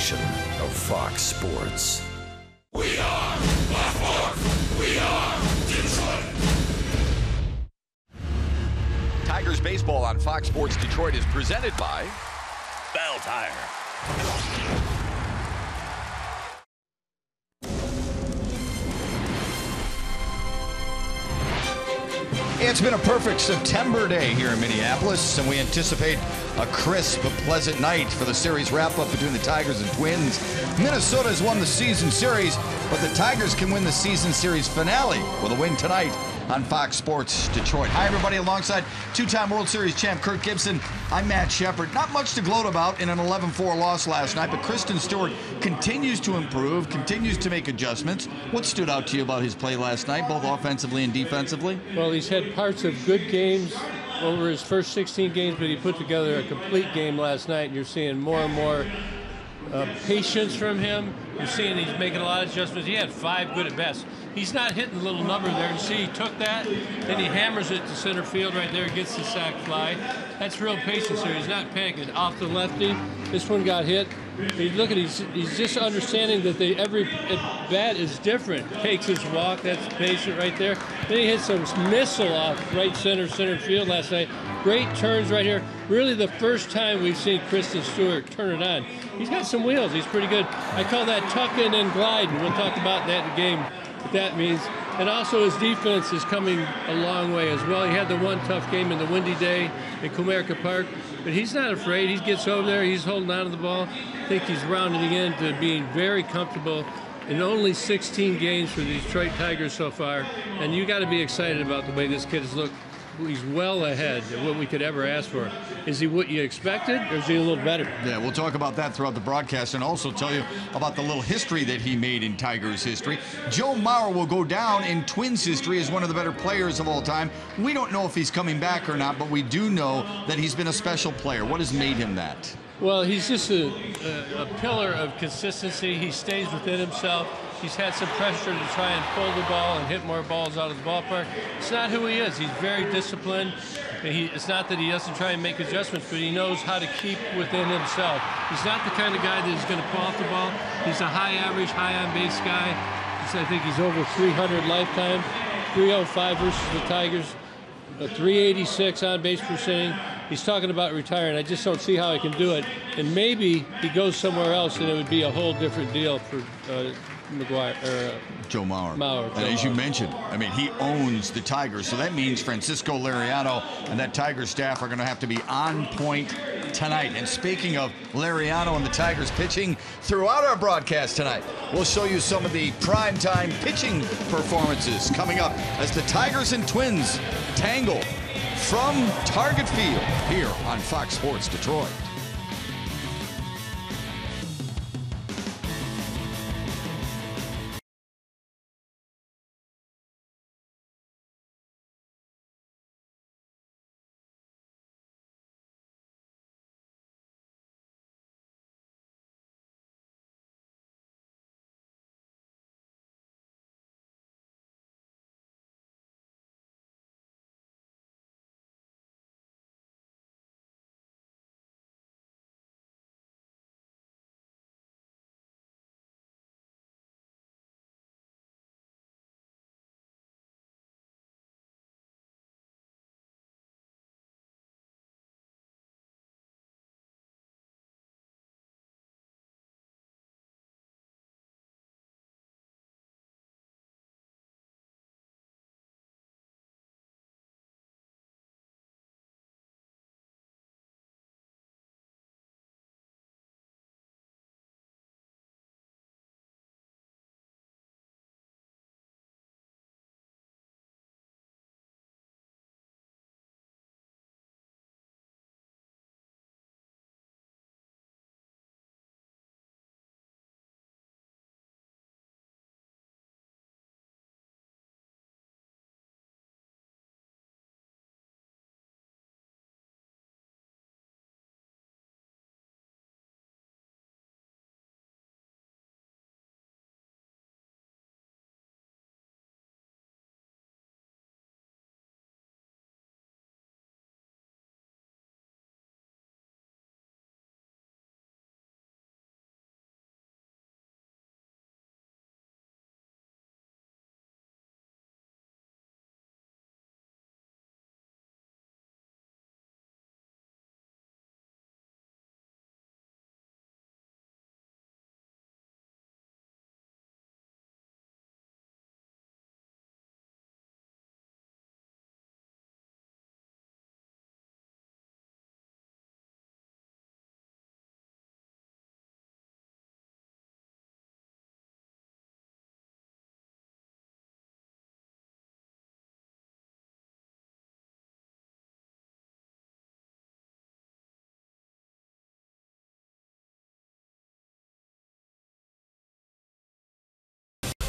station of Fox Sports. We are Blackboard. We are Detroit. Tigers baseball on Fox Sports Detroit is presented by Bell Tire. It's been a perfect September day here in Minneapolis, and we anticipate a crisp, pleasant night for the series wrap-up between the Tigers and Twins. Minnesota has won the season series, but the Tigers can win the season series finale with a win tonight on Fox Sports Detroit. Hi, everybody. Alongside two-time World Series champ Kirk Gibson, I'm Matt Shepard. Not much to gloat about in an 11-4 loss last night, but Kristen Stewart continues to improve, continues to make adjustments. What stood out to you about his play last night, both offensively and defensively? Well, he's had parts of good games over his first 16 games, but he put together a complete game last night, and you're seeing more and more patience from him. You're seeing he's making a lot of adjustments. He had 5 good at bats. He's not hitting the little number there. You see, he took that, then he hammers it to center field right there, gets the sac fly. That's real patience here. He's not panicking. Off the lefty, this one got hit. Look at he's just understanding that every bat is different. Takes his walk, that's patient right there. Then he hits a missile off right center field last night. Great turns right here. Really the first time we've seen Kristen Stewart turn it on. He's got some wheels. He's pretty good. I call that tucking and gliding. We'll talk about that in the game, what that means. And also his defense is coming a long way as well. He had the one tough game in the windy day in Comerica Park, but he's not afraid. He gets over there. He's holding on to the ball. I think he's rounding into being very comfortable in only 16 games for the Detroit Tigers so far. And you got to be excited about the way this kid has looked. He's well ahead of what we could ever ask for. Is he what you expected, or is he a little better? Yeah, we'll talk about that throughout the broadcast and also tell you about the little history that he made in Tigers history. Joe Mauer will go down in Twins history as one of the better players of all time. We don't know if he's coming back or not, but we do know that he's been a special player. What has made him that? Well, he's just a pillar of consistency. He stays within himself. He's had some pressure to try and pull the ball and hit more balls out of the ballpark. It's not who he is. He's very disciplined. It's not that he doesn't try and make adjustments, but he knows how to keep within himself. He's not the kind of guy that's going to pull off the ball. He's a high average, high on base guy. I think he's over 300 lifetime, 305 versus the Tigers, a 386 on base percentage. He's talking about retiring. I just don't see how he can do it. And maybe he goes somewhere else, and it would be a whole different deal for Joe Mauer. And as you mentioned, I mean, he owns the Tigers, so that means Francisco Liriano and that Tiger staff are going to have to be on point tonight. And speaking of Liriano and the Tigers pitching throughout our broadcast tonight, we'll show you some of the primetime pitching performances coming up as the Tigers and Twins tangle from Target Field here on Fox Sports Detroit.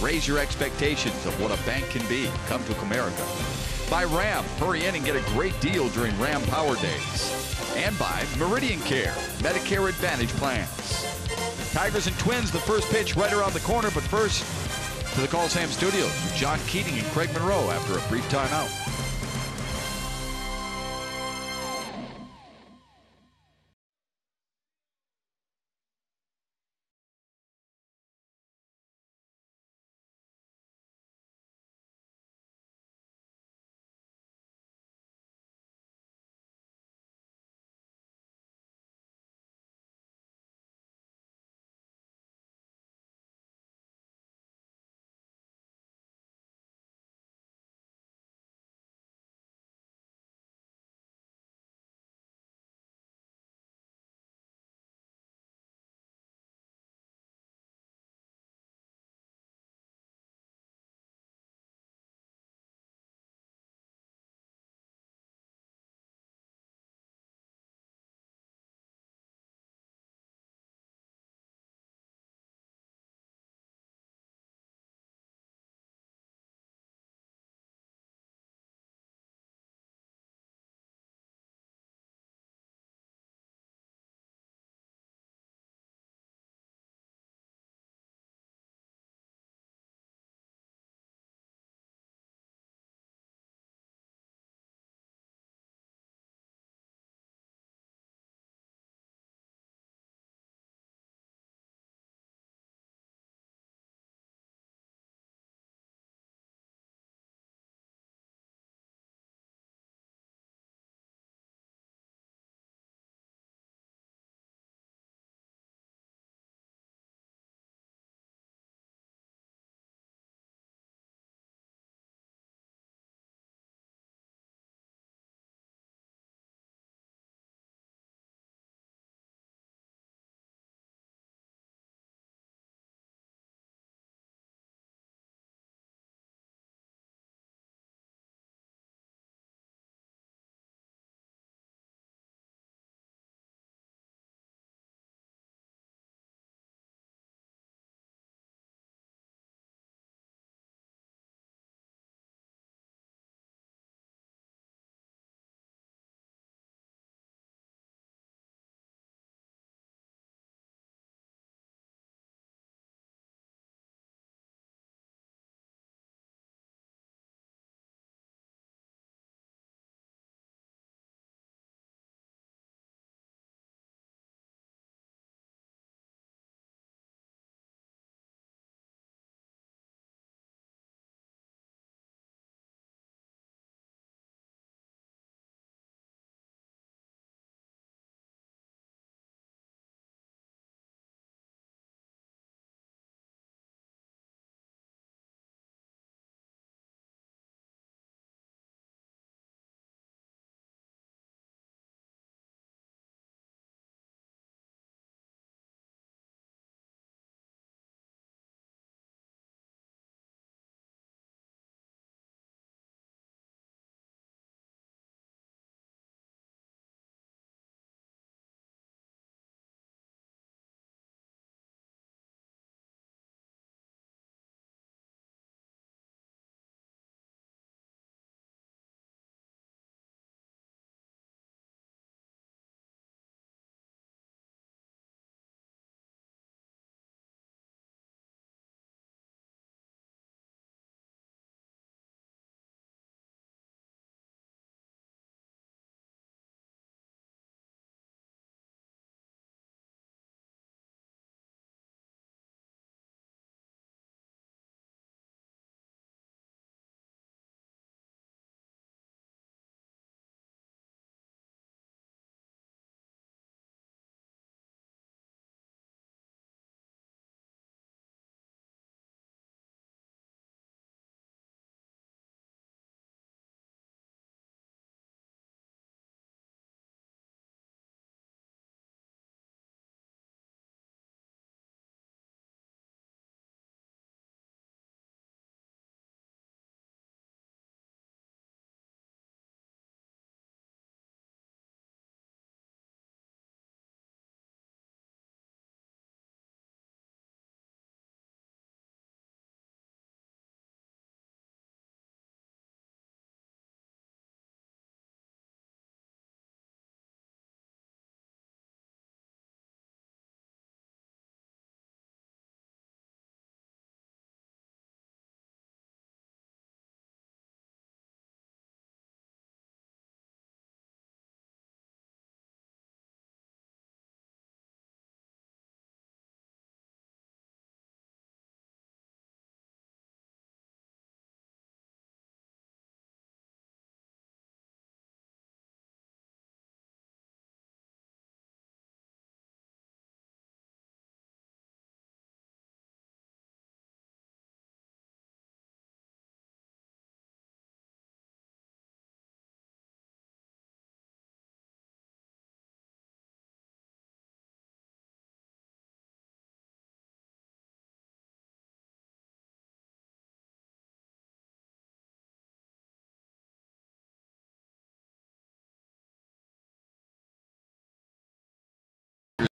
Raise your expectations of what a bank can be. Come to Comerica. By Ram, hurry in and get a great deal during Ram Power Days. And by Meridian Care, Medicare Advantage plans. Tigers and Twins, the first pitch right around the corner, but first to the Call Sam Studios with John Keating and Craig Monroe after a brief timeout.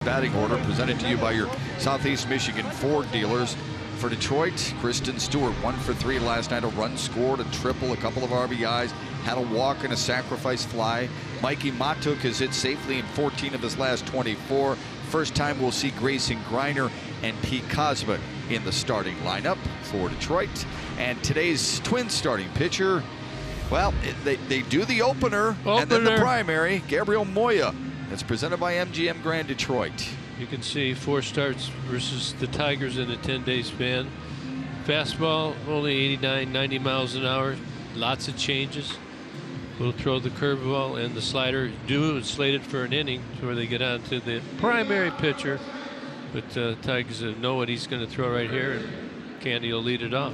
batting order presented to you by your Southeast Michigan Ford dealers. For Detroit, Kristen Stewart 1 for 3 last night. A run scored, a triple, a couple of RBIs, had a walk and a sacrifice fly. Mikey Matuk has hit safely in 14 of his last 24. First time we'll see Grayson Griner and Pete Cosma in the starting lineup for Detroit. And today's Twins starting pitcher, well, they do the opener and then the primary. Gabriel Moya. It's presented by MGM Grand Detroit. You can see 4 starts versus the Tigers in a 10-day span. Fastball only 89, 90 miles an hour. Lots of changes. We'll throw the curveball and the slider. Due and slated for an inning where they get on to the primary pitcher. But Tigers know what he's going to throw right here, and Candy will lead it off.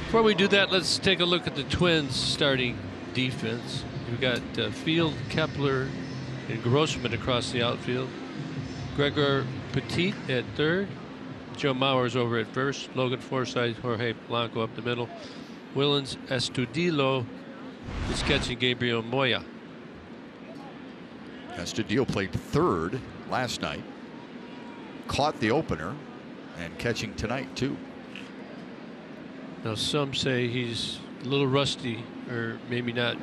Before we do that, let's take a look at the Twins starting defense. We've got Field, Kepler, and Grossman across the outfield. Gregor Petit at third. Joe Mauer's over at first. Logan Forsythe, Jorge Blanco up the middle. Willens Estudillo is catching Gabriel Moya. Estudillo played third last night. Caught the opener and catching tonight too. Now some say he's a little rusty, or maybe not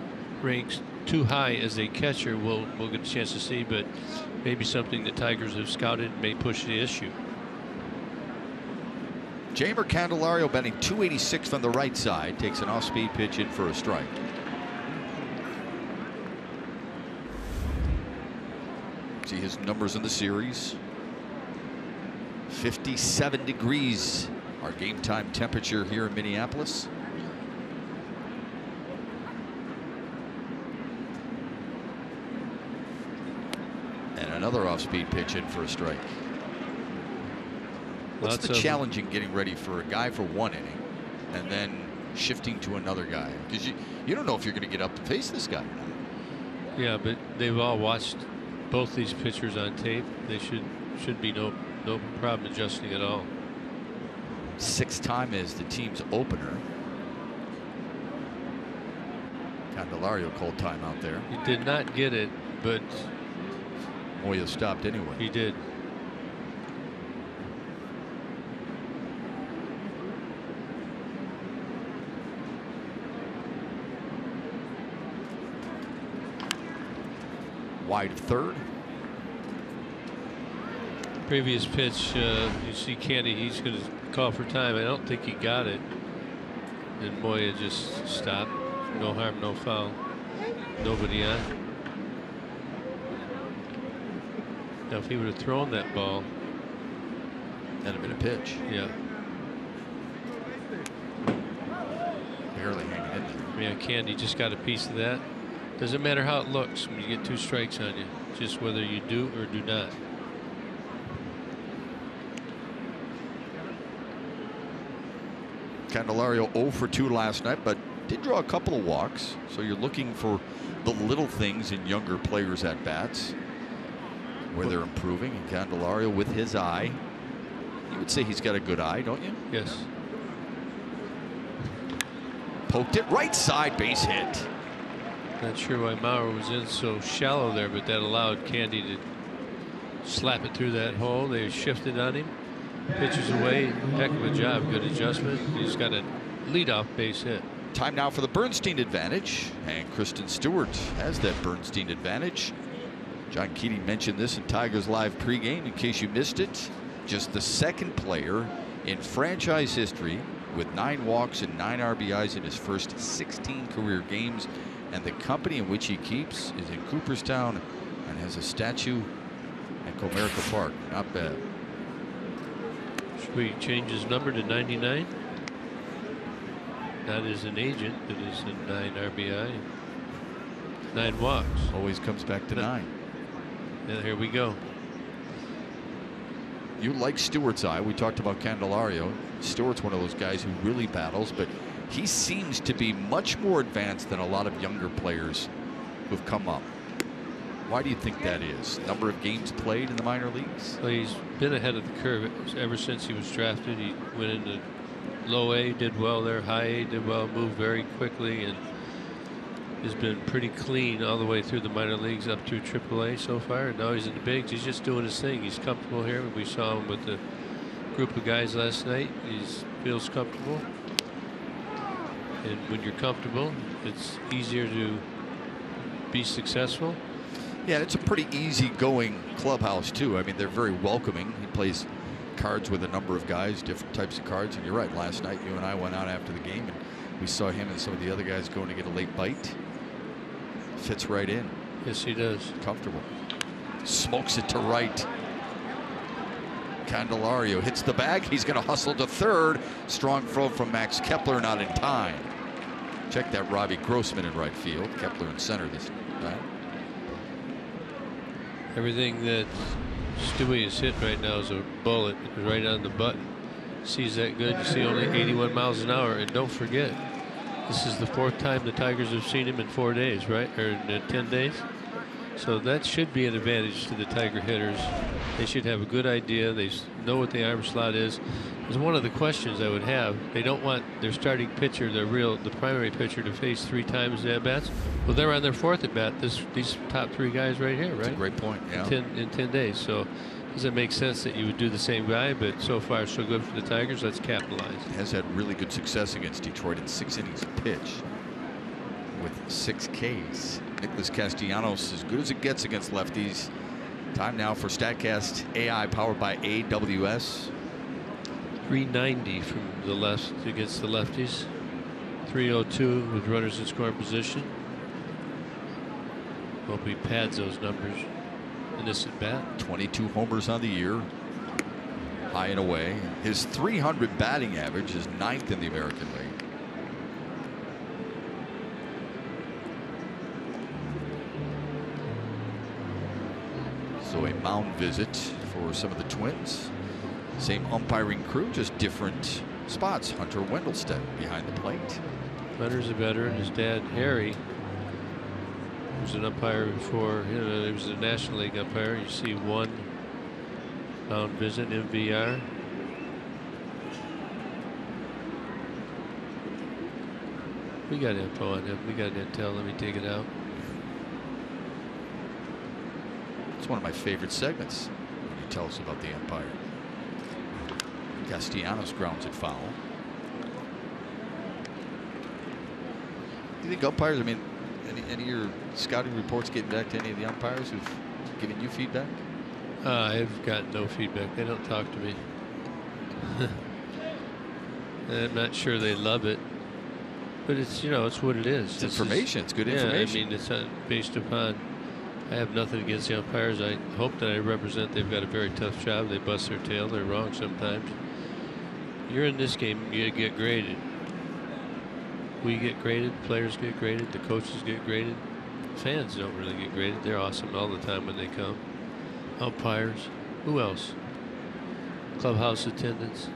ranked too high as a catcher. We'll get a chance to see, but maybe something the Tigers have scouted may push the issue. Jeimer Candelario batting .286 from the right side, takes an off-speed pitch in for a strike. See his numbers in the series. 57 degrees, our game time temperature here in Minneapolis. And another off-speed pitch in for a strike. What's the challenge in getting ready for a guy for one inning and then shifting to another guy? Because you don't know if you're going to get up and face this guy. Yeah, but they've all watched both these pitchers on tape. They should be no problem adjusting at all. 6th time as the team's opener. Candelario called time out there. He did not get it, but Moya stopped anyway. He did. Wide of third. Previous pitch, you see Candy, he's going to call for time. I don't think he got it. And Moya just stopped. No harm, no foul. Nobody on. Now, if he would have thrown that ball, that'd have been a pitch. Yeah. Barely hanging in there. Yeah, Candy just got a piece of that. Doesn't matter how it looks when you get 2 strikes on you, just whether you do or do not. Candelario 0 for 2 last night, but did draw a couple of walks. So you're looking for the little things in younger players at bats where they're improving. And Candelario with his eye, you would say he's got a good eye, don't you? Yes. Poked it right side, base hit. Not sure why Mauer was in so shallow there, but that allowed Candy to slap it through that hole. They shifted on him. Pitches away. Heck of a job. Good adjustment. He's got a leadoff base hit. Time now for the Bernstein advantage. And Kristen Stewart has that Bernstein advantage. John Keating mentioned this in Tigers Live pregame in case you missed it. Just the 2nd player in franchise history with 9 walks and 9 RBIs in his first 16 career games. And the company in which he keeps is in Cooperstown and has a statue at Comerica Park. Not bad. Should we change his number to 99? Not as an agent, but as a 9 RBI. 9 walks. Always comes back to 9. Yeah, here we go. You like Stewart's eye. We talked about Candelario. Stewart's one of those guys who really battles, but he seems to be much more advanced than a lot of younger players who've come up. Why do you think that is? Number of games played in the minor leagues? Well, he's been ahead of the curve ever since he was drafted. He went into low A, did well there. High A, did well, moved very quickly, and has been pretty clean all the way through the minor leagues up through AAA so far. And now he's in the bigs. He's just doing his thing. He's comfortable here. We saw him with the group of guys last night. He feels comfortable. And when you're comfortable, it's easier to be successful. Yeah, it's a pretty easy-going clubhouse, too. I mean, they're very welcoming. He plays cards with a number of guys, different types of cards. And you're right, last night you and I went out after the game, and we saw him and some of the other guys going to get a late bite. Fits right in. Yes, he does. Comfortable. Smokes it to right. Candelario hits the bag. He's going to hustle to third. Strong throw from Max Kepler, not in time. Check that Robbie Grossman in right field. Kepler in center this time. Everything that Stewie is hitting right now is a bullet right on the button. Sees that good. You see only 81 miles an hour. And don't forget, this is the 4th time the Tigers have seen him in 4 days, right? Or in 10 days. So that should be an advantage to the Tiger hitters. They should have a good idea. They know what the arm slot is. It's one of the questions I would have. They don't want their starting pitcher, the primary pitcher, to face 3 times the at-bats. Well, they're on their 4th at-bat. These top 3 guys right here, right? That's a great point. Yeah. In 10 days. So does it make sense that you would do the same guy? But so far, so good for the Tigers. Let's capitalize. Has had really good success against Detroit in 6 innings of pitch with 6 Ks. Nicholas Castellanos, as good as it gets against lefties. Time now for StatCast AI powered by AWS. 390 from the left against the lefties. 302 with runners in scoring position. Hope he pads those numbers in this at bat. 22 homers on the year. High and away. His 300 batting average is 9th in the American League. So a mound visit for some of the Twins. Same umpiring crew, just different spots. Hunter Wendelstedt behind the plate. Hunter's a veteran. His dad, Harry, was an umpire before. He was a National League umpire. You see one mound visit, MVR. We got info on him. We got intel. Let me take it out. It's one of my favorite segments when you tell us about the umpire. Castellanos grounds it foul. Do you think umpires, I mean, any of your scouting reports getting back to any of the umpires who've given you feedback? I've got no feedback. They don't talk to me. I'm not sure they love it, but it's, it's what it is. It's information. It's good information. I mean, it's based upon. I have nothing against the umpires. I hope that I represent. They've got a very tough job. They bust their tail. They're wrong sometimes. You're in this game, you get graded. We get graded, players get graded, the coaches get graded. Fans don't really get graded. They're awesome all the time when they come. Umpires. Who else? Clubhouse attendants.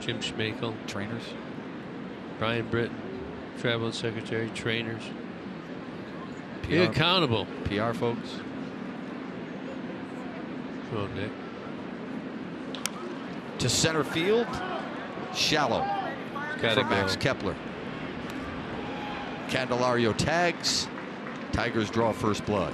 Jim Schmeichel. Trainers. Brian Britton. Traveling secretary. Trainers. PR, Be accountable. PR folks. Come on, Nick. To center field. Shallow. Gotta for Max go. Kepler. Candelario tags. Tigers draw first blood.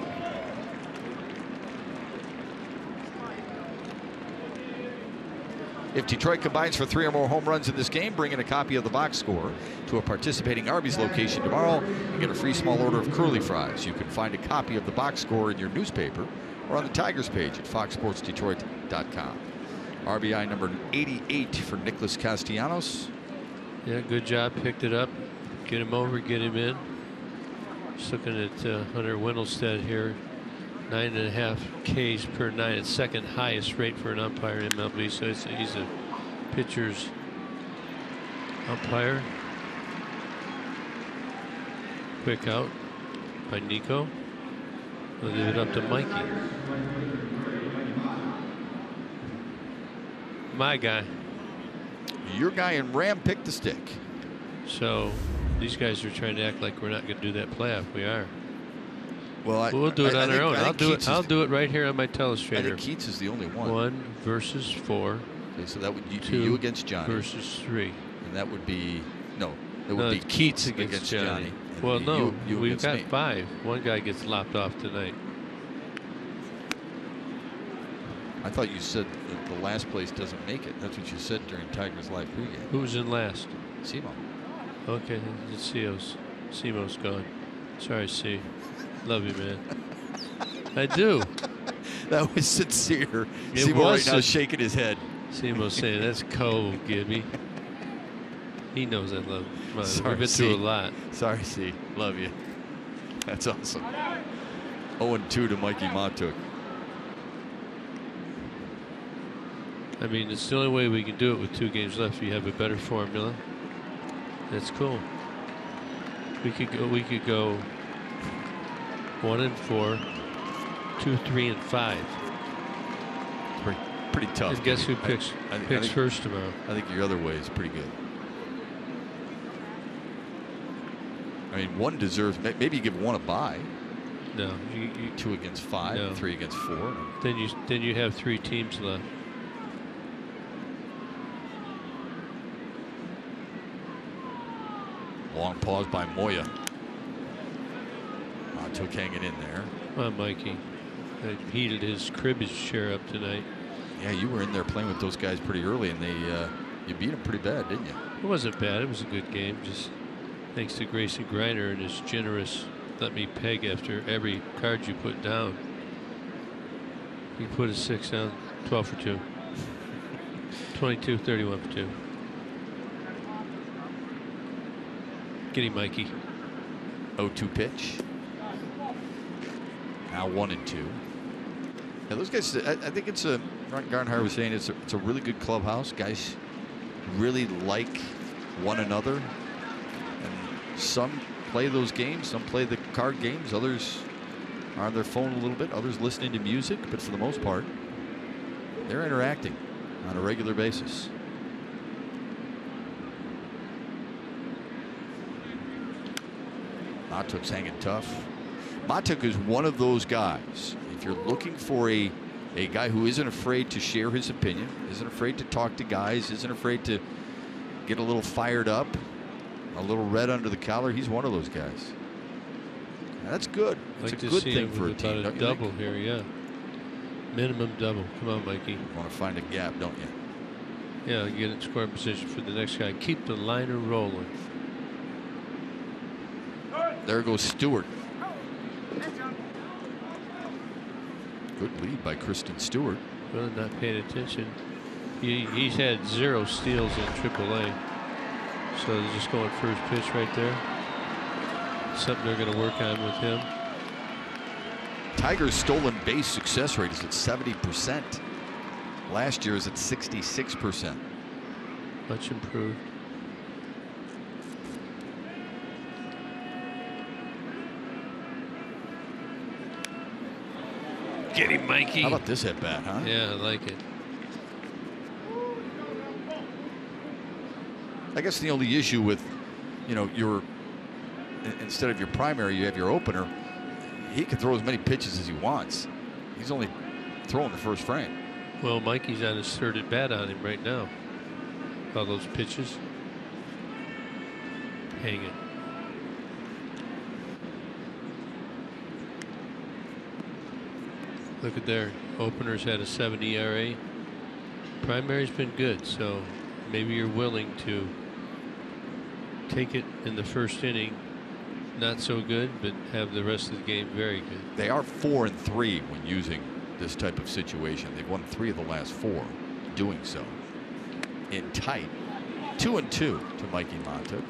If Detroit combines for 3 or more home runs in this game, bring in a copy of the box score to a participating Arby's location tomorrow and get a free small order of curly fries. You can find a copy of the box score in your newspaper or on the Tigers page at foxsportsdetroit.com. RBI number 88 for Nicholas Castellanos. Yeah, good job. Picked it up. Get him over, get him in. Just looking at Hunter Wendelstedt here. 9.5 Ks per 9. It's second highest rate for an umpire in MLB. So he's a pitcher's umpire. Quick out by Nico. We'll leave it up to Mikey. My guy. Your guy in Ram picked the stick. So these guys are trying to act like we're not going to do that playoff. We are. Well, we'll do it on our own. I'll do it right here on my telestrator. I think Keats is the only one. 1 versus 4. Okay, so that would be you against Johnny. Versus 3. And that would be it would be Keats against Johnny. Well, no, you we've against got me. 5. One guy gets lopped off tonight. I thought you said that the last place doesn't make it. That's what you said during Tigers live pregame. Who's in last? Simo. Okay, it's Simo's. Simo's gone. Sorry, C. Love you, man. I do. That was sincere. It Simo was right now shaking his head. Simo's saying, that's cold, Gibby. He knows I love him. Come on, Sorry, we've been C. through a lot. Sorry, C. Love you. That's awesome. 0-2 to Mikey Montook. I mean, it's the only way we can do it with 2 games left. You have a better formula. That's cool. We could go 1-4, 2-3-5. Pretty tough. And guess who picks first tomorrow? I think your other way is pretty good. I mean, one deserves. Maybe you give one a bye. No, 2 against 5, no. 3 against 4. Then you have 3 teams left. Long pause by Moya. Montook hanging in there. Come on, Mikey. I heated his cribbage chair up tonight. Yeah, you were in there playing with those guys pretty early, and you beat them pretty bad, didn't you? It wasn't bad. It was a good game. Just thanks to Grayson Griner and his generous let me peg after every card you put down. You put a 6 down, 12 for 2. 22, 31 for 2. Get him, Mikey. 0-2 pitch. Now 1-2. Yeah, those guys. I think it's a. Garnhart was saying it's a really good clubhouse. Guys really like one another, and some play those games, some play the card games, others are on their phone a little bit, others listening to music, but for the most part, they're interacting on a regular basis. Montook's hanging tough. Montook is one of those guys. If you're looking for a guy who isn't afraid to share his opinion, isn't afraid to talk to guys, isn't afraid to get a little fired up, a little red under the collar, he's one of those guys. Now, that's good. It's like a good thing for a team. About a double here, yeah. Minimum double. Come on, Mikey. You want to find a gap, don't you? Yeah, get in scoring position for the next guy. Keep the liner rolling. There goes Stewart. Good lead by Kristen Stewart. Really not paying attention. He's had 0 steals in AAA. So they're just going first pitch right there. Something they're going to work on with him. Tigers' stolen base success rate is at 70%. Last year is at 66%. Much improved. Get him, Mikey. How about this at bat, huh? Yeah, I like it. I guess the only issue with, your instead of your primary, you have your opener. He can throw as many pitches as he wants. He's only throwing the first frame. Well, Mikey's on his 3rd at bat on him right now. All those pitches. Hanging. Look at there. Openers had a 70 ERA. Primary's been good, so maybe you're willing to take it in the first inning. Not so good, but have the rest of the game very good. They are 4-3 when using this type of situation. They've won 3 of the last 4 doing so. In tight. 2-2 to Mikey Montook.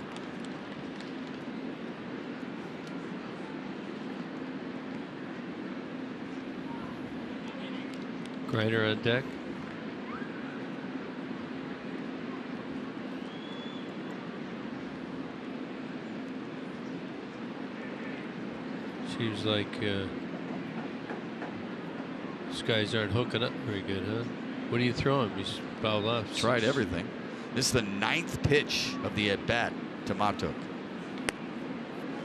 Griner on deck. Seems like these guys aren't hooking up very good, huh? What are you throwing? He's fouled off. Tried everything. This is the 9th pitch of the at-bat to Montook.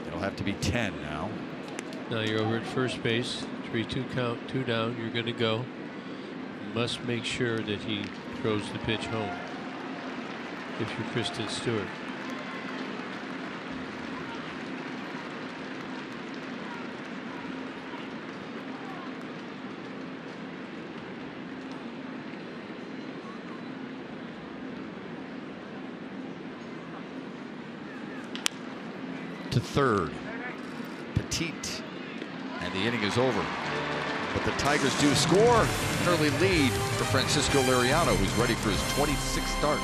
It'll have to be 10 now. Now you're over at first base. 3-2 count, 2 down. You're going to go. You must make sure that he throws the pitch home. If you're Kristen Stewart. third. Petite, and the inning is over. But the Tigers do score an early lead for Francisco Liriano, who's ready for his 26th start.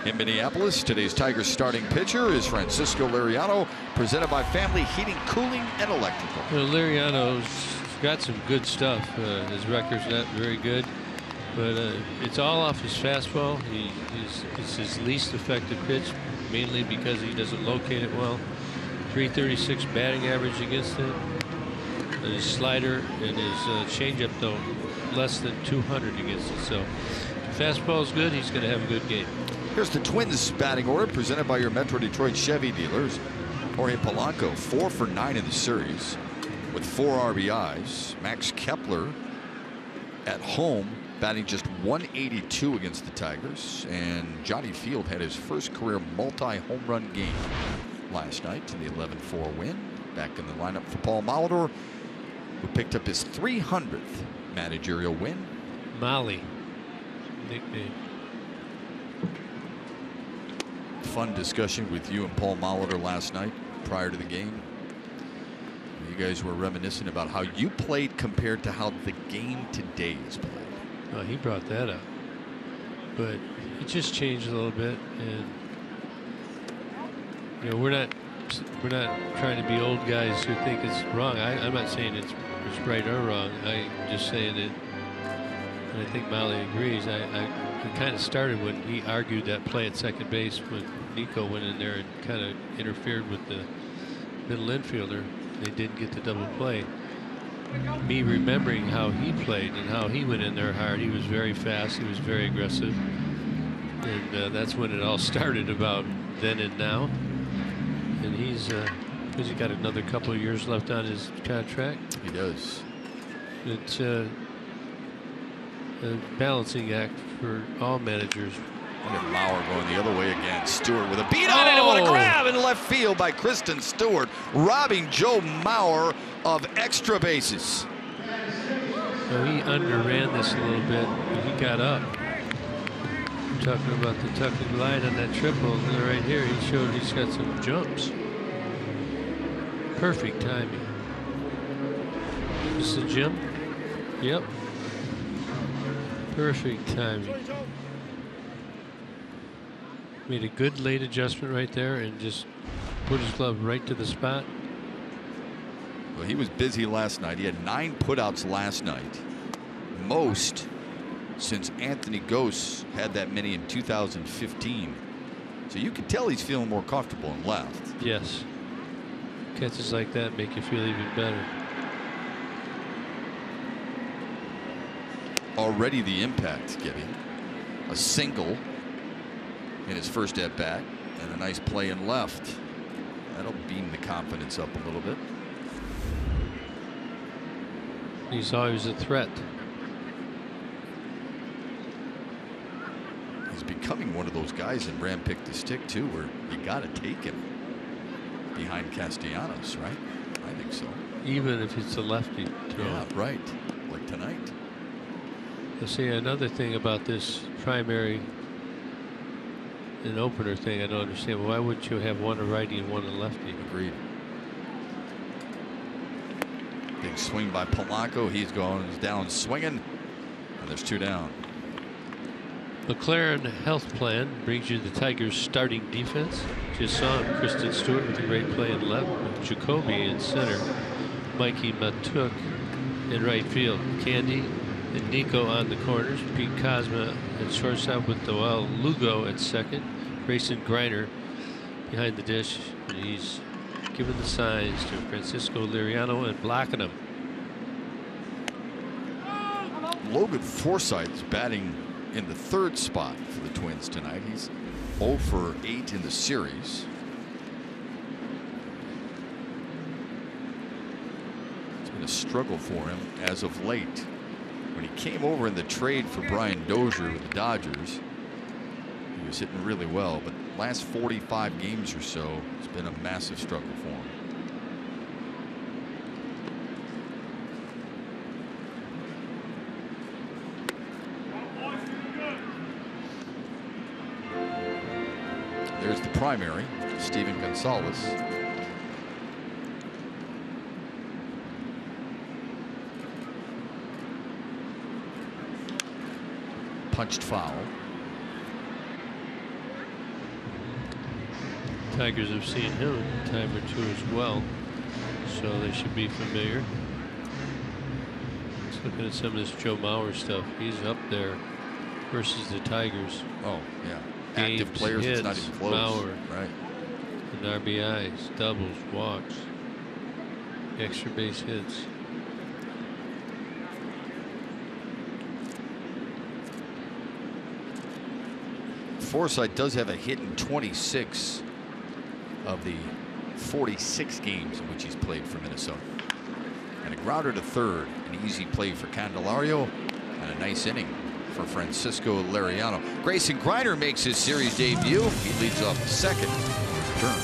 In Minneapolis, today's Tigers starting pitcher is Francisco Liriano, presented by Family Heating, Cooling, and Electrical. Well, Liriano's got some good stuff. His record's not very good, but it's all off his fastball. It's his least effective pitch, mainly because he doesn't locate it well. 336 batting average against it. And his slider and his changeup, though, less than 200 against it. So if the fastball's good, he's going to have a good game. Here's the Twins batting order presented by your Metro Detroit Chevy dealers. Jorge Polanco 4 for 9 in the series with 4 RBIs. Max Kepler at home batting just 182 against the Tigers, and Johnny Field had his first career multi-home run game last night in the 11-4 win. Back in the lineup for Paul Molitor, who picked up his 300th managerial win. Molly nickname. Fun discussion with you and Paul Molitor last night prior to the game. You guys were reminiscing about how you played compared to how the game today is played. Oh, he brought that up, but it just changed a little bit, and you know, we're not trying to be old guys who think it's wrong. I'm not saying it's right or wrong. I'm just saying it, and I think Molly agrees. It kind of started when he argued that play at second base when Nico went in there and kind of interfered with the middle infielder. They didn't get the double play. Me remembering how he played and how he went in there hard. He was very fast. He was very aggressive. And that's when it all started, about then and now. And he's got another couple of years left on his contract. He does. It's a balancing act for all managers. Look at Lauer going the other way again. Stewart with a beat on it, and what a grab in left field by Kristen Stewart, robbing Joe Mauer of extra bases. Well, he underran this a little bit, but he got up. I'm talking about the tuck and glide on that triple, and right here he showed he's got some jumps. Perfect timing. This is the Jim? Yep. Perfect timing. Made a good late adjustment right there and just put his glove right to the spot. Well, he was busy last night. He had 9 putouts last night, most since Anthony Gose had that many in 2015. So you can tell he's feeling more comfortable in left. Yes. Catches like that make you feel even better. Already the impact, Gibby. A single in his first at bat and a nice play in left. That'll beam the confidence up a little bit. He's always a threat. He's becoming one of those guys in Ram Pick the Stick too, where you got to take him behind Castellanos, right? I think so. Even if it's a lefty throw. Yeah, right. Like tonight. You'll see another thing about this primary and opener thing I don't understand. Why would you have one a righty and one a lefty? Agreed. Big swing by Polanco. He's down swinging. And there's 2 down. McLaren Health Plan brings you the Tigers starting defense. Just saw him. Kristen Stewart with a great play in left. Jacoby in center. Mikey Matuk in right field. Candy and Nico on the corners. Pete Cosma at shortstop with Noel Lugo at second. Grayson Griner behind the dish. And he's giving the signs to Francisco Liriano and blocking him. Logan Forsythe's batting in the 3rd spot for the Twins tonight. He's 0 for 8 in the series. It's been a struggle for him as of late. When he came over in the trade for Brian Dozier with the Dodgers, he was hitting really well, but last 45 games or so, it's been a massive struggle for him. There's the primary, Steven Gonzalez. Punched foul. Tigers have seen him a time or 2 as well, so they should be familiar. Just looking at some of this Joe Mauer stuff, he's up there versus the Tigers. Oh, yeah. Games, Active players, hits, it's not even close. Mauer, right. And RBIs, doubles, walks, extra base hits. Forsythe does have a hit in 26 of the 46 games in which he's played for Minnesota. And a grounder to third, an easy play for Candelario, and a nice inning for Francisco Liriano. Grayson Griner makes his series debut. He leads off the second turn.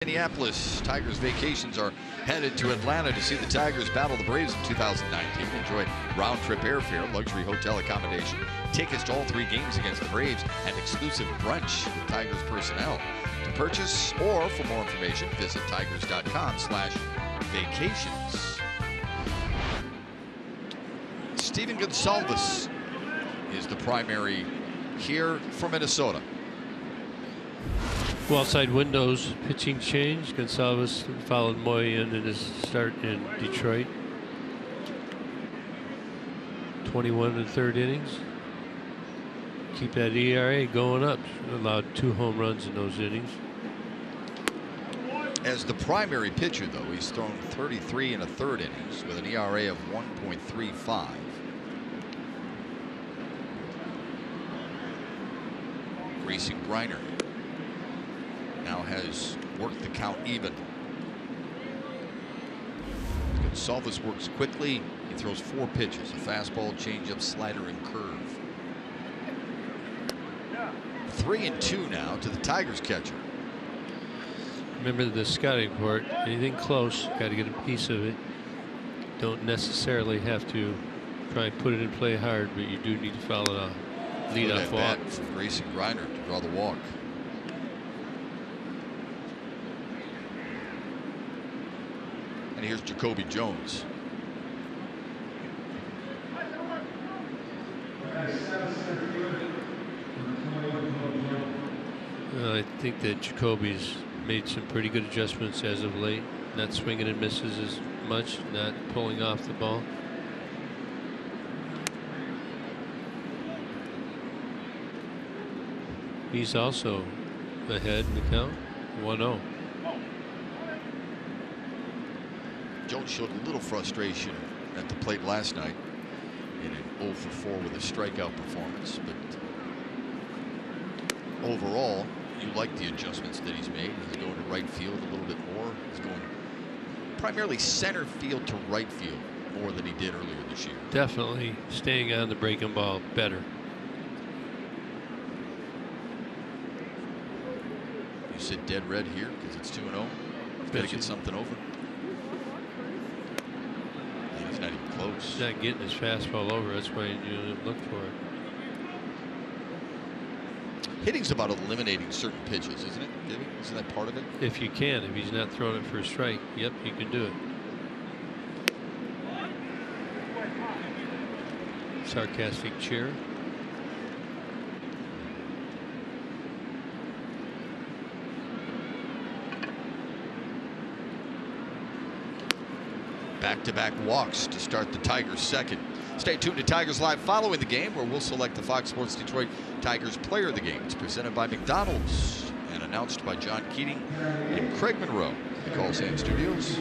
Minneapolis, Tigers vacations are headed to Atlanta to see the Tigers battle the Braves in 2019. Enjoy round-trip airfare, luxury hotel accommodation, tickets to all 3 games against the Braves, and exclusive brunch with Tigers personnel. To purchase or for more information, visit tigers.com/vacations. Steven Gonzalez is the primary here for Minnesota. Outside windows, pitching change. Gonsalves followed Moy in his start in Detroit. 21 in the third innings. Keep that ERA going up. Allowed 2 home runs in those innings. As the primary pitcher, though, he's thrown 33 in a third innings with an ERA of 1.35. Racing Griner now has worked the count even. Gonsalves works quickly. He throws 4 pitches: a fastball, changeup, slider, and curve. 3-2 now to the Tigers catcher. Remember the scouting report. Anything close, got to get a piece of it. Don't necessarily have to try and put it in play hard, but you do need to follow it off. Lead off walk from Racing Griner to draw the walk. And here's Jacoby Jones. I think that Jacoby's made some pretty good adjustments as of late. Not swinging and misses as much, not pulling off the ball. He's also ahead in the count, 1-0. Jones showed a little frustration at the plate last night in an 0 for 4 with a strikeout performance, but overall, you like the adjustments that he's made. He's going to right field a little bit more. He's going primarily center field to right field more than he did earlier this year. Definitely staying on the breaking ball better. You said dead red here because it's 2-0. He's got to get something over. He's not even close. He's not getting his fastball over. That's why you look for it. Hitting's about eliminating certain pitches, isn't it? Isn't that part of it? If you can, if he's not throwing it for a strike, yep, you can do it. Sarcastic cheer. Back-to-back walks to start the Tigers' second. Stay tuned to Tigers Live following the game, where we'll select the Fox Sports Detroit Tigers player of the game. It's presented by McDonald's and announced by John Keating and Craig Monroe at the Call Sam Studios.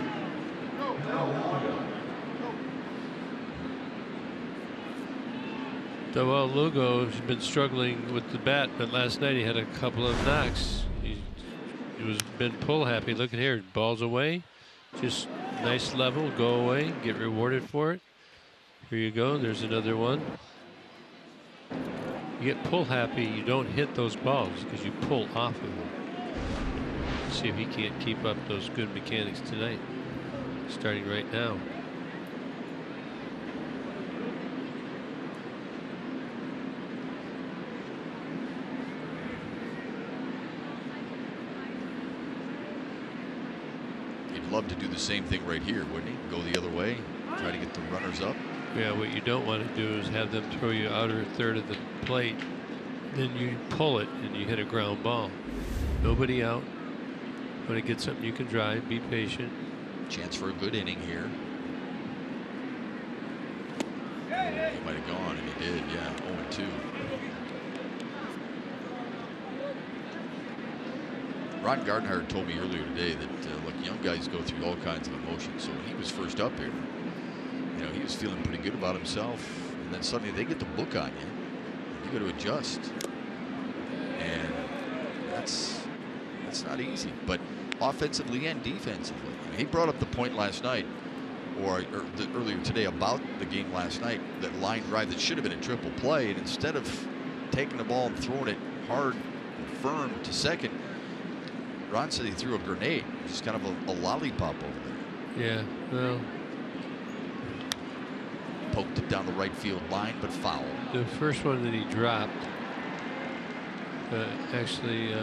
Well, Lugo has been struggling with the bat, but last night he had a couple of knocks. He was been pull happy. Look at here, balls away, just nice level, go away, get rewarded for it. Here you go. There's another one. You get pull happy, you don't hit those balls because you pull off of them. See if he can't keep up those good mechanics tonight. Starting right now. He'd love to do the same thing right here, wouldn't he? Go the other way, try to get the runners up. Yeah, what you don't want to do is have them throw you outer third of the plate. Then you pull it and you hit a ground ball. Nobody out. Want to get something you can drive, be patient. Chance for a good inning here. He might have gone, and he did, yeah, 0-2. Ron Gardner told me earlier today that, look, young guys go through all kinds of emotions. So when he was first up here, you know, he was feeling pretty good about himself, and then suddenly they get the book on you. You got to adjust, and that's not easy. But offensively and defensively, I mean, he brought up the point last night, or earlier today, about the game last night, that line drive that should have been a triple play, and instead of taking the ball and throwing it hard and firm to second, Ron said he threw a grenade, just kind of a lollipop over there. Yeah, well, poked it down the right field line, but foul. the first one that he dropped, actually,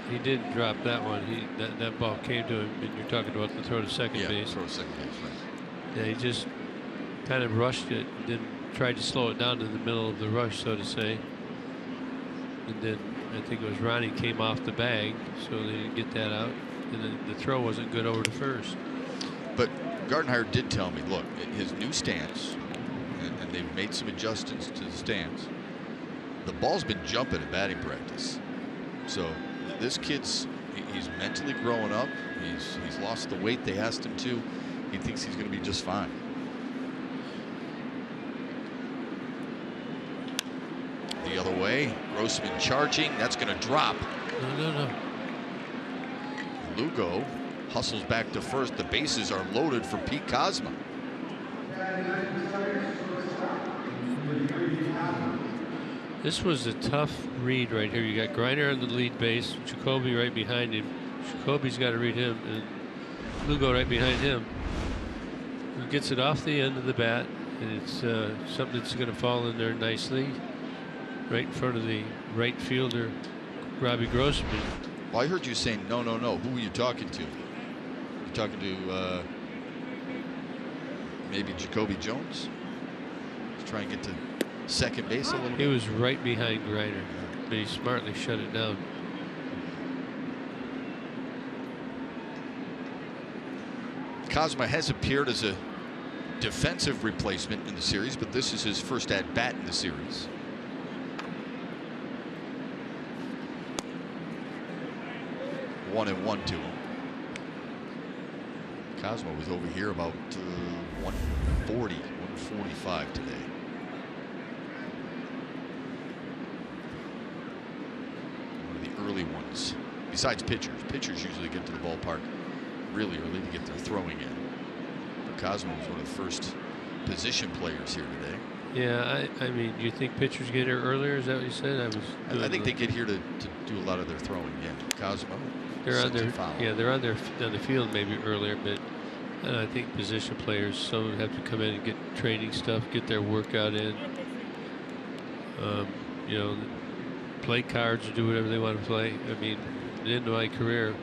he didn't drop that one. That ball came to him, and you're talking about the throw to second base. Throw to second base, right. Yeah, he just kind of rushed it, then tried to slow it down to the middle of the rush, so to say, and then I think it was Ronnie came off the bag, so they didn't get that out. And then the throw wasn't good over to first. But Gardenhire did tell me, look, his new stance, and they've made some adjustments to the stance. The ball's been jumping at batting practice. So this kid's, he's mentally growing up. He's lost the weight they asked him to. He thinks he's going to be just fine. The other way, Grossman charging. That's going to drop. No. Lugo hustles back to first. The bases are loaded for Pete Kozma. This was a tough read right here. You got Griner on the lead base, Jacoby right behind him. Jacoby's got to read him, and Lugo right behind him. He gets it off the end of the bat, and it's something that's going to fall in there nicely, right in front of the right fielder, Robbie Grossman. Well, I heard you saying no. Who were you talking to? You're talking to maybe Jacoby Jones? Let's try and get to second base a little bit. He was right behind Griner, but he smartly shut it down. Kozma has appeared as a defensive replacement in the series, but this is his first at bat in the series. One and one to him. Kozma was over here about 140, 145 today. One of the early ones. Besides pitchers. Pitchers usually get to the ballpark really early to get their throwing in. But Kozma was one of the first position players here today. Yeah, I mean, do you think pitchers get here earlier? Is that what you said? I think they get here to do a lot of their throwing. Yeah, Kozma. They're on their, yeah, they're on the field maybe earlier, but I think position players, some have to come in and get training stuff, get their workout in. You know, play cards or do whatever they want to play. I mean, at the end of my career,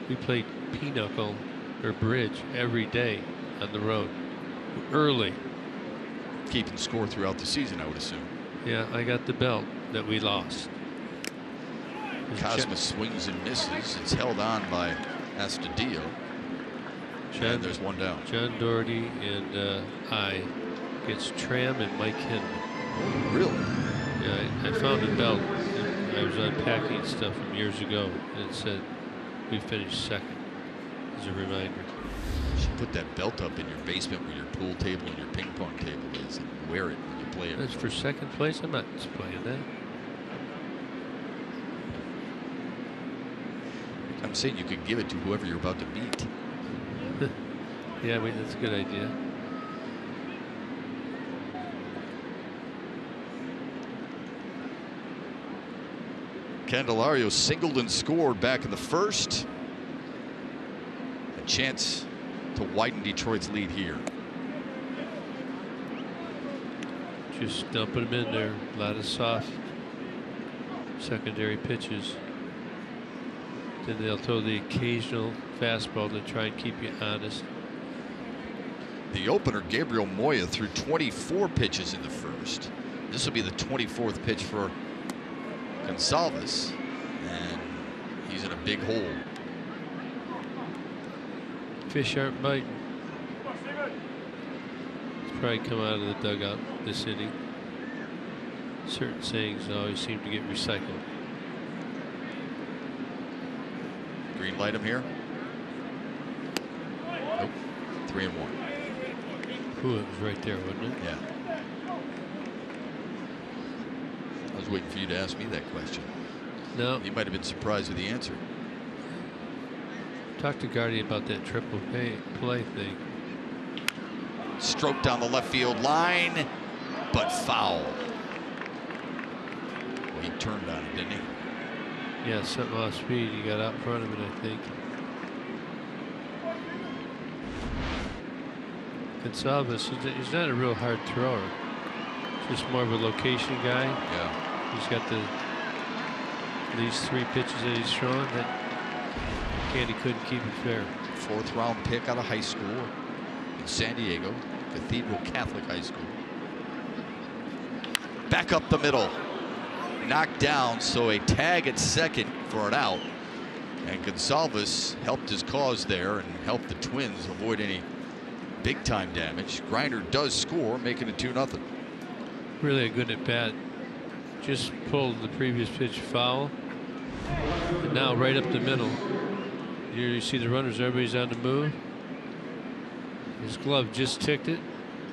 we played pinochle or bridge every day on the road, early. Keeping score throughout the season, I would assume. Yeah, I got the belt that we lost. Kozma swings and misses. It's held on by Astudillo. And there's one down. John Doherty and I gets Tram and Mike Hinman. Really? Yeah, I found a belt. I was unpacking stuff from years ago, and it said we finished second. As a reminder. You should put that belt up in your basement where your pool table and your ping pong table is, and wear it when you play it. That's for second place. I'm not playing that. I'm saying you could give it to whoever you're about to beat. Yeah, I mean, that's a good idea. Candelario singled and scored back in the first. A chance to widen Detroit's lead here. Just dumping them in there. A lot of soft secondary pitches. Then they'll throw the occasional fastball to try and keep you honest. The opener, Gabriel Moya, threw 24 pitches in the first. This will be the 24th pitch for Gonsalves, and he's in a big hole. Fish aren't biting. It's probably come out of the dugout this inning. Certain sayings always seem to get recycled. Green light him here. Nope. 3-1. Ooh, it was right there, wasn't it? Yeah. I was waiting for you to ask me that question. No. You might have been surprised with the answer. Talk to Guardy about that triple play thing. Stroke down the left field line, but foul. Well, he turned on it, didn't he? Yeah, something off speed. He got out in front of it, I think. Gonsalves, he's not a real hard thrower. Just more of a location guy. Yeah. He's got these 3 pitches that he's throwing that Candy couldn't keep it fair. 4th round pick out of high school in San Diego, Cathedral Catholic High School. Back up the middle. knocked down, so a tag at second for an out. And Gonsalves helped his cause there and helped the Twins avoid any big-time damage. Grinder does score, making it 2-0. Really a good at bat. Just pulled the previous pitch foul. And now right up the middle. Here you see the runners, everybody's on the move. His glove just ticked it,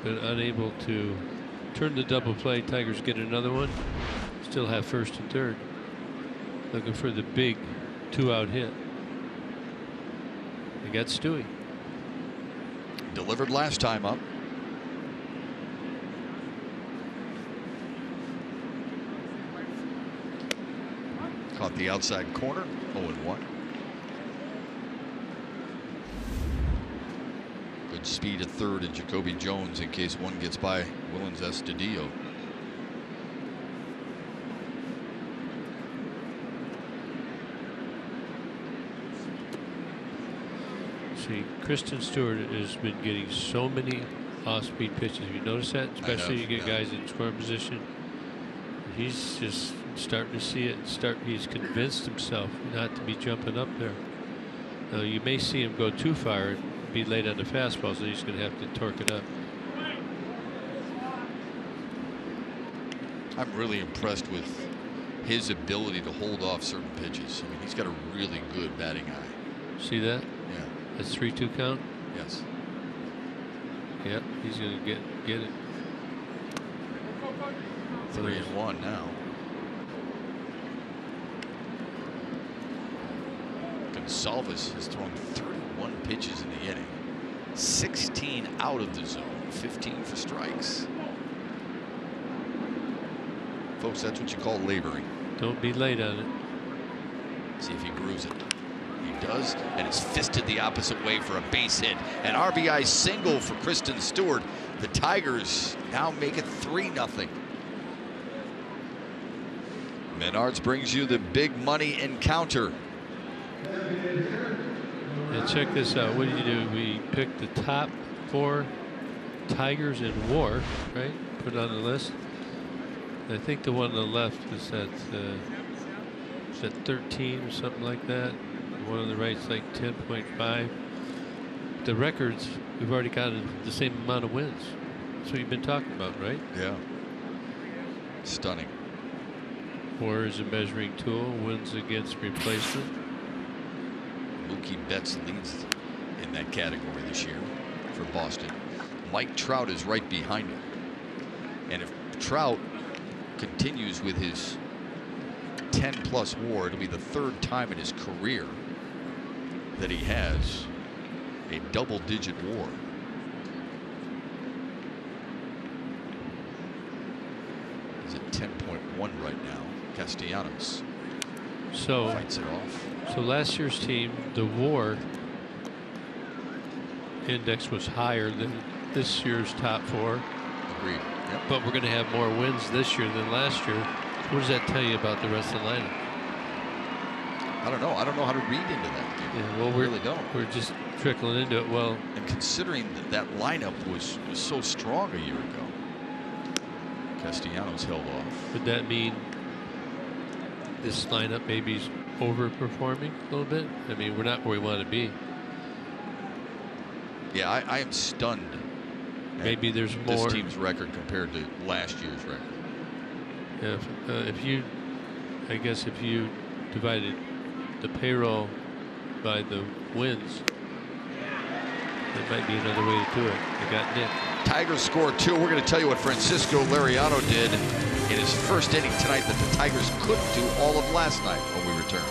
but unable to turn the double play. Tigers get another one. Still have first and third. Looking for the big 2-out hit. They got Stewie. Delivered last time up. Caught the outside corner. 0-1. Good speed at third and Jacoby Jones in case one gets by Willens Estudillo. See, Kristen Stewart has been getting so many off-speed pitches. Have you noticed that? Especially you get guys in scoring position. He's just starting to see it. He's convinced himself not to be jumping up there. Now you may see him go too far and be late on the fastball, so he's going to have to torque it up. I'm really impressed with his ability to hold off certain pitches. I mean, he's got a really good batting eye. See that? Yeah. That's 3-2 count. Yes. Yeah, he's going to get it. 3-1 now. Gonsalves has thrown 31 pitches in the inning. 16 out of the zone, 15 for strikes. Folks, that's what you call laboring. Don't be late on it. See if he grooves it. He does, and it's fisted the opposite way for a base hit. An RBI single for Kristen Stewart. The Tigers now make it 3-0. Menards brings you the big money encounter. And check this out. What do? We picked the top 4 Tigers in WAR, right? Put it on the list. I think the one on the left is at 13 or something like that. The one on the right's like 10.5. The records, we've already got the same amount of wins. That's what you've been talking about, right? Yeah. Stunning. WAR is a measuring tool. Wins against replacement. Mookie Betts leads in that category this year for Boston. Mike Trout is right behind him. And if Trout continues with his 10+ WAR, it'll be the 3rd time in his career that he has a double-digit WAR. He's at 10.1 right now. Castellanos fights it off. So last year's team, the WAR index was higher than this year's top 4. Agreed. Yep. But we're going to have more wins this year than last year. What does that tell you about the rest of the lineup? I don't know. I don't know how to read into that. Yeah, well, we really don't. We're just trickling into it. Well, and considering that lineup was so strong a year ago, Castellanos held off. Would that mean this lineup maybe is overperforming a little bit? I mean, we're not where we want to be. Yeah, I am stunned. Maybe there's more. This team's record compared to last year's record. I guess if you divided the payroll by the wins, that might be another way to do it. They got Nick. Tigers score 2. We're going to tell you what Francisco Liriano did in his first inning tonight that the Tigers couldn't do all of last night when we return.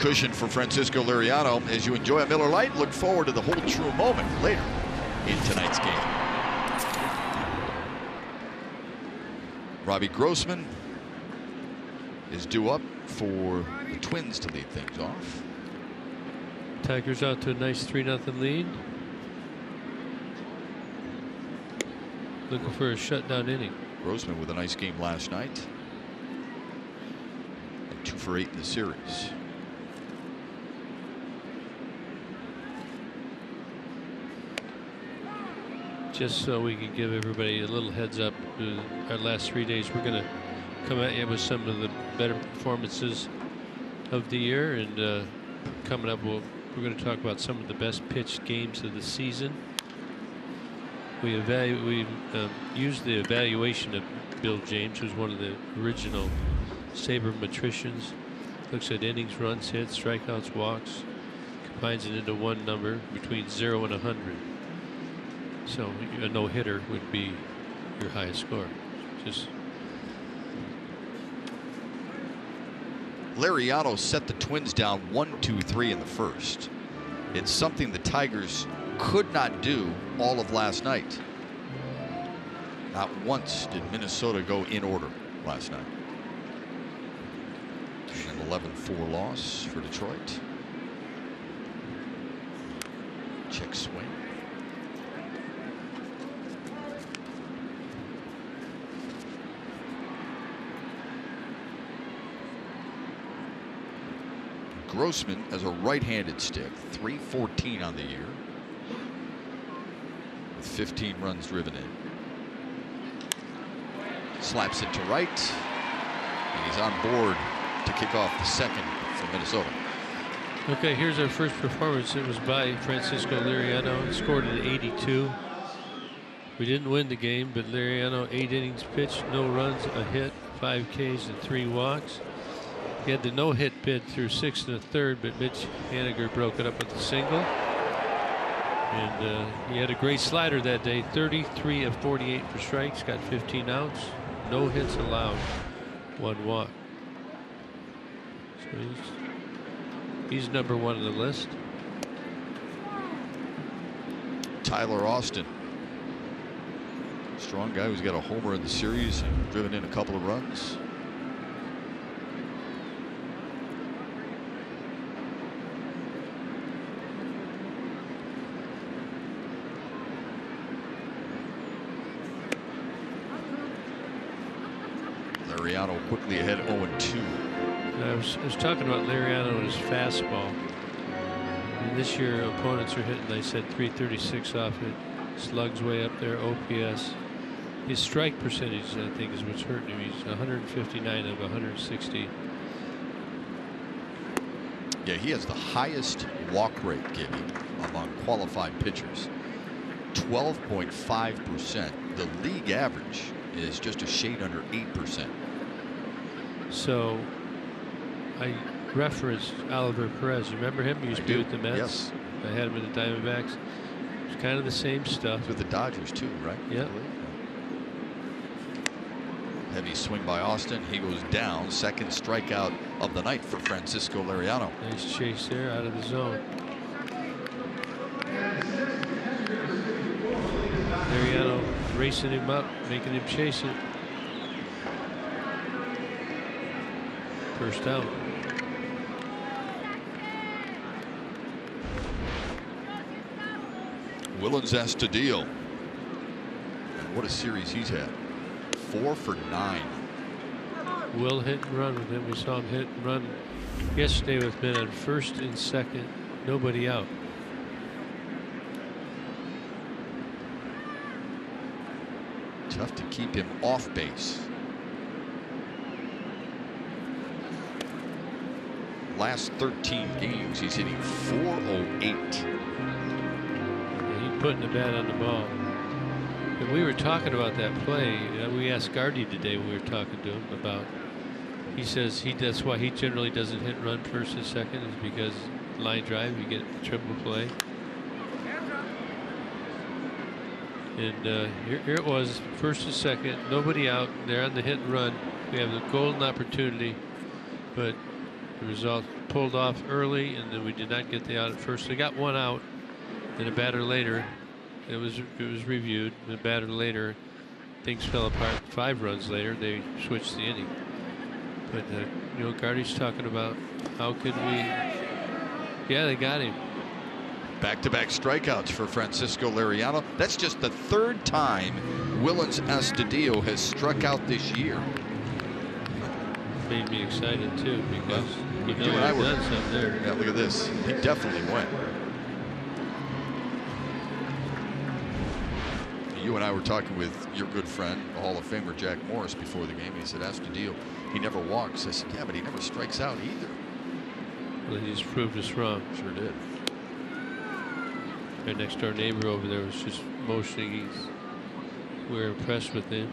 cushion for Francisco Liriano. As you enjoy a Miller Lite, look forward to the whole true moment later in tonight's game. Robbie Grossman is due up for the Twins to lead things off. Tigers out to a nice 3-0 lead. Looking for a shutdown inning. Grossman with a nice game last night. And 2 for 8 in the series. Just so we can give everybody a little heads up, our last 3 days we're going to come at you with some of the better performances of the year, and coming up we're going to talk about some of the best pitched games of the season. We used the evaluation of Bill James, who's one of the original sabermetricians. Looks at innings, runs, hits, strikeouts, walks, combines it into one number between 0 and 100. So a no-hitter would be your highest score. Just Liriano set the Twins down 1-2-3 in the first. It's something the Tigers could not do all of last night. Not once did Minnesota go in order last night. An 11-4 loss for Detroit. Check swing. Grossman as a right-handed stick, 314 on the year, with 15 runs driven in. Slaps it to right, and he's on board to kick off the second for Minnesota. okay. Here's our first performance. It was by Francisco Liriano. Scored at 82. We didn't win the game, but Liriano 8 innings pitched, no runs, a hit, 5 Ks, and 3 walks. He had the no-hit bid through 6 1/3, but Mitch Haniger broke it up with a single. And he had a great slider that day. 33 of 48 for strikes, got 15 outs, no hits allowed, 1 walk. So he's number 1 on the list. Tyler Austin, strong guy who's got a homer in the series and driven in a couple of runs. Liriano quickly ahead 0-2. I was talking about Liriano and his fastball. And this year opponents are hitting, I said 336 off it. Slugs way up there, OPS. His strike percentage, I think, is what's hurting him. He's 159 of 160. Yeah, he has the highest walk rate given among qualified pitchers, 12.5%. The league average is just a shade under 8%. So I referenced Oliver Perez. You remember him? He used to be with the Mets. Yes. I had him in the Diamondbacks. It's kind of the same stuff. He's with the Dodgers too, right? Yeah. Heavy swing by Austin. He goes down. Second strikeout of the night for Francisco Liriano. Nice chase there out of the zone. Liriano racing him up, making him chase it. First out. Willens Astudillo. And what a series he's had. 4 for 9. Will hit and run with him. We saw him hit and run yesterday with men on first and second, nobody out. Tough to keep him off base. Last 13 games, he's hitting .408. He's putting the bat on the ball. And we were talking about that play. We asked Gardy today when we were talking to him about. He says that's why he generally doesn't hit and run first and second, is because line drive you get triple play. And here it was, first and second, nobody out. They're on the hit and run. We have the golden opportunity, but The result pulled off early, and then we did not get the out at first. They got one out, and a batter later. It was reviewed. A batter later, things fell apart. 5 runs later, they switched the inning. But you know, Gardy's talking about how could we? Yeah, they got him. Back-to-back strikeouts for Francisco Liriano. That's just the 3rd time Willens Astudillo has struck out this year. Made me excited too, because you know You and I he's were- done something there. Yeah, look at this. He definitely went. You and I were talking with your good friend, the Hall of Famer Jack Morris, before the game. He said, Astudillo, he never walks. I said, yeah, but he never strikes out either. Well, he just proved us wrong. Sure did. Our next door neighbor over there was just motioning. We're impressed with him.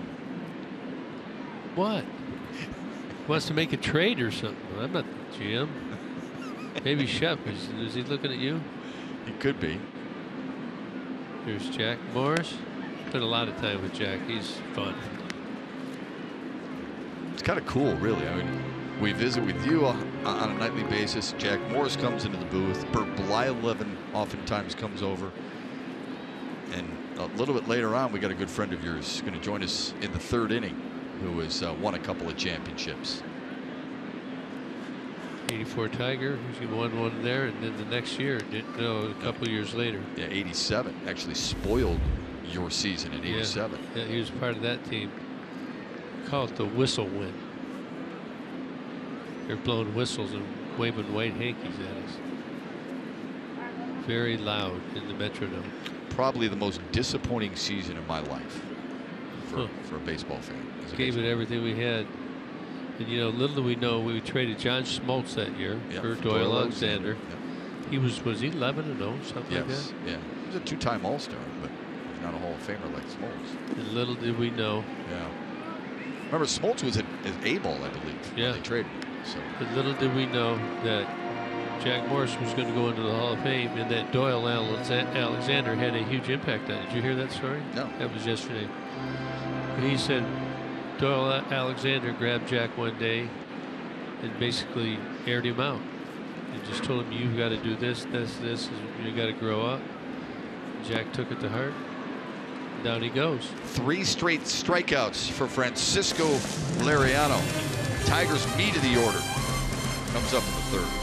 What? Wants to make a trade or something. I'm not the GM. Maybe Shep. Is he looking at you? He could be. Here's Jack Morris. Spent a lot of time with Jack. He's fun. It's kind of cool, really. I mean, we visit with you on a nightly basis. Jack Morris comes into the booth. Bert Blyleven oftentimes comes over. And a little bit later on, we got a good friend of yours going to join us in the 3rd inning, who has won a couple of championships. 84 Tiger. He won one there, and then the next year, a couple years later. Yeah, 87 actually spoiled your season in 87. Yeah, he was part of that team. Call it the whistle win. They're blowing whistles and waving white hankies at us. Very loud in the Metrodome. Probably the most disappointing season of my life for a baseball fan. Gave it everything we had. And you know, little do we know, we traded John Smoltz that year for Doyle Alexander. Yeah. Was he 11-0, something like that? Yeah. He was a 2-time All-Star, but he's not a Hall of Famer like Smoltz. And little did we know. Yeah. Remember, Smoltz was at A-ball, I believe. Yeah. When they traded him. So. But little did we know that Jack Morris was going to go into the Hall of Fame, and that Doyle Alexander had a huge impact on it. Did you hear that story? No. That was yesterday. And he said Doyle Alexander grabbed Jack one day and basically aired him out. And just told him, you've got to do this, you got to grow up. Jack took it to heart. Down he goes. 3 straight strikeouts for Francisco Liriano. Tigers meat of the order. Comes up in the 3rd.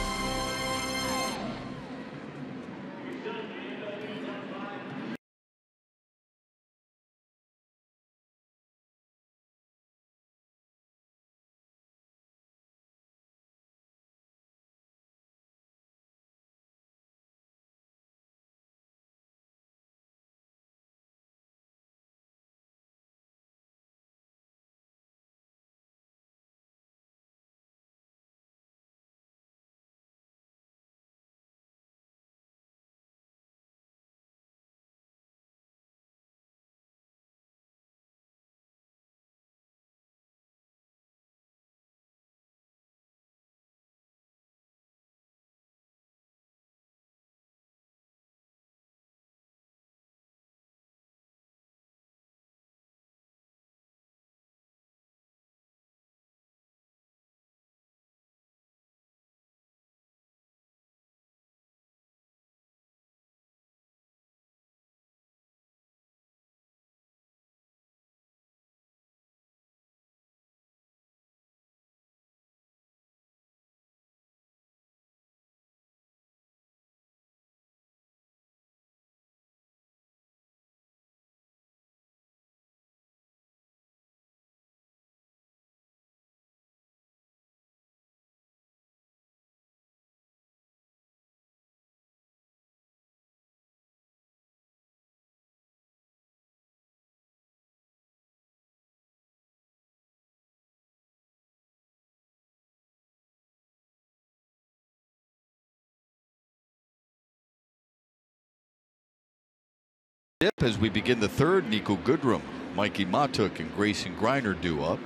Dip as we begin the 3rd. Nico Goodrum, Mikey Matuk, and Grayson Griner due up.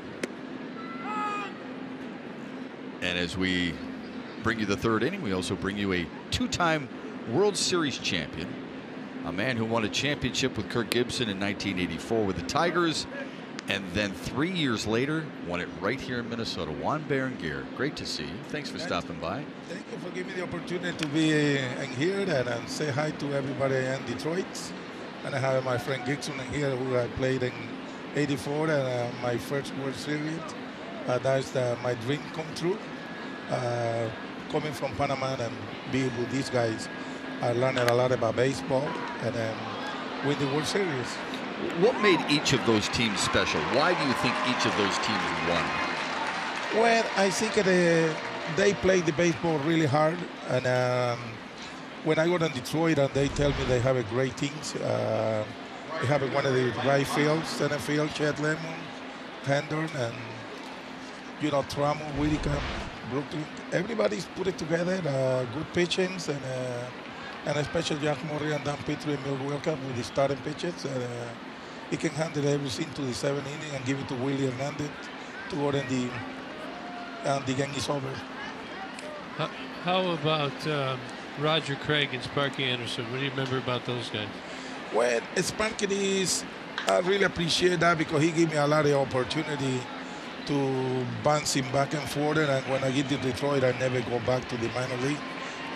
And as we bring you the 3rd inning, we also bring you a 2-time World Series champion, a man who won a championship with Kirk Gibson in 1984 with the Tigers, And then 3 years later, won it right here in Minnesota. Juan Berenguer, great to see you. Thanks for stopping by. Thank you for giving me the opportunity to be here and say hi to everybody in Detroit. And I have my friend Gibson in here, who I played in '84 and my first World Series. That's my dream come true. Coming from Panama and being with these guys, I learned a lot about baseball and win the World Series. What made each of those teams special? Why do you think each of those teams won? Well, I think they played the baseball really hard. And when I go to Detroit and they tell me they have a great teams, they have one of the right fields, center field, Chet Lemon, Hendon, and Tramo, Whitaker, Brooklyn. Everybody's put it together. Good pitchings and especially Jack Murray and Dan Petrie and Bill Wilcox with the starting pitches. He can handle everything to the 7th inning and give it to Willie Hernandez to go in and the game is over. How about Roger Craig and Sparky Anderson? What do you remember about those guys? Well, Sparky I really appreciate that because he gave me a lot of opportunity to bounce him back and forth. And when I get to Detroit, I never go back to the minor league.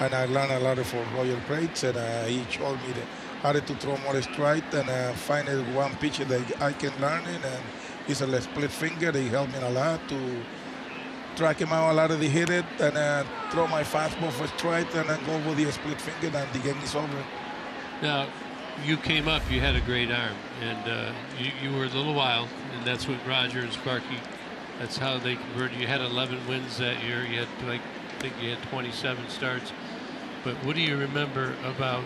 And I learned a lot from Roger Craig, and he showed me how to throw more strike and find one pitch that I can learn it. And he's a split finger. He helped me a lot to track him out a lot of the hit it and throw my fastball for strike and then go with the split finger and the game is over. Now, you came up, you had a great arm, and you were a little wild, and that's what Roger and Sparky, that's how they converted. You had 11 wins that year. You had, I think you had 27 starts. But what do you remember about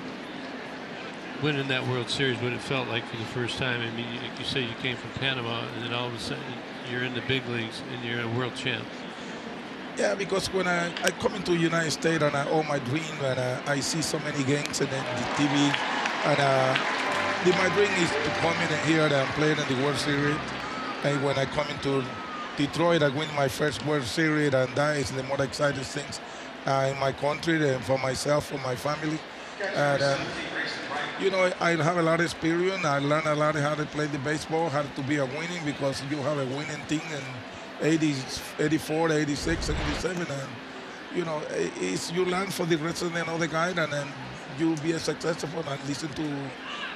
winning that World Series, what it felt like for the first time? I mean, like you say, you came from Panama, and then all of a sudden you're in the big leagues and you're a world champ. Yeah, because when I come into the United States and I owe my dream and I see so many games and then the TV, and my dream is to come in here and play in the World Series. And when I come into Detroit, I win my first World Series, and that is the more exciting things in my country and for myself, for my family. And I have a lot of experience. I learned a lot how to play the baseball, how to be a winning, because you have a winning team in 80s, 84, 86, 87, and you learn for the rest of the other guys, and then you be successful and listen to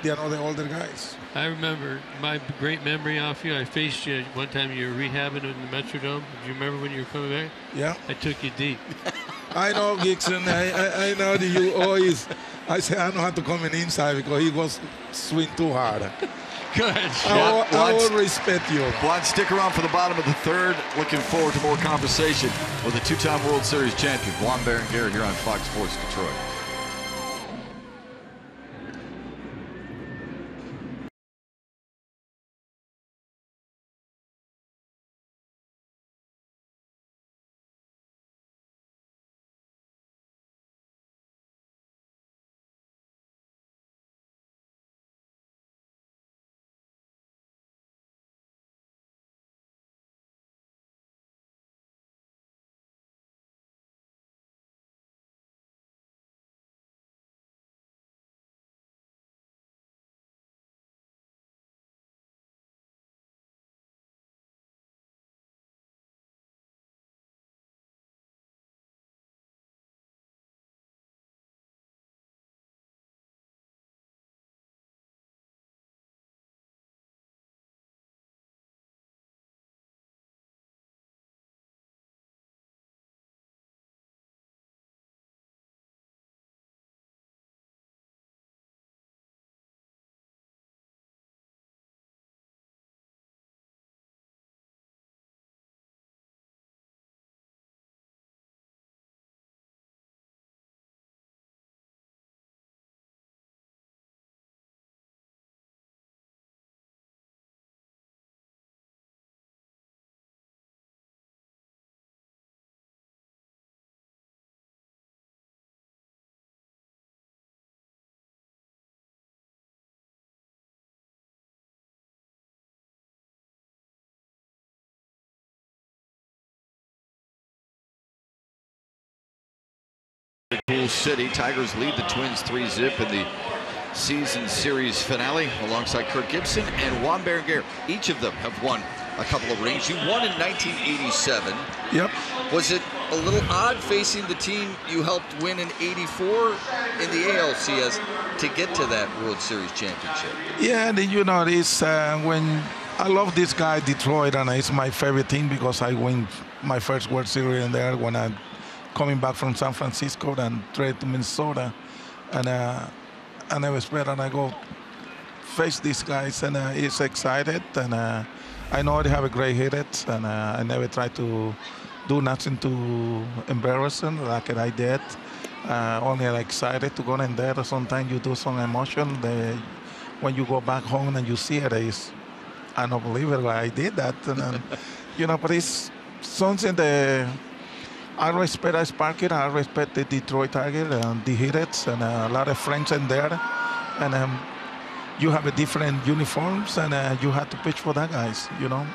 the other older guys. I remember my great memory off you. I faced you one time. You were rehabbing in the Metrodome. Do you remember when you were coming back? Yeah. I took you deep. I know, Gibson. I know that you always. I say I know how to come in inside because he goes swing too hard. Good. I will respect you. Juan, stick around for the bottom of the third. Looking forward to more conversation with the two-time World Series champion, Juan Berenguer, here on Fox Sports Detroit. Cool City. Tigers lead the Twins 3-0 in the season series finale alongside Kirk Gibson and Juan Berenguer. Each of them have won a couple of rings. You won in 1987. Yep. Was it a little odd facing the team you helped win in '84 in the ALCS to get to that World Series championship? Yeah, and you know, this when I love this guy, Detroit, and it's my favorite team because I win my first World Series in there when I'm coming back from San Francisco and trade to Minnesota, and I never spread, and I go face these guys, and he's excited, and I know they have a great hit, and I never try to do nothing to embarrass them like I did. Only excited to go in there. Sometimes you do some emotion. When you go back home and you see it, it's unbelievable. I did that, and you know, but it's something that I respect. I spark it. I respect the Detroit Tigers and the Hits, and a lot of friends in there, and you have a different uniforms, and you have to pitch for that guys. You know,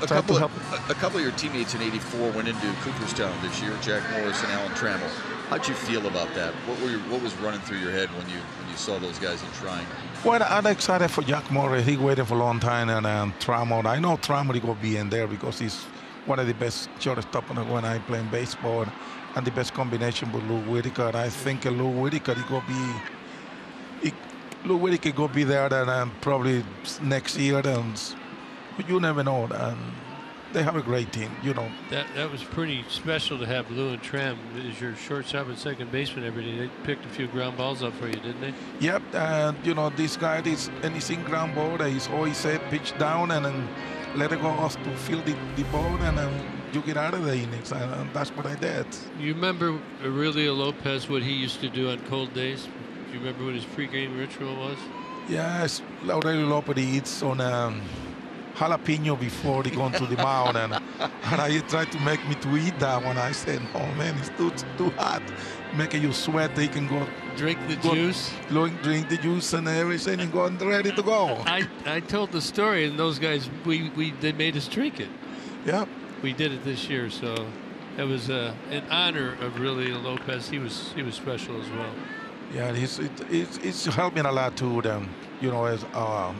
a couple of your teammates in '84 went into Cooperstown this year, Jack Morris and Alan Trammell. How'd you feel about that? What was running through your head when you saw those guys in Shrine? Well, I'm excited for Jack Morris. He waited for a long time, and Trammell. I know Trammell will be in there because he's one of the best shortstop when I play in baseball, and the best combination with Lou Whitaker. I think Lou Whitaker Lou Whitaker go be there, and probably next year, and you never know. They have a great team, you know. That was pretty special to have Lou and Tram as your shortstop and second baseman every day. They picked a few ground balls up for you, didn't they? Yep, you know, this guy is anything ground ball. He's always said pitch down and then let it go off to field the ball, and you get out of the innings, and that's what I did. You remember Aurelio Lopez, what he used to do on cold days? Do you remember what his pregame ritual was? Yes, Aurelio Lopez eats on jalapeno before they go to the mound, and I tried to make me to eat that one. I said, "Oh man, it's too hot, making you sweat. They can go drink the juice, drink the juice and everything, and go and ready to go." I told the story, and those guys they made us drink it. Yeah, we did it this year, so it was in honor of Aurelio Lopez. He was special as well. Yeah, it's helped me a lot too. You know, as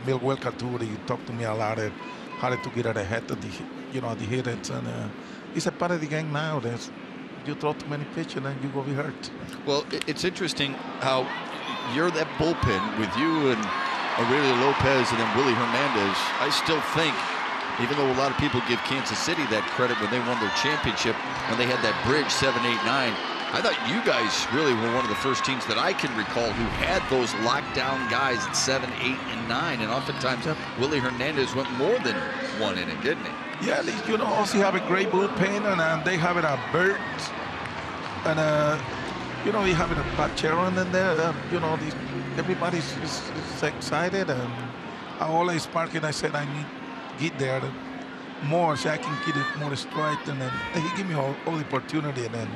Bill Wilker too, he talked to me a lot of how to get ahead of the hitters, and it's a part of the game now. You throw too many pitches and you go be hurt. Well, it's interesting how you're that bullpen with you and Aurelio Lopez and then Willie Hernandez. I still think, even though a lot of people give Kansas City that credit when they won their championship, when they had that bridge 7, 8, 9. I thought you guys really were one of the first teams that I can recall who had those lockdown guys at 7, 8, and 9. And oftentimes, Willie Hernandez went more than one inning, didn't he? Yeah, you know, also have a great bullpen, and they have it a Bert, and you know, we have it a Pat Cheron in there. You know, everybody's is excited, and I always spark it. I said I need to get there more so I can get it more straight, and then he gave me all the opportunity, and then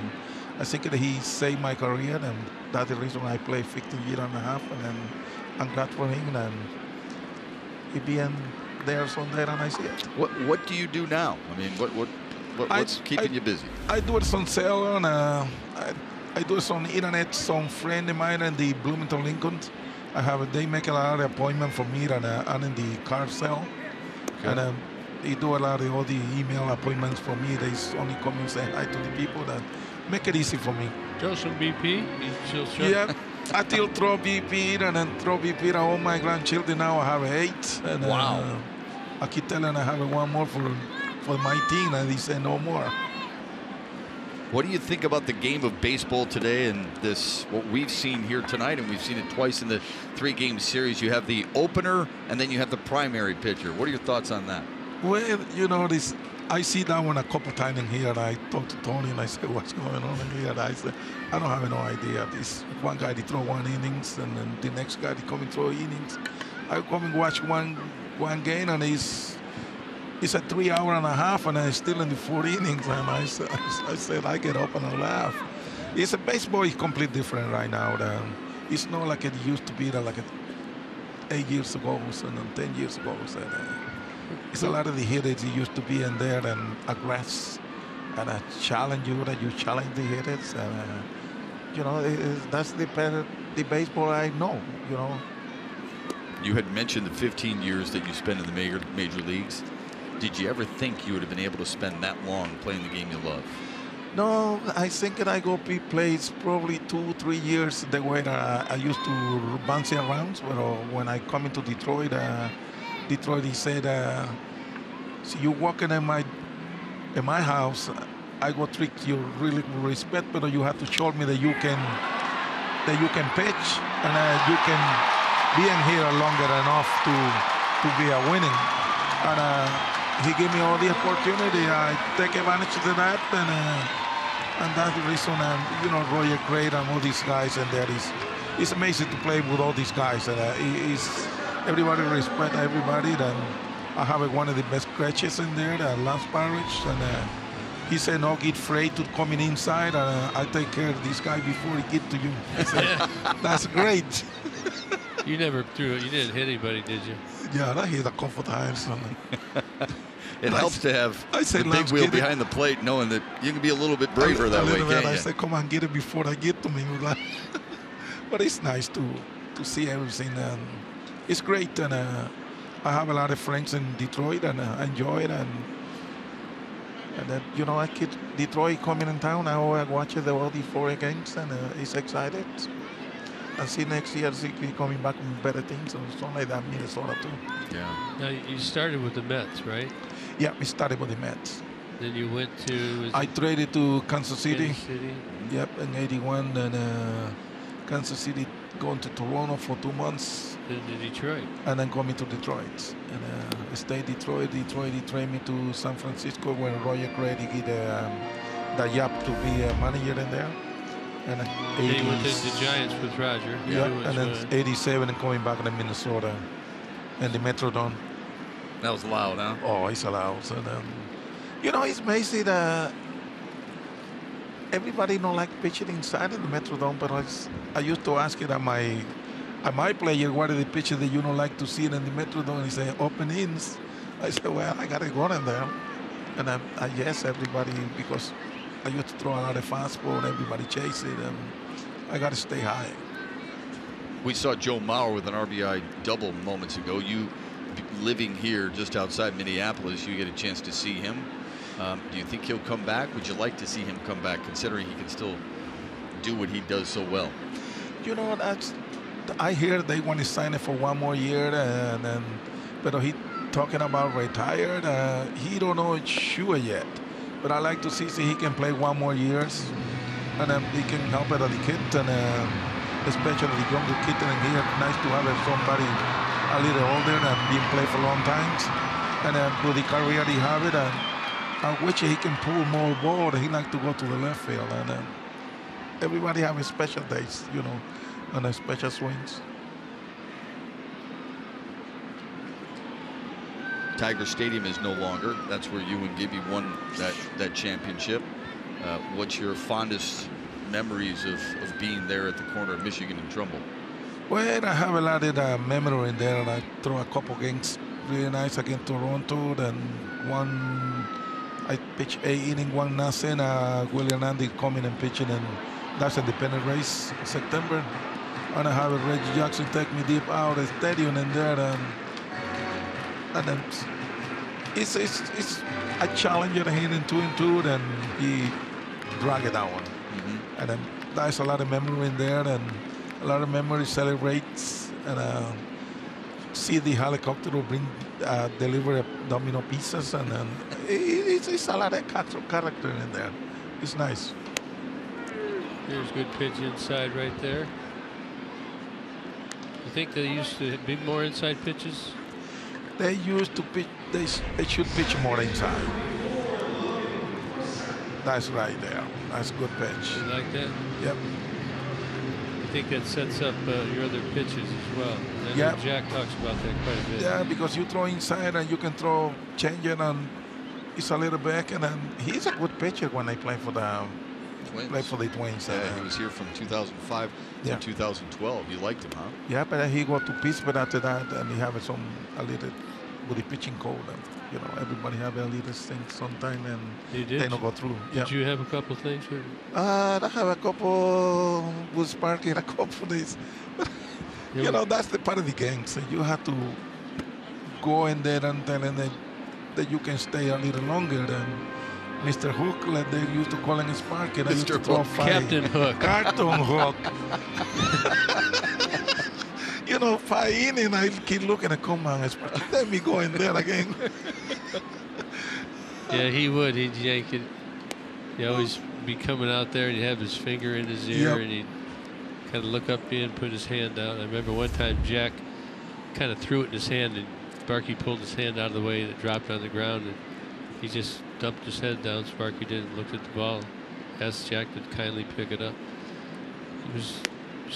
I think that he saved my career, and that's the reason I played 15 years and a half, and then I'm glad for him, and he being there someday, and I see it. What do you do now? I mean, what's keeping you busy? I do it some sale, and I do it on the internet. Some friend of mine in the Bloomington Lincoln, they make a lot of appointment for me, and in the car sale, okay. And they do a lot of all the email appointments for me. They only come and say hi to the people that make it easy for me. Throw some BP. Yeah, I still throw BP, and then throw BP to all my grandchildren. Now I have 8. And, wow. I keep telling I have one more for my team, and they say no more. What do you think about the game of baseball today and what we've seen here tonight, and we've seen it twice in the 3-game series? You have the opener, and then you have the primary pitcher. What are your thoughts on that? Well, you know, I see that one a couple times in here, and I talk to Tony, and I say, what's going on in here? And I say, I don't have no idea. This one guy, they throw 1 innings, and then the next guy, they come and throw innings. I come and watch one game, and it's a 3 hour and a half, and I'm still in the 4 innings. And I said, I get up and I laugh. Baseball is completely different right now. It's not like it used to be like 8 years ago and 10 years ago. It's a lot of the hitters that used to be in there and aggress and challenge you, that you challenge the hitters. And, you know, that's the the baseball I know, you know. You had mentioned the 15 years that you spent in the major leagues. Did you ever think you would have been able to spend that long playing the game you love? No, I think that I go plays probably 2-3 years the way that I used to bounce around. But when I come into Detroit, Detroit, he said, "So you walking in my house, I go treat you really with respect, but you have to show me that you can pitch and you can be in here longer enough to be a winning." And he gave me all the opportunity. I take advantage of that, and that's the reason. You know, Roger Craig and all these guys, and it's amazing to play with all these guys. And everybody respect everybody. And I have one of the best catches in there, Lance Parrish, and he said, "No, get afraid to coming inside, and I take care of this guy before he get to you." I said, "That's great." You never threw it. You didn't hit anybody, did you? Yeah, I hit a couple times. It helps to have the big wheel behind the plate, knowing that you can be a little bit braver that way, can't you? I say, "Come on, get it before I get to me." But it's nice to see everything. It's great, and I have a lot of friends in Detroit, and I enjoy it. And you know, I keep Detroit coming in town. I always watch all the 4 games, and it's excited. I see next year, he coming back with better things, and something like that, Minnesota too. Yeah. Now, you started with the Mets, right? Yeah, we started with the Mets. Then you went to... I traded to Kansas City. Kansas City. Yep, in '81, and Kansas City going to Toronto for 2 months. Then to Detroit. And then coming to Detroit. And I stayed Detroit. He traded me to San Francisco, where Roger Craig did the job to be a manager in there. And then you went to the Giants with Roger. Yeah, and then '87 and coming back to Minnesota and the Metrodome. That was loud, huh? Oh, it's loud. So you know, it's amazing that everybody don't like pitching inside of the Metrodome, but I used to ask it at my player, what are the pitches that you don't like to see in the Metrodome? He said, open innings. I said, well, I got to go in there. And I guess everybody, because I used to throw a lot of fastball and everybody chase it, and I got to stay high. We saw Joe Mauer with an RBI double moments ago. You living here just outside Minneapolis, you get a chance to see him. Do you think he'll come back? Would you like to see him come back, considering he can still do what he does so well? You know, I hear they want to sign it for 1 more year, but he talking about retired. He don't know it's sure yet. But I like to see he can play 1 more year, and he can help out the kid, and especially the younger kid in here. Nice to have somebody a little older and been played for long times, and with the career he have it. And I wish he can pull more ball. He like to go to the left field, and everybody have a special days, you know, and special swings. Tiger Stadium is no longer. That's where you and Gibby won that championship. What's your fondest memories of being there at the corner of Michigan and Trumbull? Well, I have a lot of memory in there, and I throw a couple games really nice against Toronto. Then I pitched 8 innings, 1-0. William Andy coming and pitching, and that's an independent race in September. And I have Reggie Jackson take me deep out of the stadium in there, and then it's a challenger hitting 2-2, and he drag it down. And then there's a lot of memory in there, and a lot of memory celebrates, and see the helicopter will deliver domino pieces, and then it's a lot of character in there. It's nice. Here's good pitch inside right there. You think they used to be more inside pitches? They used to pitch. They should pitch more inside. That's right there. That's a good pitch. You like that? Yep. I think that sets up your other pitches as well. I know Jack talks about that quite a bit. Yeah, because you throw inside and you can throw changing, and it's a little back, and then he's a good pitcher when they play for the Twins. Play for the Twins. Yeah, he was here from 2005 to 2012. You liked him, huh? Yeah, but he got to Pittsburgh after that, and he have a little with the pitching code. And, you know, everybody have a little thing sometime, and You did? they don't go through. Did you have a couple things? I have a couple with Sparky in a couple days. Yeah, You know, that's the part of the game. So you have to go in there and tell them that you can stay a little longer than Mr. Hook, like they used to call him Sparky. They used to throw Captain Hook. Cartoon Hook. You know, 5 innings, I keep looking at, come on, Sparky, let me go in there again. Yeah, he would. He'd always be coming out there and he'd have his finger in his ear, and he'd kind of look up and put his hand out. I remember one time Jack kind of threw it in his hand, and Sparky pulled his hand out of the way, and it dropped on the ground, and he just dumped his head down. Sparky didn't look at the ball, asked Jack to kindly pick it up. He was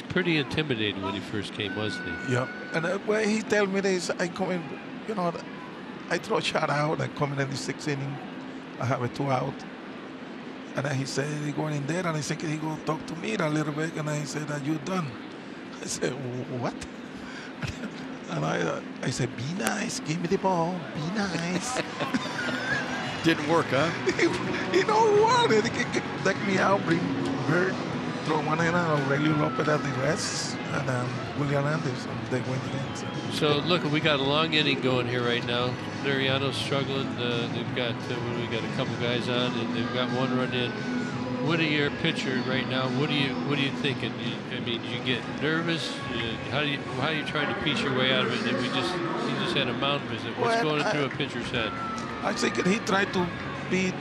pretty intimidating when he first came, wasn't he? Yeah, and when he tell me this, I come in, you know, I throw a shot out, I come in the 6th inning, I have a 2 out. And then he said, he going in there, and I think he go talk to me a little bit, and I said, are you done? I said, what? And I said, be nice, give me the ball, be nice. Didn't work, huh? He don't want it. He can deck me out, bring Bird, throw one in, and Aurelio Lopez at the rest, and William Anderson, they win the game. So look, we got a long inning going here right now. Lariano's struggling. They've got we got a couple guys on, and they've got 1 run in. What are your pitcher right now? What are you thinking? I mean, you get nervous. How are you trying to piece your way out of it? And you just had a mound visit. What's going through a pitcher's head? I think he tried to be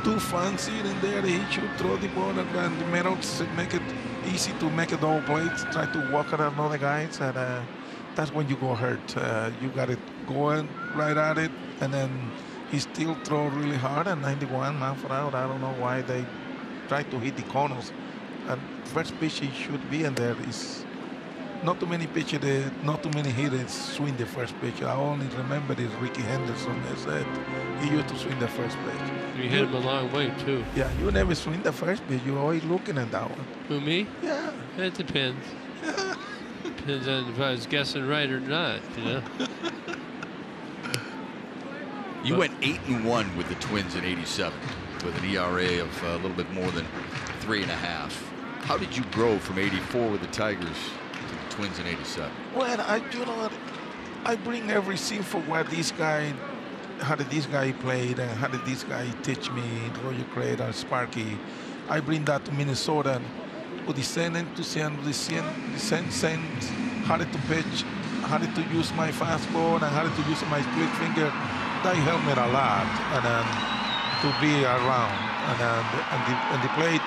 too fancy in there. He should throw the ball and the middle to make it easy to make a double play. Try to walk at another guys, and that's when you go hurt. You got it going right at it, and then he still throw really hard at 91 miles per hour. I don't know why they try to hit the corners. And first pitch he should be in there is not too many pitchers, not too many hitters swing the first pitch. I only remember this Ricky Henderson. They said he used to swing the first pitch. You hit him a long way too. Yeah, you never swing the first pitch. You're always looking at that one. Who, me? Yeah. It depends. Depends on if I was guessing right or not, you know. You went 8-1 with the Twins in '87, with an ERA of a little bit more than 3.5. How did you grow from '84 with the Tigers to the Twins in '87? Well, I bring every scene for what this guy, how did this guy played, and how did this guy teach me, Roger Craig and Sparky. I bring that to Minnesota with the same enthusiasm, the same sense, how to pitch, how to use my fastball, and how to use my split finger. That helped me a lot, and to be around, and the plate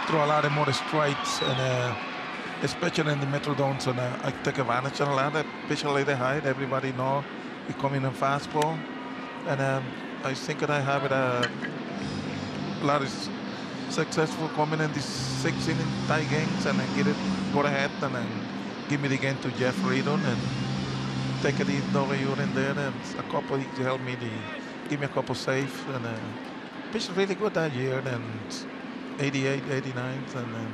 throw a lot of more strikes, and especially in the Metrodomes, and I take advantage of a lot of pitch a little high. Everybody know we come in fastball, and I think that I have it a lot of successful coming in these 6 inning tie games, and then get it go ahead and then give me the game to Jeff Reardon and take it W in there, and a couple he helped me give me a couple saves, and pitched really good that year, and 88, 89, and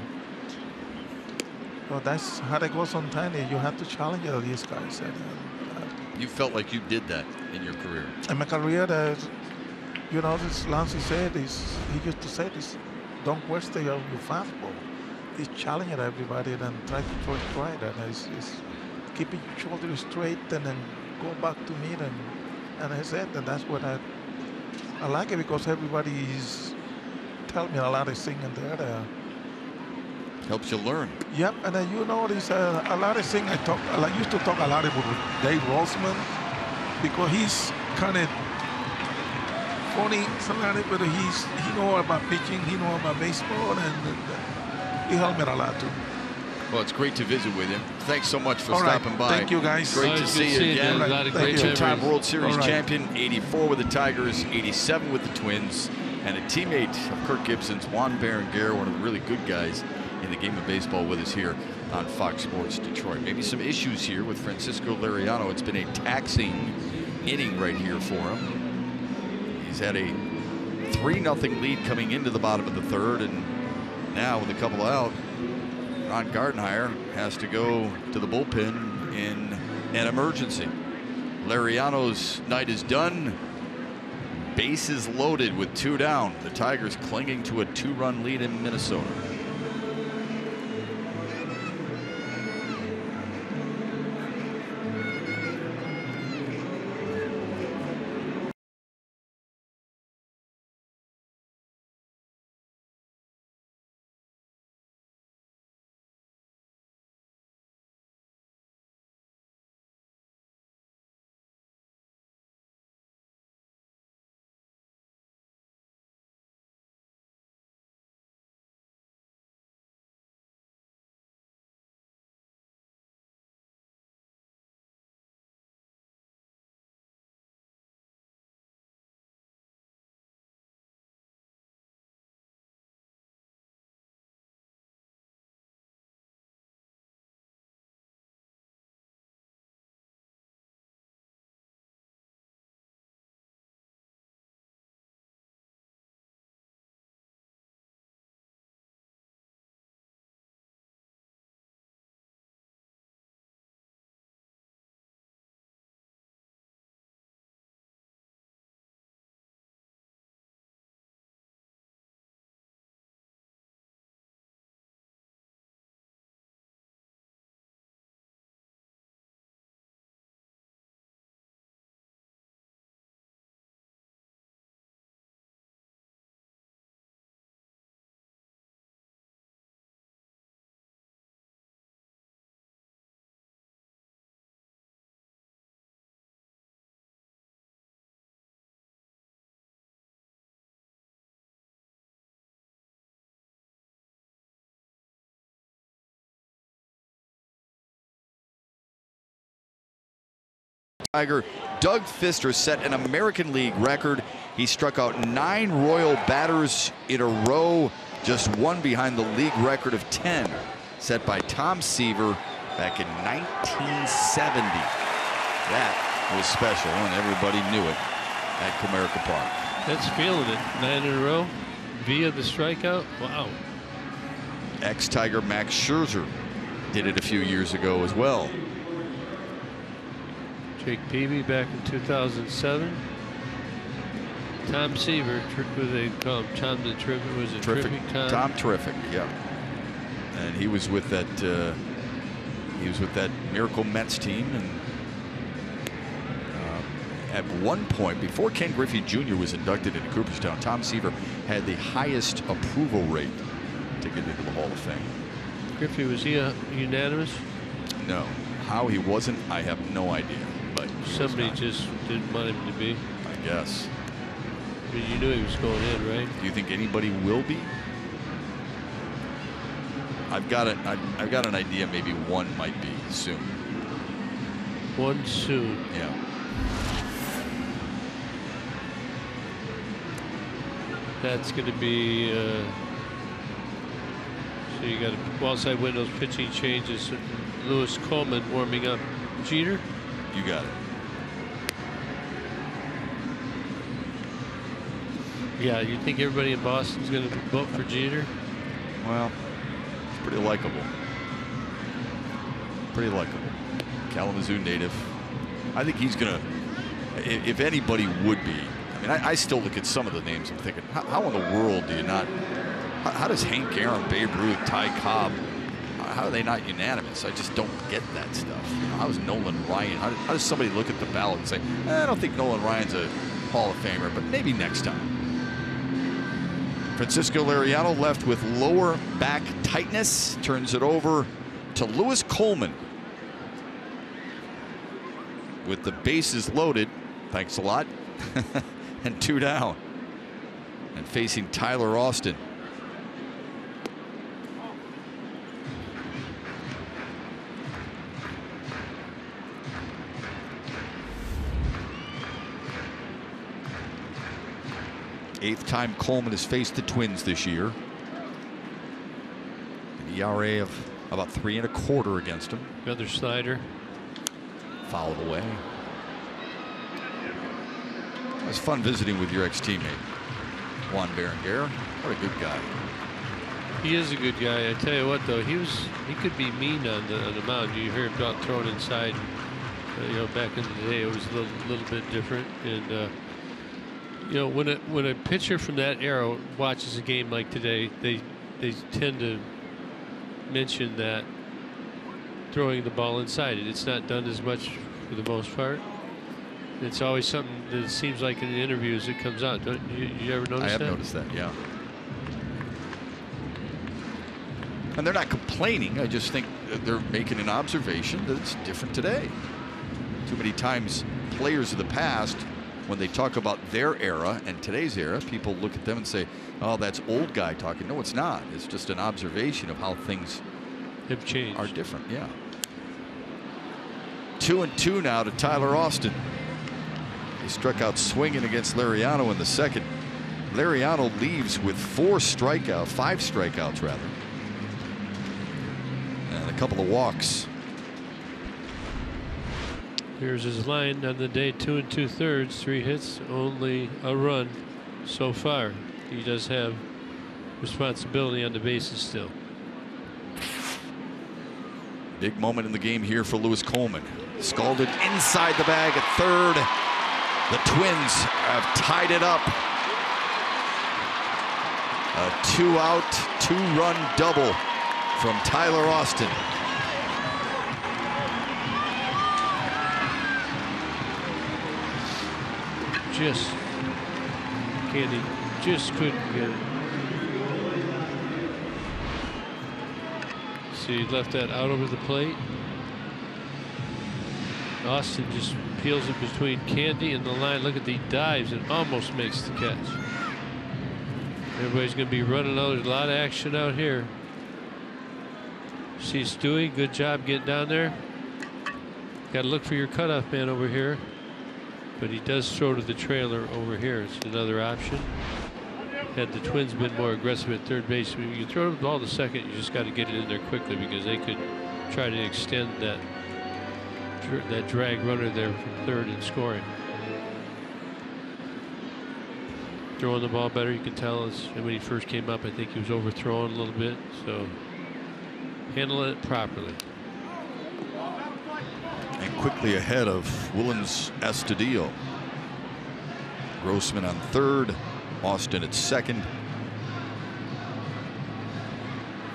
well, that's how they go sometimes. You have to challenge these guys. And, You felt like you did that in your career. in my career, you know, this Lancey said this. He used to say this: don't question your fastball. He's challenging everybody and try to throw it right, and it's keeping your shoulders straight and then go back to me, and I said, and that's what I like it, because everybody is telling me a lot of things in there. Helps you learn. Yep, and then you know there's a lot of things I used to talk a lot about Dave Roseman, because he's kind of funny, somebody, but he know about pitching, he know about baseball, and he helped me a lot too. Well, it's great to visit with him. Thanks so much for All right, stopping by. thank you, guys. Great to see you again. A lot of great Two-time memories. World Series All right. champion, '84 with the Tigers, '87 with the Twins, and a teammate of Kirk Gibson's, Juan Berenguer, one of the really good guys in the game of baseball, with us here on Fox Sports Detroit. Maybe some issues here with Francisco Liriano. It's been a taxing inning right here for him. He's had a 3-0 lead coming into the bottom of the third, and now with a couple out, Ron Gardenhire has to go to the bullpen in an emergency. Lariano's night is done. Bases loaded with 2 down. The Tigers clinging to a 2-run lead in Minnesota. Tiger Doug Fister set an American League record. He struck out 9 Royal batters in a row, just 1 behind the league record of 10 set by Tom Seaver back in 1970. That was special, and everybody knew it at Comerica Park. That's feeling it. 9 in a row via the strikeout. Wow. Ex-Tiger Max Scherzer did it a few years ago as well. Jake Peavy back in 2007. Tom Seaver, with a Tom the Terrific, was it Terrific Tom? Tom Terrific, yeah. And he was with that Miracle Mets team, and at one point before Ken Griffey Jr. was inducted into Cooperstown, Tom Seaver had the highest approval rate to get into the Hall of Fame. Griffey, was he unanimous? No. How he wasn't, I have no idea. But somebody just didn't want him to be. I guess. I mean, you knew he was going in, right? Do you think anybody will be? I've got an idea. Maybe one might be soon. One soon. Yeah. That's going to be. So you got outside windows, pitching changes. Lewis Coleman warming up. Jeter. You got it. Yeah, you think everybody in Boston's going to vote for Jeter? Well, it's pretty likable. Pretty likable. Kalamazoo native. I think he's going to, if anybody would be. I mean, I still look at some of the names. I'm thinking, how in the world do you not? How does Hank Aaron, Babe Ruth, Ty Cobb? How are they not unanimous? I just don't get that stuff. You know, how is Nolan Ryan? How does somebody look at the ballot and say, I don't think Nolan Ryan's a Hall of Famer, but maybe next time. Francisco Lariano left with lower back tightness, turns it over to Lewis Coleman. With the bases loaded, thanks a lot, and 2 down. And facing Tyler Austin. Eighth time Coleman has faced the Twins this year. An ERA of about 3 1/4 against him. Another slider. Fouled away. It was fun visiting with your ex-teammate, Juan Berenguer. What a good guy. He is a good guy. I tell you what, though, he could be mean on the mound. You hear him thrown inside. You know, back in the day, it was a little bit different. And you know, when a pitcher from that era watches a game like today, they tend to mention that throwing the ball inside it. It's not done as much for the most part. It's always something that it seems like in the interviews it comes out. Don't you ever notice that? I have noticed that, yeah. And they're not complaining. I just think that they're making an observation that it's different today. Too many times players of the past, when they talk about their era and today's era, people look at them and say, oh, that's old guy talking. No, it's not. It's just an observation of how things have changed. Are different, yeah. 2-2 now to Tyler Austin. He struck out swinging against Lariano in the second. Lariano leaves with 5 strikeouts rather. And a couple of walks. Here's his line on the day: 2 2/3, 3 hits, only a run so far. He does have responsibility on the bases still. Big moment in the game here for Lewis Coleman. Scalded inside the bag at third. The Twins have tied it up. A 2-out, 2-run double from Tyler Austin. Candy just couldn't get it. See, he left that out over the plate. Austin just peels it between Candy and the line. Look at the dives and almost makes the catch. Everybody's going to be running out. There's a lot of action out here. See Stewie, good job getting down there. Got to look for your cutoff man over here. But he does throw to the trailer over here. It's another option. Had the Twins been more aggressive at third base, when you throw the ball to second, you just got to get it in there quickly, because they could try to extend that drag runner there from third and scoring. Throwing the ball better, you can tell, as when he first came up, I think he was overthrown a little bit. So handling it properly. And quickly ahead of Willens Estudillo. Grossman on third, Austin at second.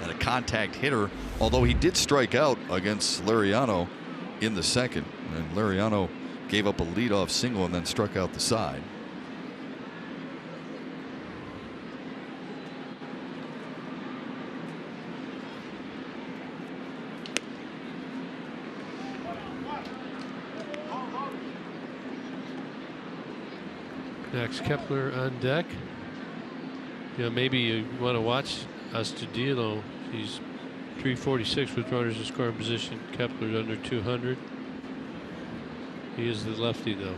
And a contact hitter, although he did strike out against Lariano in the second. And Lariano gave up a leadoff single and then struck out the side. Max Kepler on deck. You know, maybe you want to watch Astudillo. He's 346 with runners in scoring position. Kepler's under 200. He is the lefty, though.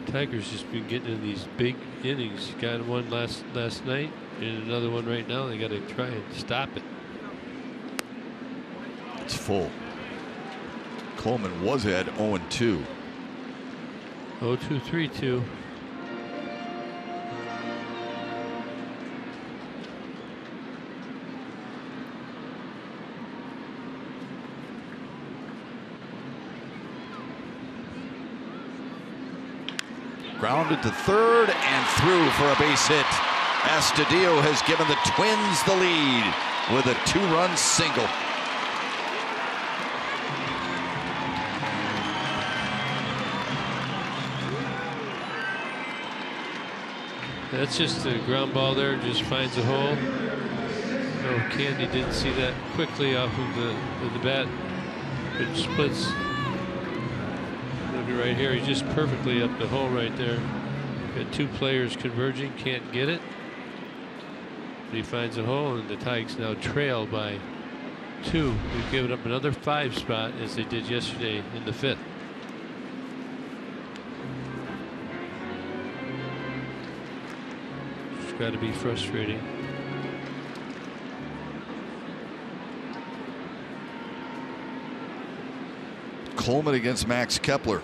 Tigers just been getting in these big innings. Got one last night and another one right now. They got to try and stop it. It's full. Coleman was at 0-2. 0-2-3-2. Grounded to third and through for a base hit. Astudillo has given the Twins the lead with a 2-run single. That's just a ground ball there, just finds a hole. Oh, Candy didn't see that quickly off of the bat. It splits. Look at right here, he's just perfectly up the hole right there. Got two players converging, can't get it. But he finds a hole, and the Tigers now trail by 2. We've given up another 5 spot, as they did yesterday in the 5th. It's got to be frustrating. Coleman against Max Kepler.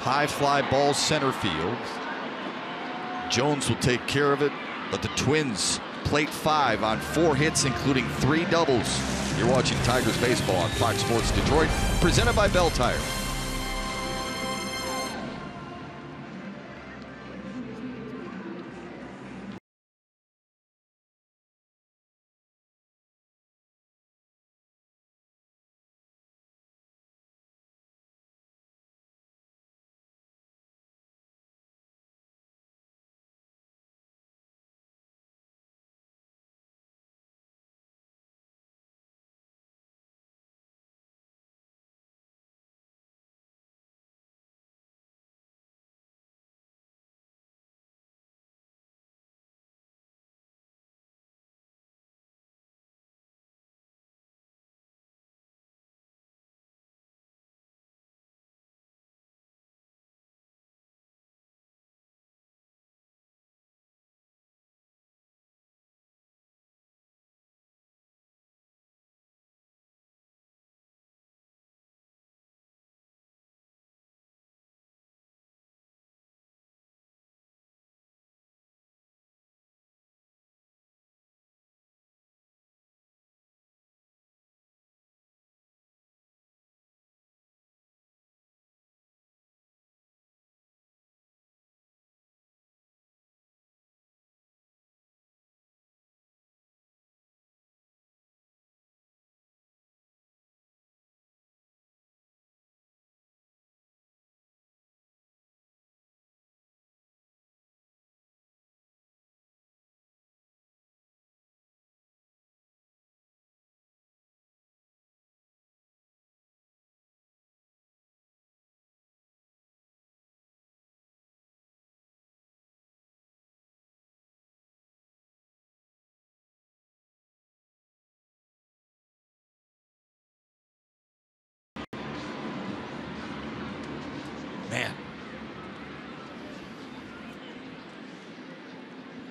High fly ball center field. Jones will take care of it, but the Twins plate 5 on 4 hits, including 3 doubles. You're watching Tigers baseball on Fox Sports Detroit, presented by Bell Tire. Man.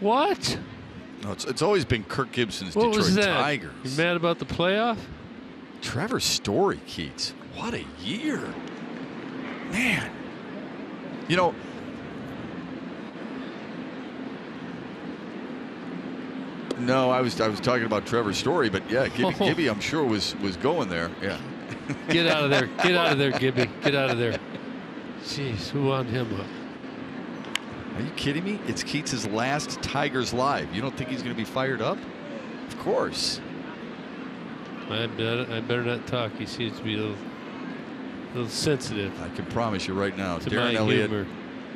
What? No, it's always been Kirk Gibson's What Detroit was that? Tigers. You mad about the playoff? Trevor Story, Keats. What a year. Man. You know, no, I was talking about Trevor Story, but yeah, Gibby I'm sure was going there. Yeah. Get out of there. Get out of there, Gibby. Get out of there. Jeez, who wound him up? Are you kidding me? It's Keats' last Tigers Live. You don't think he's going to be fired up? Of course. I better not talk. He seems to be a little sensitive. I can promise you right now, to Darren my Elliott, humor.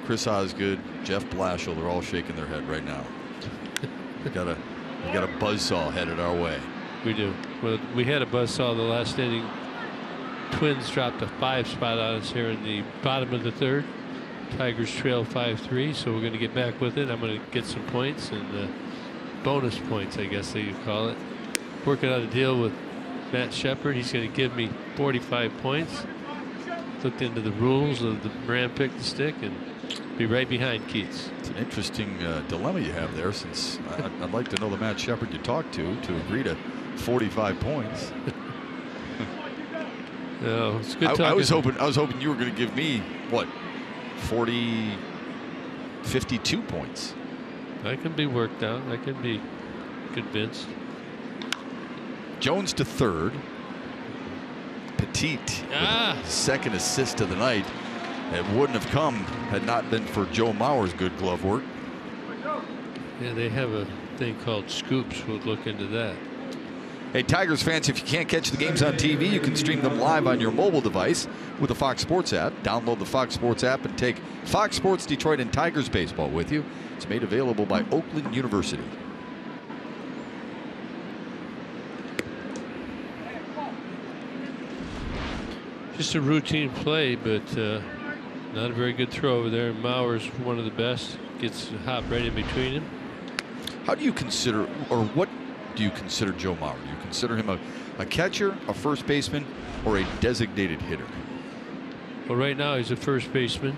Chris Osgood, Jeff Blashill, they're all shaking their head right now. we got a buzzsaw headed our way. We do. Well, we had a buzzsaw the last inning. Twins dropped a 5 spot on us here in the bottom of the 3rd. Tigers trail 5-3, so we're going to get back with it. I'm going to get some points and bonus points, I guess they call it. Working out a deal with Matt Shepard. He's going to give me 45 points. Looked into the rules of the Moran pick the stick and be right behind Keats. It's an interesting dilemma you have there, since I'd like to know the Matt Shepard you talked to agree to 45 points. No, it's good talking. I was hoping you were going to give me what, 52 points. I can be worked out. I can be convinced. Jones to 3rd. Petit, second assist of the night. It wouldn't have come had not been for Joe Mauer's good glove work. Yeah, they have a thing called scoops. We'll look into that. Hey, Tigers fans, if you can't catch the games on TV, you can stream them live on your mobile device with the Fox Sports app. Download the Fox Sports app and take Fox Sports Detroit and Tigers baseball with you. It's made available by Oakland University. Just a routine play, but not a very good throw over there. Mauer's one of the best. Gets a hop right in between him. How do you consider, or what do you consider Joe Mauer? Do you consider him a catcher, a first baseman, or a designated hitter? Well, right now he's a first baseman.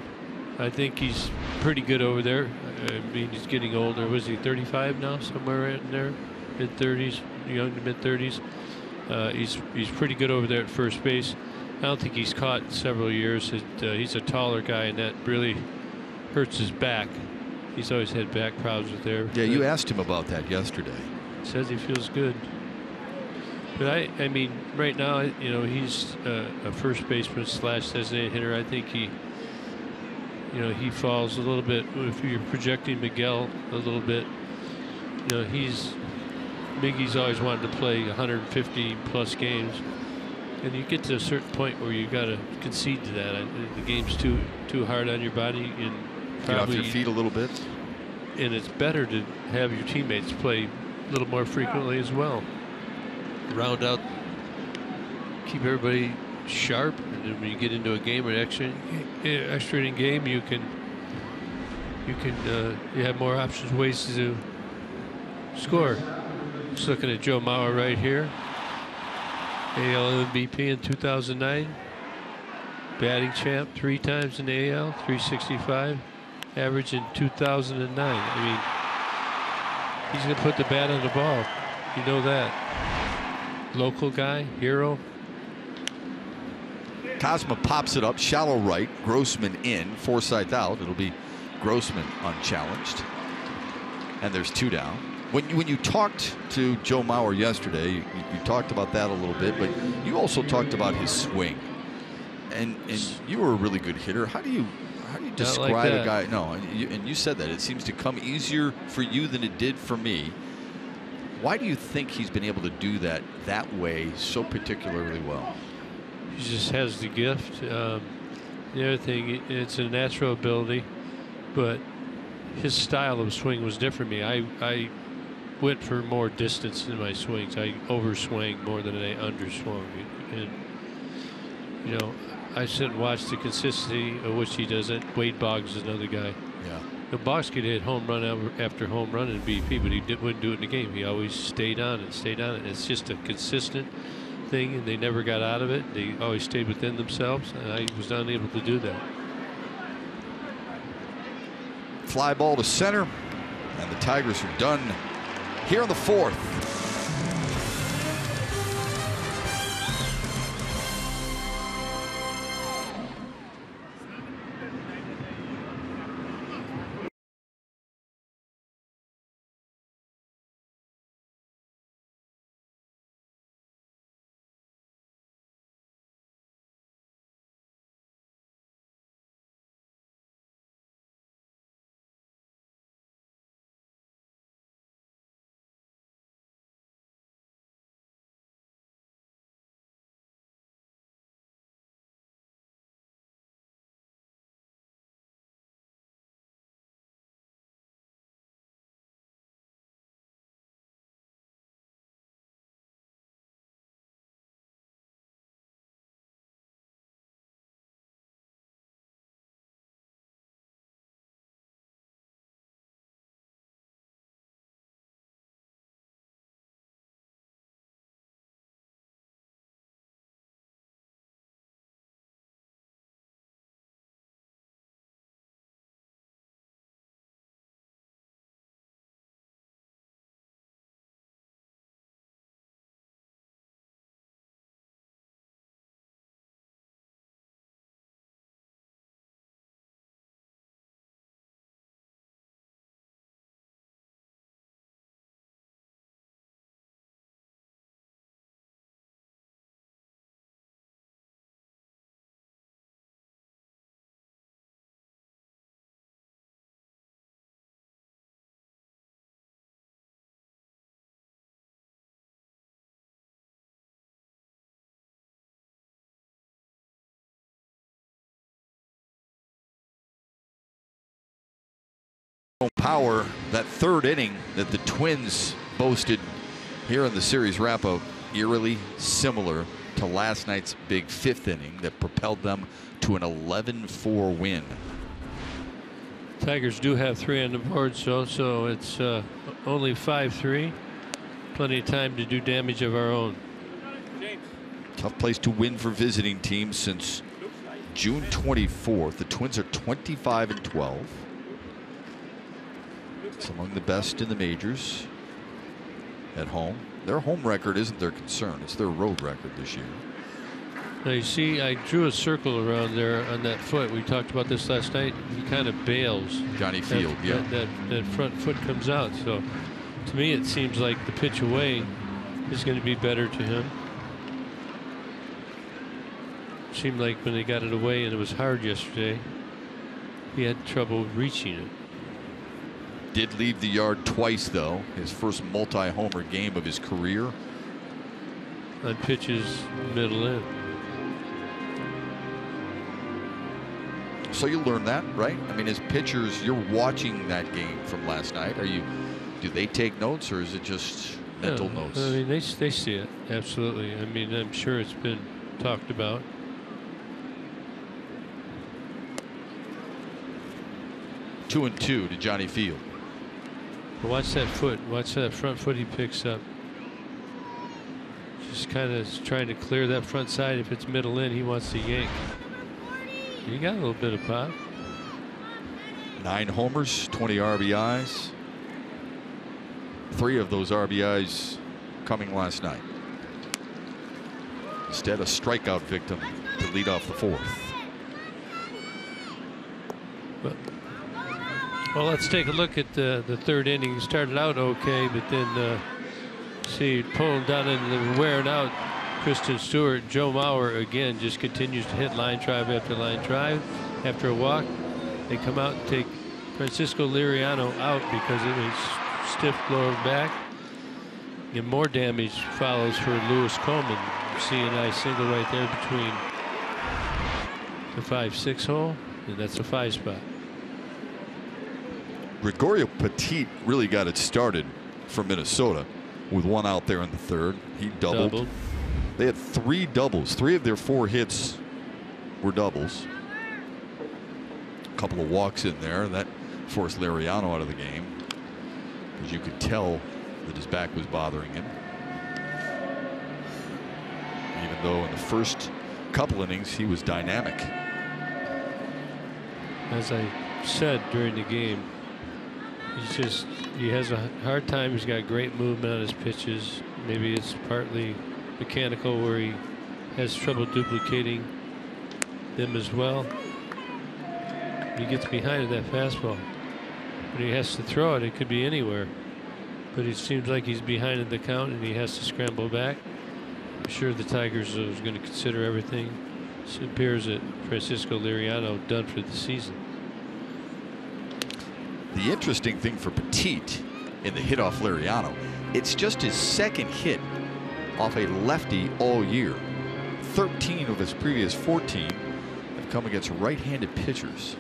I think he's pretty good over there. I mean, he's getting older. Was he 35 now? Somewhere in there, mid-30s, young to mid-30s. He's pretty good over there at first base. don't think he's caught in several years. He's a taller guy, and that really hurts his back. He's always had back problems with there. Yeah, you asked him about that yesterday. Says he feels good. But I mean, right now, you know, he's a first baseman / designated hitter. I think he falls a little bit if you're projecting Miguel a little bit. You know, Miggy's always wanted to play 150 plus games, and you get to a certain point where you got to concede to that. The game's too hard on your body, and get off your feet a little bit. And it's better to have your teammates play a little more frequently as well. Round out, keep everybody sharp, and then when you get into a game or an extra inning game, you have more options, ways to score. Just looking at Joe Mauer right here, AL MVP in 2009, batting champ 3 times in the AL, 365, average in 2009. I mean, he's going to put the bat on the ball. You know that. Local guy, hero. Cosma pops it up, shallow right, Grossman in, Forsythe out. It'll be Grossman unchallenged. And there's 2 down. When you talked to Joe Mauer yesterday, you talked about that a little bit, but you also talked about his swing. And you were a really good hitter. How do you describe like a guy? No, and you said that it seems to come easier for you than it did for me. Why do you think he's been able to do that way so particularly well? He just has the gift. The other thing, it's a natural ability, but his style of swing was different from me. I went for more distance in my swings. I overswing more than I underswung. And, you know, I sit and watch the consistency of which he does it. Wade Boggs is another guy. Yeah. The Boggs could hit home run after home run in BP, but he wouldn't do it in the game. He always stayed on it. It's just a consistent thing, and they never got out of it. They always stayed within themselves, and I was unable to do that. Fly ball to center, and the Tigers are done here in the 4th. Power, that 3rd inning that the Twins boasted here in the series wrap-up, eerily similar to last night's big 5th inning that propelled them to an 11-4 win. Tigers do have 3 on the board, so it's only 5-3. Plenty of time to do damage of our own. Tough place to win for visiting teams since June 24th. The Twins are 25-12. It's among the best in the majors at home. Their home record isn't their concern. It's their road record this year. Now you see, I drew a circle around there on that foot. We talked about this last night. He kind of bails. Johnny Field, yeah. That front foot comes out. So to me, it seems like the pitch away is going to be better to him. Seemed like when they got it away and it was hard yesterday, he had trouble reaching it. Did leave the yard twice, though. His first multi-homer game of his career. On pitches middle in. So you learn that, right? I mean, as pitchers, you're watching that game from last night. Do they take notes, or is it just mental notes? I mean, they see it, absolutely. I mean, I'm sure it's been talked about. Two and two to Johnny Field. But watch that foot. Watch that front foot he picks up. Just kind of trying to clear that front side. If it's middle in, he wants to yank. He got a little bit of pop. 9 homers, 20 RBIs. 3 of those RBIs coming last night. Instead, a strikeout victim to lead off the 4th. Well, let's take a look at the 3rd inning. He started out okay, but then see, pulling down into the wearing out Kristen Stewart. Joe Mauer again just continues to hit line drive after line drive. After a walk, they come out and take Francisco Liriano out because of his stiff lower back. And more damage follows for Lewis Coleman. You see a nice single right there between the 5-6 hole, and that's a 5 spot. Gregorio Petit really got it started for Minnesota with 1 out there in the 3rd. He doubled. They had 3 doubles. 3 of their 4 hits were doubles. A couple of walks in there that forced Liriano out of the game, as you could tell that his back was bothering him. Even though in the first couple innings he was dynamic. As I said during the game, he has a hard time. He's got great movement on his pitches. Maybe it's partly mechanical where he has trouble duplicating them as well. He gets behind that fastball. When he has to throw it, it could be anywhere. But it seems like he's behind in the count and he has to scramble back. I'm sure the Tigers is going to consider everything. So it appears that Francisco Liriano done for the season. The interesting thing for Petit in the hit off Liriano, it's just his 2nd hit off a lefty all year. 13 of his previous 14 have come against right-handed pitchers.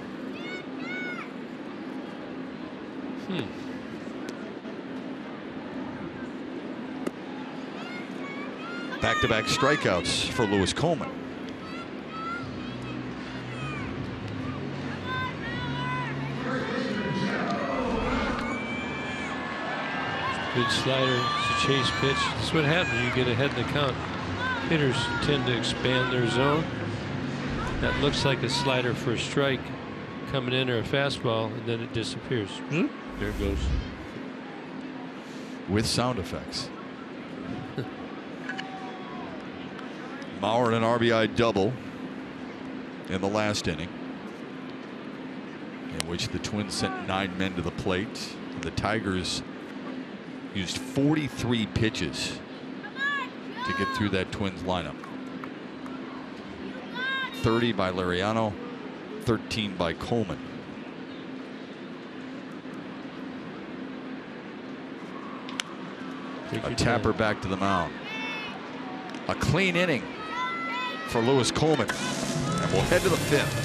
Back-to-back strikeouts for Lewis Coleman. Good slider. It's a chase pitch. That's what happens. You get ahead in the count. Hitters tend to expand their zone. That looks like a slider for a strike coming in, or a fastball, and then it disappears. There it goes. With sound effects. Mauer an RBI double in the last inning, in which the Twins sent 9 men to the plate. The Tigers used 43 pitches to get through that Twins lineup. 30 by Liriano, 13 by Coleman. A tapper back to the mound. A clean inning for Lewis Coleman. And we'll head to the 5th.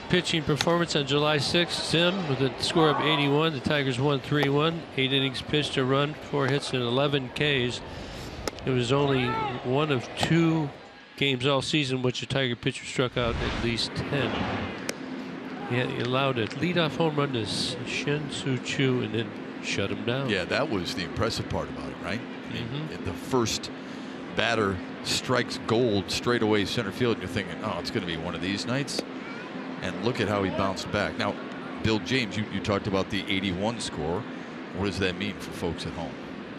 Pitching performance on July 6th. Zim with a score of 81. The Tigers won 3-1. 8 innings pitched, a run, 4 hits, and 11 Ks. It was only one of 2 games all season which a Tiger pitcher struck out at least 10. He allowed a leadoff home run to Shin Soo Choo and then shut him down. Yeah, that was the impressive part about it, right? The first batter strikes gold straight away center field, and you're thinking, oh, it's going to be one of these nights. And look at how he bounced back. Now, Bill James, you talked about the 81 score. What does that mean for folks at home?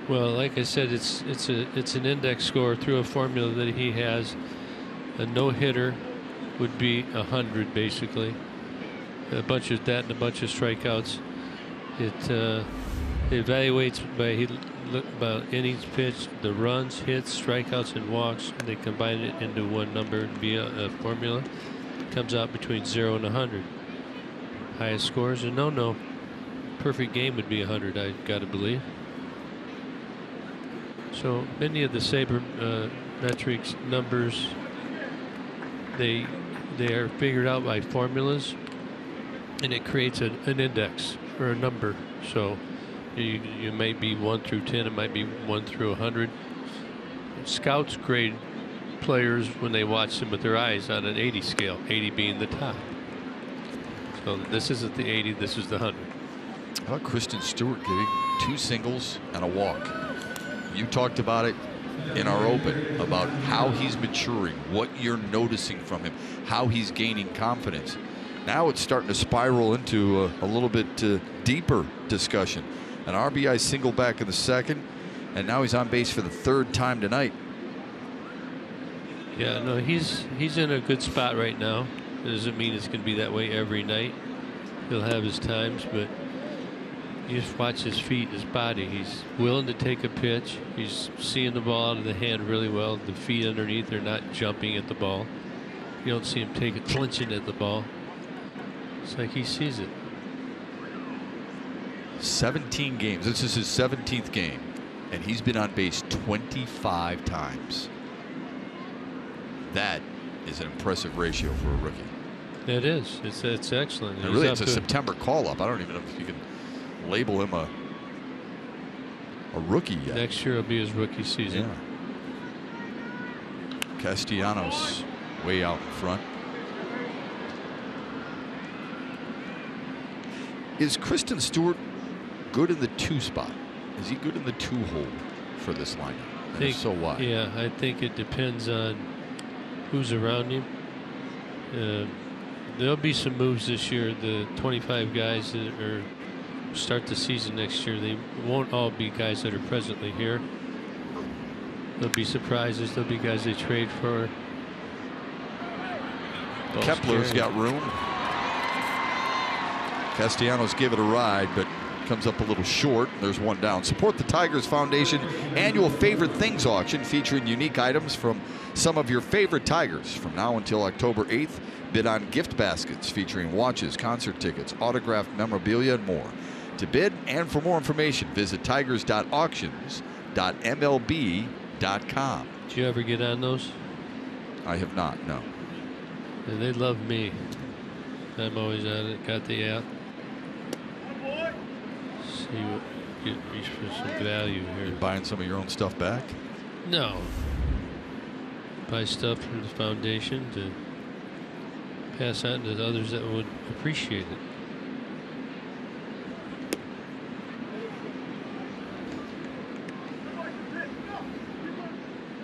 Well, like I said, it's an index score through a formula that he has. A no-hitter would be 100 basically. A bunch of that and a bunch of strikeouts. It evaluates by innings pitched, the runs, hits, strikeouts, and walks. And they combine it into one number via a formula. Comes out between 0 and 100. Highest scores, and no perfect game would be 100. I got to believe. So many of the sabermetrics numbers, they are figured out by formulas, and it creates an index or a number. So you may be 1 through 10, it might be 1 through 100. Scouts grade players when they watch them with their eyes on an 80 scale, 80 being the top. So this isn't the 80, this is the 100. How about Kristen Stewart giving 2 singles and a walk? You talked about it in our open, about how he's maturing, what you're noticing from him, how he's gaining confidence. Now it's starting to spiral into a little bit deeper discussion. An RBI single back in the second, and now he's on base for the 3rd time tonight. Yeah, no, he's in a good spot right now. It doesn't mean it's going to be that way every night. He'll have his times, but you just watch his feet, his body. He's willing to take a pitch. He's seeing the ball out of the hand really well. The feet underneath are not jumping at the ball. You don't see him take it flinching at the ball. It's like he sees it. 17 games. This is his 17th game, and he's been on base 25 times. That is an impressive ratio for a rookie. It is. It's excellent. And really, it's a September call-up. I don't even know if you can label him a rookie yet. Next year will be his rookie season. Yeah. Castellanos way out in front. Is Kristen Stewart good in the 2 spot? Is he good in the 2 hole for this lineup? And if so, why? Yeah, I think it depends on who's around him. There'll be some moves this year. The 25 guys that start the season next year, they won't all be guys that are presently here. There'll be surprises. There'll be guys they trade for. Kepler's got room. Castellanos gave it a ride, but comes up a little short. There's one down. Support the Tigers Foundation annual Favorite Things auction featuring unique items from some of your favorite Tigers. From now until October 8th, bid on gift baskets featuring watches, concert tickets, autographed memorabilia, and more. To bid and for more information, visit tigers.auctions.mlb.com. Did you ever get on those? I have not, no. And they love me. I'm always on it. Got the app. See what get me for some value here. You buying some of your own stuff back? No. Buy stuff from the foundation to pass on to others that would appreciate it.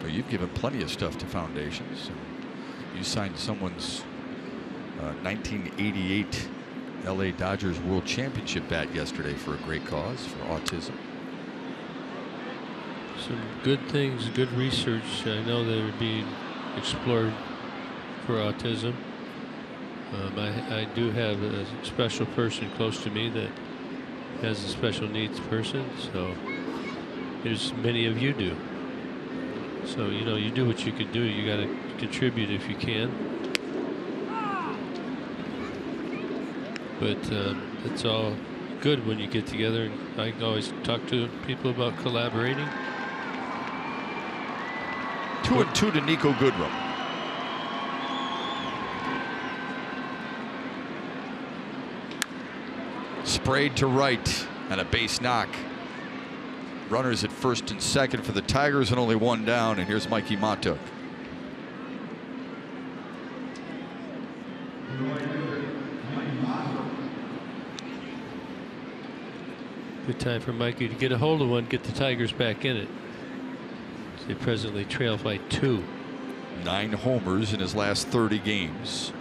Well, you've given plenty of stuff to foundations. You signed someone's 1988 LA Dodgers World Championship bat yesterday for a great cause, for autism. Some good things, good research. I know that are being explored for autism. I do have a special person close to me that has a special needs person, so there's many of you do. So, you know, you do what you can do. You got to contribute if you can. But it's all good when you get together. And I always talk to people about collaborating. 2-2 to Nico Goodrum. Sprayed to right and a base knock. Runners at first and second for the Tigers and only one down. And here's Mikey Matuk. Good time for Mikey to get a hold of one, get the Tigers back in it. They presently trail by 2. 9 homers in his last 30 games.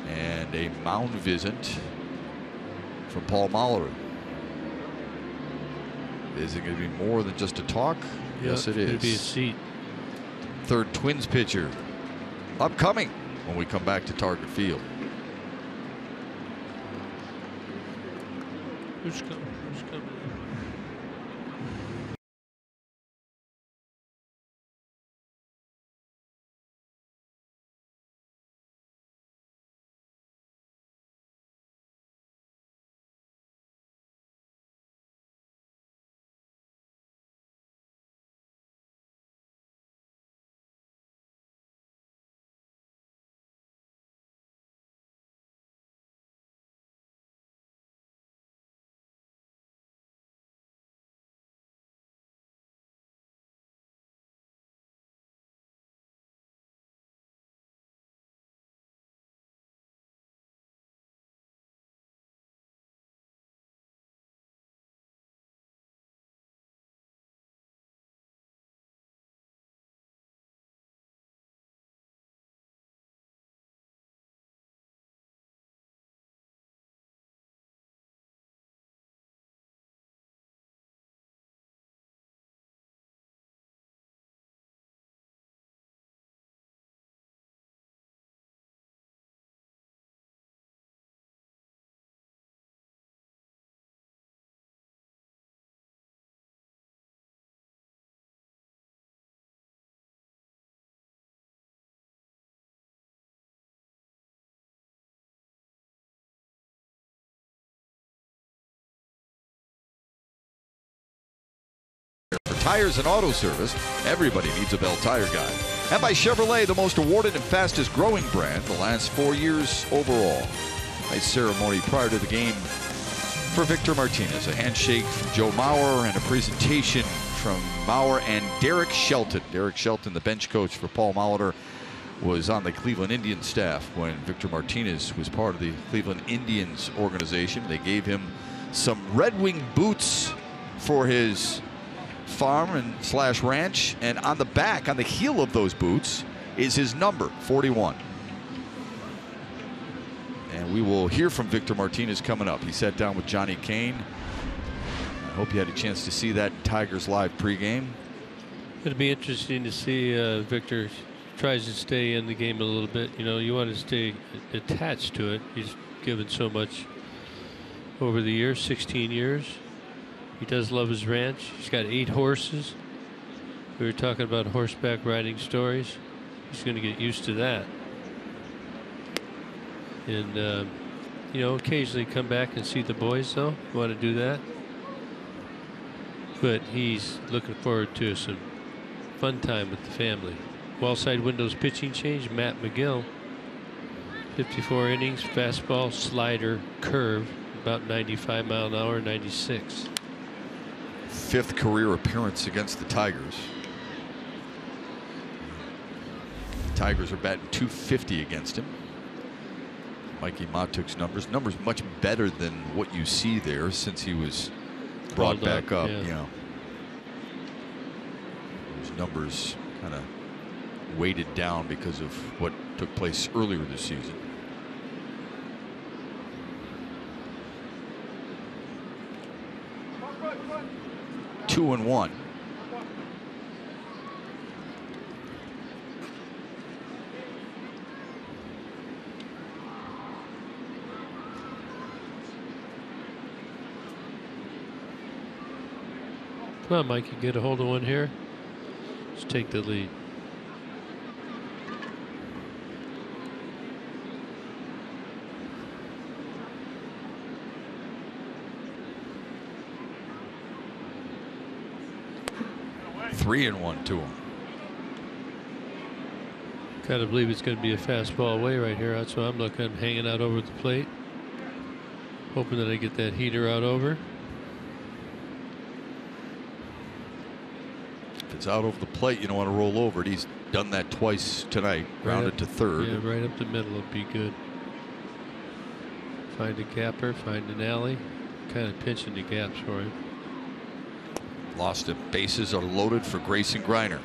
And a mound visit from Paul Molitor. Is it going to be more than just a talk? Yes, it is. It'll be a seat. Third Twins pitcher upcoming when we come back to Target Field. Who's coming? Who's coming? For tires and auto service, everybody needs a Bell Tire Guy. And by Chevrolet, the most awarded and fastest growing brand the last 4 years overall. Nice ceremony prior to the game for Victor Martinez. A handshake from Joe Mauer and a presentation from Mauer and Derek Shelton. Derek Shelton, the bench coach for Paul Molitor, was on the Cleveland Indians staff when Victor Martinez was part of the Cleveland Indians organization. They gave him some Red Wing boots for his farm and slash ranch, and on the back, on the heel of those boots, is his number, 41. And we will hear from Victor Martinez coming up. He sat down with Johnny Kane. I hope you had a chance to see that Tigers Live pregame. It'll be interesting to see Victor tries to stay in the game a little bit. You know, you want to stay attached to it. He's given so much over the years, 16 years. He does love his ranch. He's got 8 horses. We were talking about horseback riding stories. He's going to get used to that. And, you know, occasionally come back and see the boys, though. You want to do that. But he's looking forward to some fun time with the family. Wallside Windows pitching change, Matt McGill. 54 innings, fastball, slider, curve, about 95 mile an hour, 96. 5th career appearance against the Tigers. The Tigers are batting .250 against him. Mikey Matuk's numbers much better than what you see there since he was brought back up. Yeah. You know, his numbers kind of weighted down because of what took place earlier this season. Two and one. Come on, Mikey, get a hold of one here. Let's take the lead. Three and one to him. Gotta believe it's going to be a fastball away right here. That's what I'm looking. I'm hanging out over the plate. Hoping that I get that heater out over. If it's out over the plate, you don't want to roll over it. He's done that twice tonight. Rounded to third. Yeah, right up the middle would be good. Find a gapper, find an alley. Kind of pinching the gaps for him. Lost it. Bases are loaded for Grayson Griner.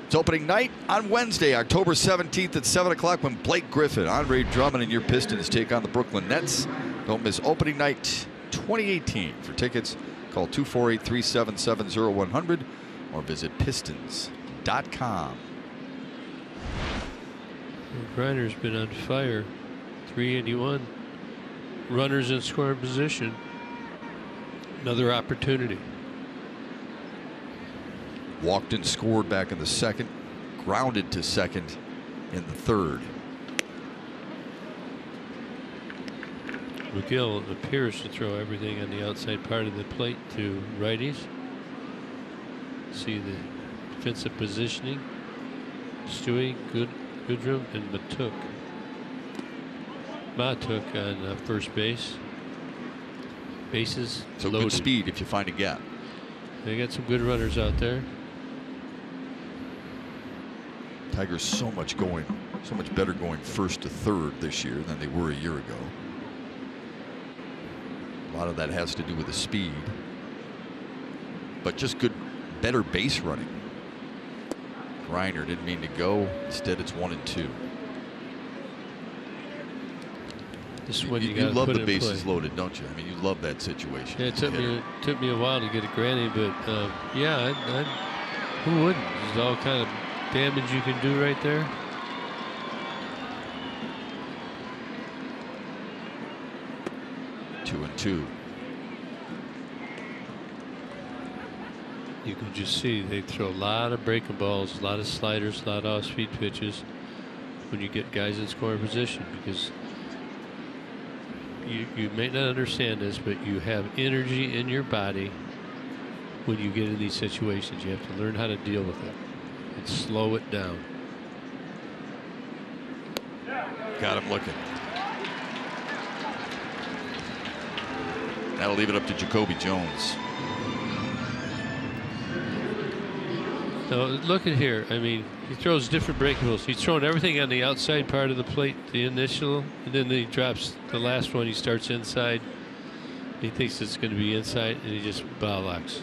It's opening night on Wednesday, October 17th at 7 o'clock when Blake Griffin, Andre Drummond, and your Pistons take on the Brooklyn Nets. Don't miss opening night 2018. For tickets, call 248-377-0100 or visit pistons.com. Griner's been on fire. 381. Runners in scoring position. Another opportunity. Walked and scored back in the second. Grounded to second in the third. McGill appears to throw everything on the outside part of the plate to righties. See the defensive positioning. Stewie, Goodrum, and Matuk. Matuk on first base. Bases So loaded. good speed if you find a gap. They got some good runners out there. Tigers so much better going first to third this year than they were a year ago. A lot of that has to do with the speed, but just better base running. Griner didn't mean to go. Instead, it's 1-2. This is when you love put the in bases play. loaded, don't you? I mean, you love that situation. Yeah, it took me a while to get it granted, but yeah, who wouldn't? There's all kind of damage you can do right there. 2-2. You can just see they throw a lot of breaking balls, a lot of sliders, a lot of off-speed pitches when you get guys in scoring position, because you may not understand this, but you have energy in your body when you get in these situations. You have to learn how to deal with it and slow it down. Got him looking. That'll leave it up to Jacoby Jones. Now look at here. I mean, he throws different breakables. He's throwing everything on the outside part of the plate, the initial, and then he drops the last one. He starts inside. He thinks it's going to be inside, and he just bow locks.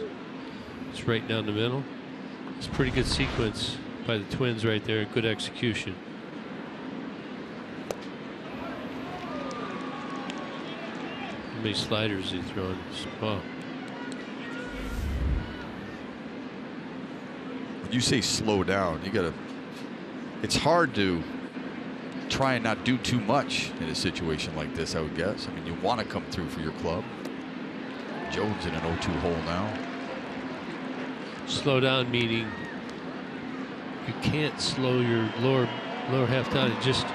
It's right down the middle. It's a pretty good sequence by the Twins right there. Good execution. How many sliders is he throwing? Oh. You say slow down, you gotta, it's hard to try and not do too much in a situation like this, I would guess. I mean, you want to come through for your club. Jones in an 0-2 hole now. Slow down meaning you can't slow your lower half down. It just,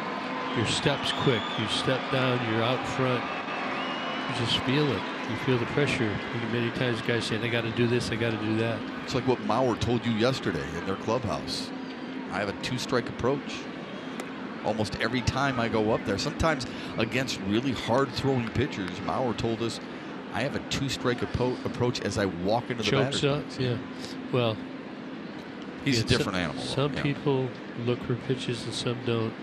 your steps quick. You step down, you're out front. You just feel it. You feel the pressure. Many times guys saying, I got to do this, I got to do that. It's like what Mauer told you yesterday in their clubhouse. I have a two-strike approach almost every time I go up there. Sometimes against really hard-throwing pitchers, Mauer told us, I have a two-strike approach as I walk into the batter's box. Yeah. Well, he's a different animal. Some people look for pitches and some don't.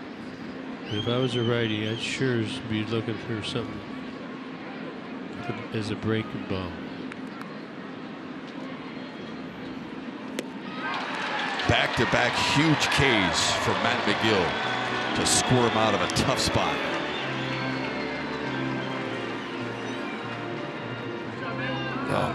If I was a righty, I'd sure be looking for something as a breaking ball. Back-to-back huge Ks for Matt McGill to squirm out of a tough spot. Oh.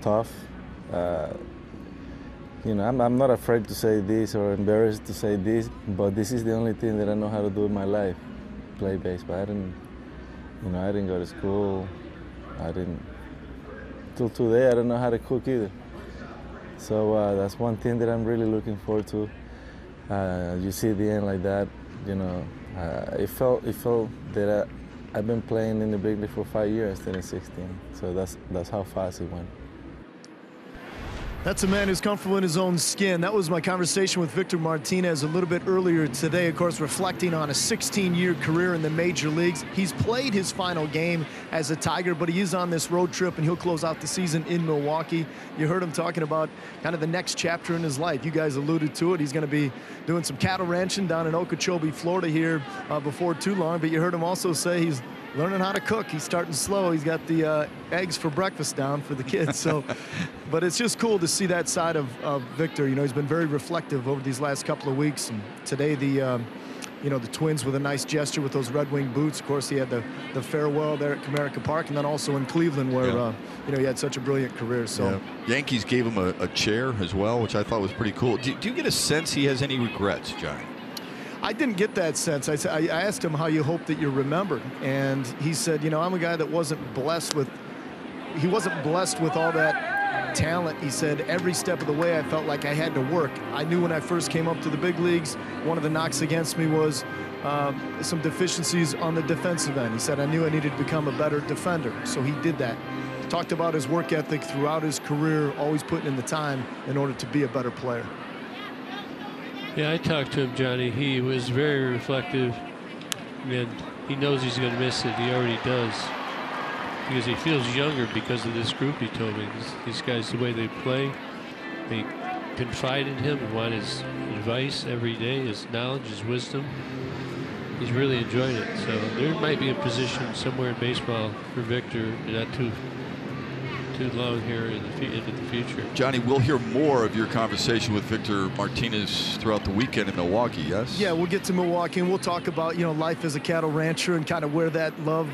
tough. You know, I'm not afraid to say this or embarrassed to say this, but this is the only thing that I know how to do in my life, play baseball. I didn't go to school. Till today, I don't know how to cook either. So that's one thing that I'm really looking forward to. You see the end like that, you know. It felt that I've been playing in the big league for 5 years instead of 16. So that's how fast it went. That's a man who's comfortable in his own skin. That was my conversation with Victor Martinez a little bit earlier today, of course, reflecting on a 16-year career in the major leagues. He's played his final game as a Tiger, but he is on this road trip, and he'll close out the season in Milwaukee. You heard him talking about kind of the next chapter in his life. You guys alluded to it. He's going to be doing some cattle ranching down in Okeechobee, Florida here before too long, but you heard him also say he's learning how to cook. He's starting slow. He's got the eggs for breakfast down for the kids. So, but it's just cool to see that side of Victor. You know, he's been very reflective over these last couple of weeks. And today, the Twins with a nice gesture with those Red Wing boots. Of course, he had the farewell there at Comerica Park, and then also in Cleveland, where he had such a brilliant career. So, Yankees gave him a chair as well, which I thought was pretty cool. Do you get a sense he has any regrets, Johnny? I didn't get that sense. I asked him how you hope that you're remembered, and he said, you know, I'm a guy that wasn't blessed with all that talent. He said every step of the way I felt like I had to work. I knew when I first came up to the big leagues, one of the knocks against me was some deficiencies on the defensive end. He said I knew I needed to become a better defender, so he did that. Talked about his work ethic throughout his career, always putting in the time in order to be a better player. Yeah, I talked to him, Johnny. He was very reflective, and he knows he's going to miss it. He already does, because he feels younger because of this group. He told me these guys, the way they play, they confide in him and want his advice every day, his knowledge, his wisdom. He's really enjoying it. So there might be a position somewhere in baseball for Victor, not too long here into the future. Johnny, we'll hear more of your conversation with Victor Martinez throughout the weekend in Milwaukee, yes? Yeah, we'll get to Milwaukee, and we'll talk about, life as a cattle rancher and kind of where that love,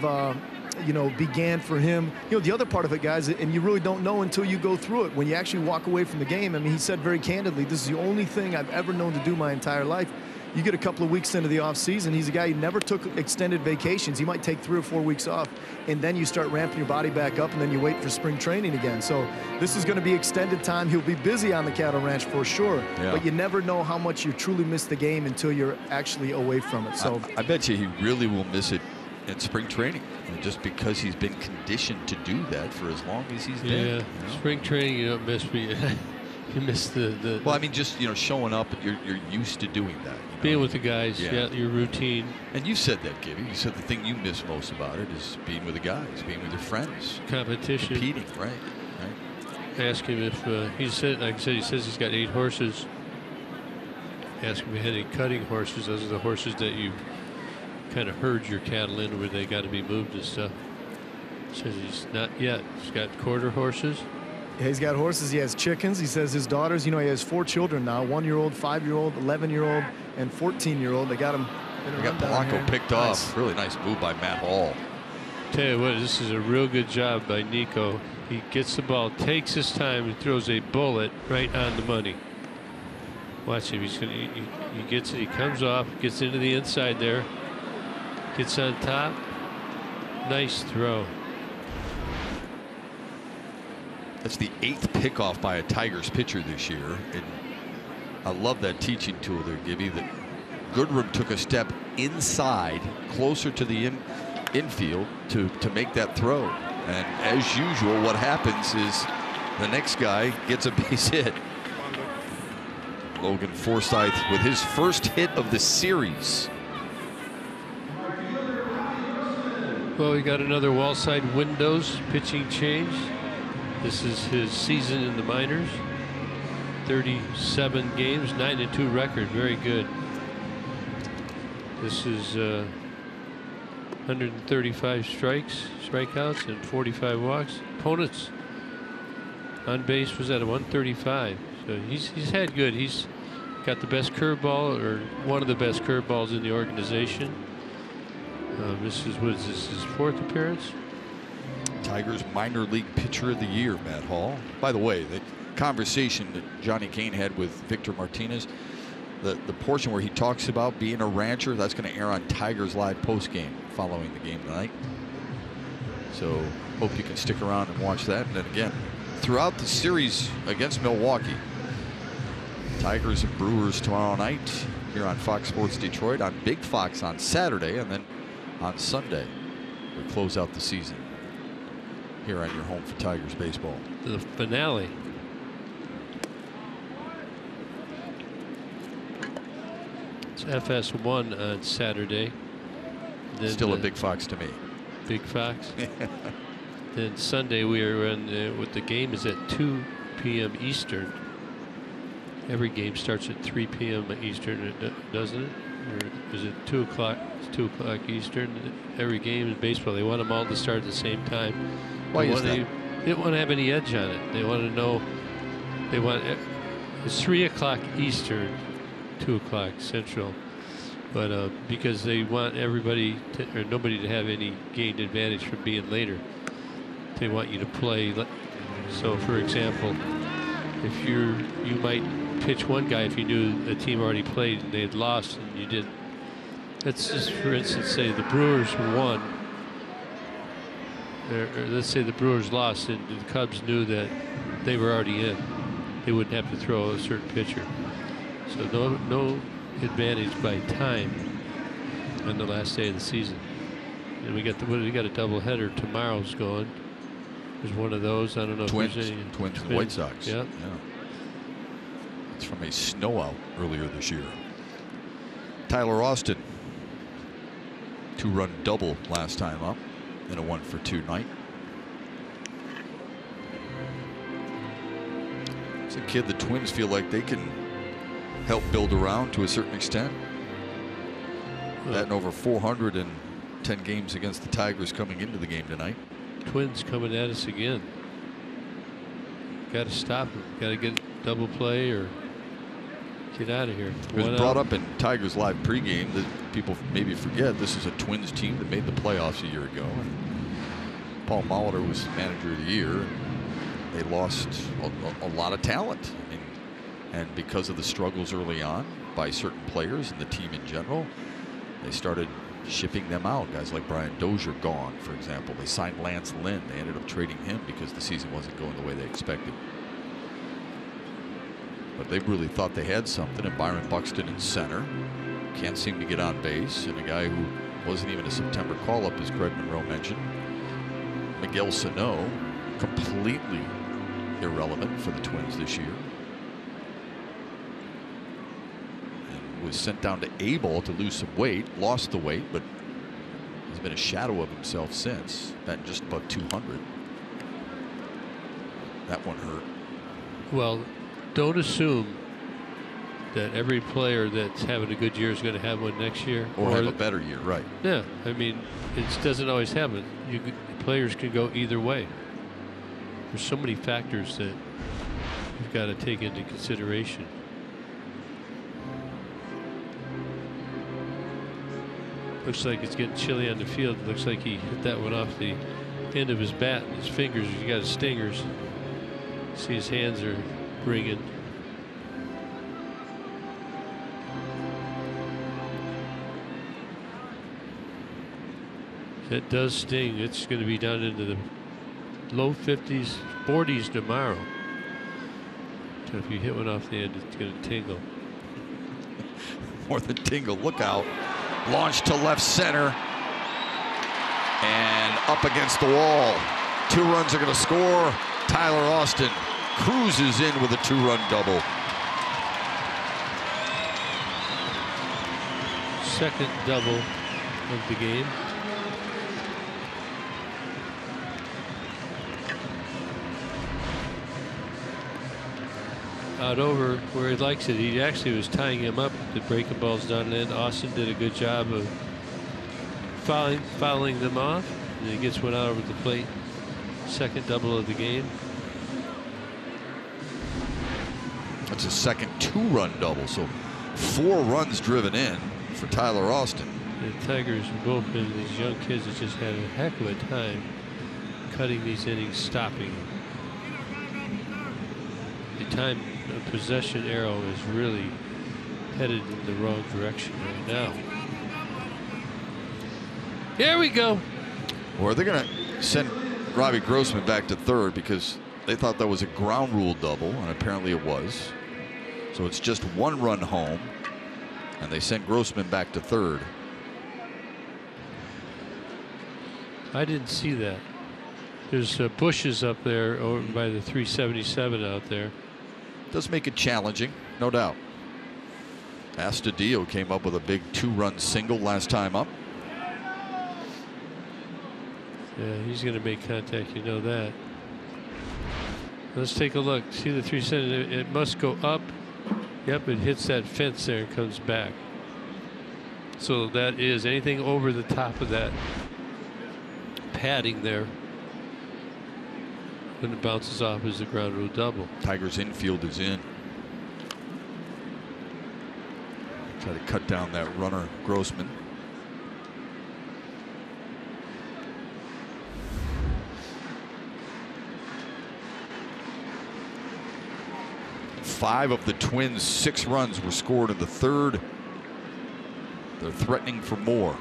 began for him. The other part of it, guys, and you really don't know until you go through it. When you actually walk away from the game, I mean, he said very candidly, this is the only thing I've ever known to do my entire life. You get a couple of weeks into the offseason, he's a guy who never took extended vacations. He might take 3 or 4 weeks off, and then you start ramping your body back up, and then you wait for spring training again. So this is going to be extended time. He'll be busy on the cattle ranch for sure, but you never know how much you truly miss the game until you're actually away from it. So I bet you he really will miss it in spring training, just because he's been conditioned to do that for as long as he's been. Yeah, spring training, you don't miss me. You miss the. Well, I mean, just showing up. You're used to doing that. Being with the guys, your routine. And you said that, Gibby. You said the thing you miss most about it is being with the guys, being with your friends, competition, competing. Right. I asked him if he said, like I said, he says he's got 8 horses. Asked him if he had any cutting horses. Those are the horses that you kind of herd your cattle in, where they got to be moved and stuff. Says he's not yet. He's got quarter horses. Yeah, he's got horses. He has chickens. He says his daughters, he has 4 children now, 1-year-old, 5-year-old, 11-year-old, and 14-year-old. They got him. They got Blanco picked off. Really nice move by Matt Hall. Tell you what, this is a real good job by Nico. He gets the ball, takes his time, and throws a bullet right on the money. Watch him. He gets it. He comes off, gets into the inside there, gets on top. Nice throw. That's the 8th pickoff by a Tigers pitcher this year, and I love that teaching tool there, Gibby. That Goodrum took a step inside, closer to the infield to make that throw. And as usual, what happens is the next guy gets a base hit. Logan Forsythe with his first hit of the series. Well, we got another Wallside Windows pitching change. This is his season in the minors. 37 games, 9-2 record, very good. This is 135 strikeouts, and 45 walks. Opponents on base was at a 135. So he's had good. He's got the best curveball, or one of the best curveballs in the organization. This is his 4th appearance. Tigers minor league pitcher of the year, Matt Hall. By the way, the conversation that Johnny Kane had with Victor Martinez, the portion where he talks about being a rancher, that's going to air on Tigers Live postgame following the game tonight. So hope you can stick around and watch that. And then again, throughout the series against Milwaukee, Tigers and Brewers tomorrow night here on Fox Sports Detroit, on Big Fox on Saturday, and then on Sunday we close out the season here on your home for Tigers baseball. The finale. It's FS1 on Saturday. Then still a Big Fox to me. Big Fox. Then Sunday we are in with the game is at 2 p.m. Eastern. Every game starts at 3 p.m. Eastern, doesn't it? Or is it 2 o'clock? It's 2 o'clock Eastern. Every game in baseball, they want them all to start at the same time. Why is that? They don't want to have any edge on it. They want to know. They want it's 3 o'clock Eastern, 2 o'clock Central. But because they want everybody to, or nobody to have any gained advantage from being later. They want you to play. So, for example, if you might pitch one guy if you knew a team already played and they had lost and you didn't. Let's just, for instance, say the Brewers won. Or let's say the Brewers lost and the Cubs knew that they were already in. They wouldn't have to throw a certain pitcher. So no advantage by time on the last day of the season. And we got a doubleheader. Tomorrow's going. There's one of those. I don't know Twins, if there's any. Twins and White Sox. Yeah. It's from a snowout earlier this year. Tyler Austin, 2-run double last time up in a 1-for-2 night. It's a kid the Twins feel like they can help build around to a certain extent. Batting over 410 games against the Tigers coming into the game tonight. Twins coming at us again. Got to stop them. Got to get double play or get out of here. It was brought up in Tigers Live pregame that people maybe forget this is a Twins team that made the playoffs a year ago. And Paul Molitor was manager of the year. They lost a lot of talent. And because of the struggles early on by certain players and the team in general, they started shipping them out. Guys like Brian Dozier gone, for example. They signed Lance Lynn. They ended up trading him because the season wasn't going the way they expected. But they really thought they had something. And Byron Buxton in center can't seem to get on base. And a guy who wasn't even a September call-up, as Craig Monroe mentioned, Miguel Sano, completely irrelevant for the Twins this year. Was sent down to A-ball to lose some weight, lost the weight, but has been a shadow of himself since. Batting just above 200. That one hurt. Well, don't assume that every player that's having a good year is going to have one next year. Or have a better year, right. Yeah, I mean, it doesn't always happen. Players can go either way. There's so many factors that you've got to take into consideration. Looks like it's getting chilly on the field. Looks like he hit that one off the end of his bat and his fingers. He got his stingers. See his hands are ringing. That does sting. It's going to be down into the low 50s, 40s tomorrow. So if you hit one off the end, it's going to tingle. More than tingle. Look out. Launched to left center and up against the wall. 2 runs are going to score. Tyler Austin cruises in with a 2-run double. Second double of the game. Out over where he likes it. He actually was tying him up. The breaking balls down in. Austin did a good job of fouling them off. And he gets one out over the plate. Second double of the game. That's a second 2-run double. So 4 runs driven in for Tyler Austin. The Tigers, both of these young kids, have just had a heck of a time cutting these innings, stopping. The time possession arrow is really headed in the wrong direction right now. Here we go. Or are they going to send Robbie Grossman back to third because they thought that was a ground rule double, and apparently it was. So it's just 1 run home, and they sent Grossman back to third. I didn't see that. There's bushes up there over by the 377 out there. Does make it challenging, no doubt. Astudillo came up with a big 2-run single last time up. Yeah, he's going to make contact, you know that. Let's take a look. See the 377? It must go up. Yep, it hits that fence there and comes back. So that is anything over the top of that padding there. When it bounces off is a ground rule double. Tigers infield is in. Try to cut down that runner, Grossman. Five of the Twins' 6 runs were scored in the 3rd. They're threatening for more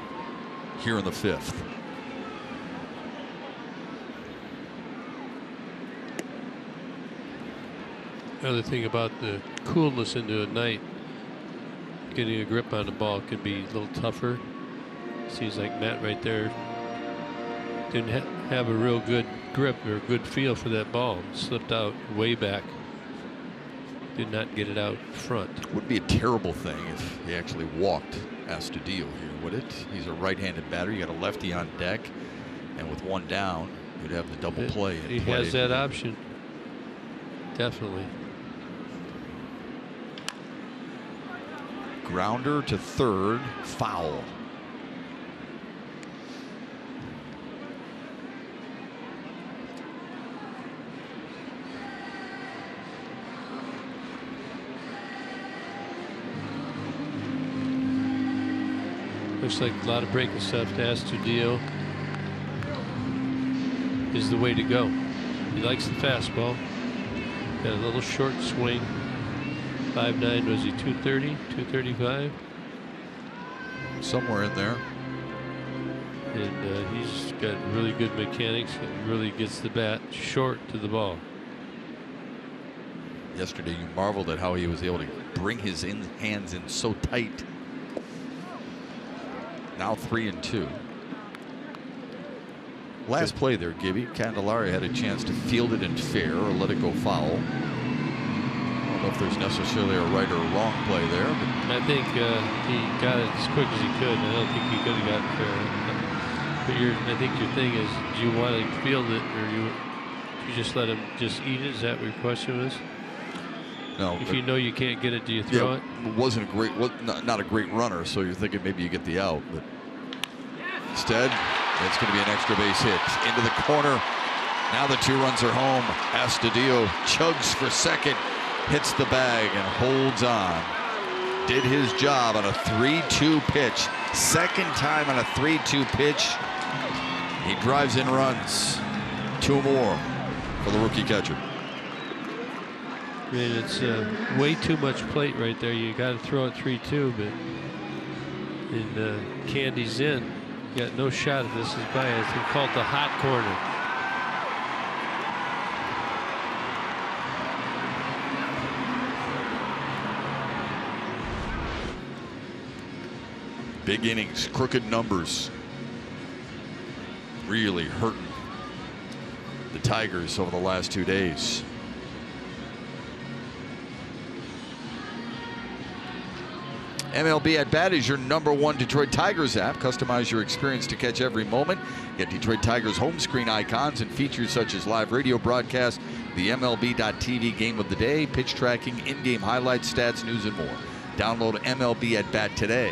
here in the 5th. Another thing about the coolness into a night, getting a grip on the ball can be a little tougher. Seems like Matt right there didn't have a real good grip or good feel for that ball. Slipped out way back. Did not get it out front. Would be a terrible thing if he actually walked Astudillo here, would it? He's a right-handed batter. You got a lefty on deck, and with 1 down, you'd have the double play. He has that option. Definitely. Grounder to third, foul. Looks like a lot of breaking stuff to Astudillo is the way to go. He likes the fastball. Got a little short swing. 5'9", was he 230, 235? Somewhere in there. And he's got really good mechanics and really gets the bat short to the ball. Yesterday you marveled at how he was able to bring his hands in so tight. Now 3-2. Last play there, Gibby. Candelaria had a chance to field it in fair or let it go foul. I don't know if there's necessarily a right or a wrong play there, but I think he got it as quick as he could. I don't think he could have gotten fair. But I think your thing is, do you want to field it or you just let him just eat it? Is that what your question was? no. If you know you can't get it, do you throw it? Wasn't a great, not a great runner, so you're thinking maybe you get the out, but instead it's going to be an extra base hit into the corner. Now the 2 runs are home. Astudillo chugs for second, hits the bag and holds on. Did his job on a 3-2 pitch. Second time on a 3-2 pitch. He drives in runs. 2 more for the rookie catcher. I mean, it's way too much plate right there. You got to throw it 3-2, but in Candy's in. You got no shot at this. Is by I think called the hot corner. Big innings, crooked numbers. Really hurting the Tigers over the last 2 days. MLB At Bat is your #1 Detroit Tigers app. Customize your experience to catch every moment. Get Detroit Tigers home screen icons and features such as live radio broadcasts, the MLB.TV game of the day, pitch tracking, in-game highlights, stats, news, and more. Download MLB At Bat today.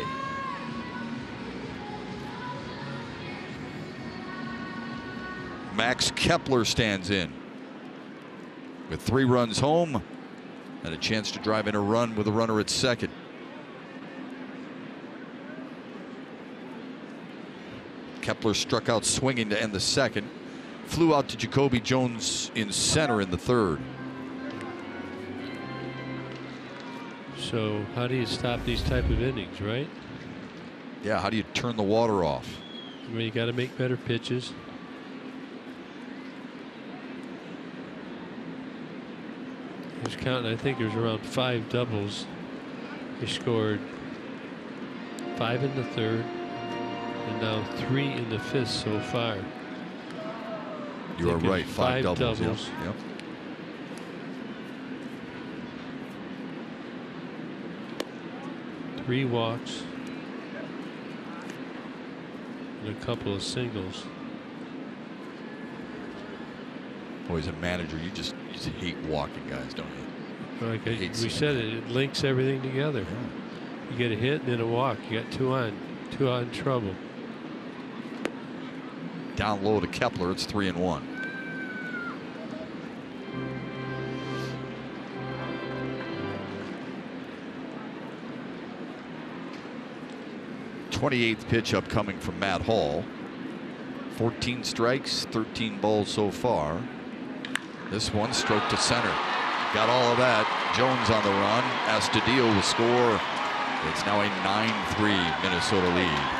Max Kepler stands in with 3 runs home and a chance to drive in a run with a runner at second. Kepler struck out swinging to end the second. flew out to Jacoby Jones in center in the third. So how do you stop these type of innings, right? Yeah, how do you turn the water off? I mean, you got to make better pitches. He was counting, I think there's around 5 doubles. He scored 5 in the third and now 3 in the fifth so far. You are right, 5 doubles. Yep. Yep. Three walks and a couple of singles. Boy, as a manager, you just hate walking guys, don't you? Like we said, it links everything together. Yeah. You get a hit and then a walk. You got two on trouble. Down low to Kepler, it's 3-1. th pitch upcoming from Matt Hall. 14 strikes, 13 balls so far. This one stroke to center. Got all of that. Jones on the run. Astudillo will score. It's now a 9-3 Minnesota lead.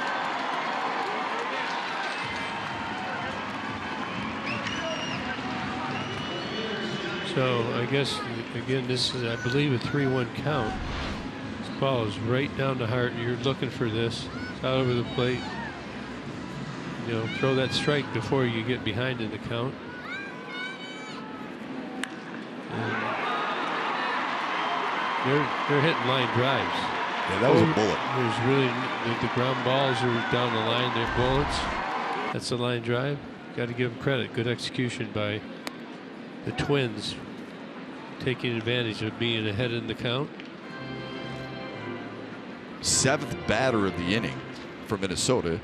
So I guess again this is, I believe, a 3-1 count. This ball is right down the heart. You're looking for this. It's out over the plate. You know, throw that strike before you get behind in the count. They're hitting line drives. Yeah, that was a bullet. There's really the ground balls are down the line. They're bullets. That's a line drive. Got to give them credit. Good execution by the Twins, taking advantage of being ahead in the count. 7th batter of the inning for Minnesota.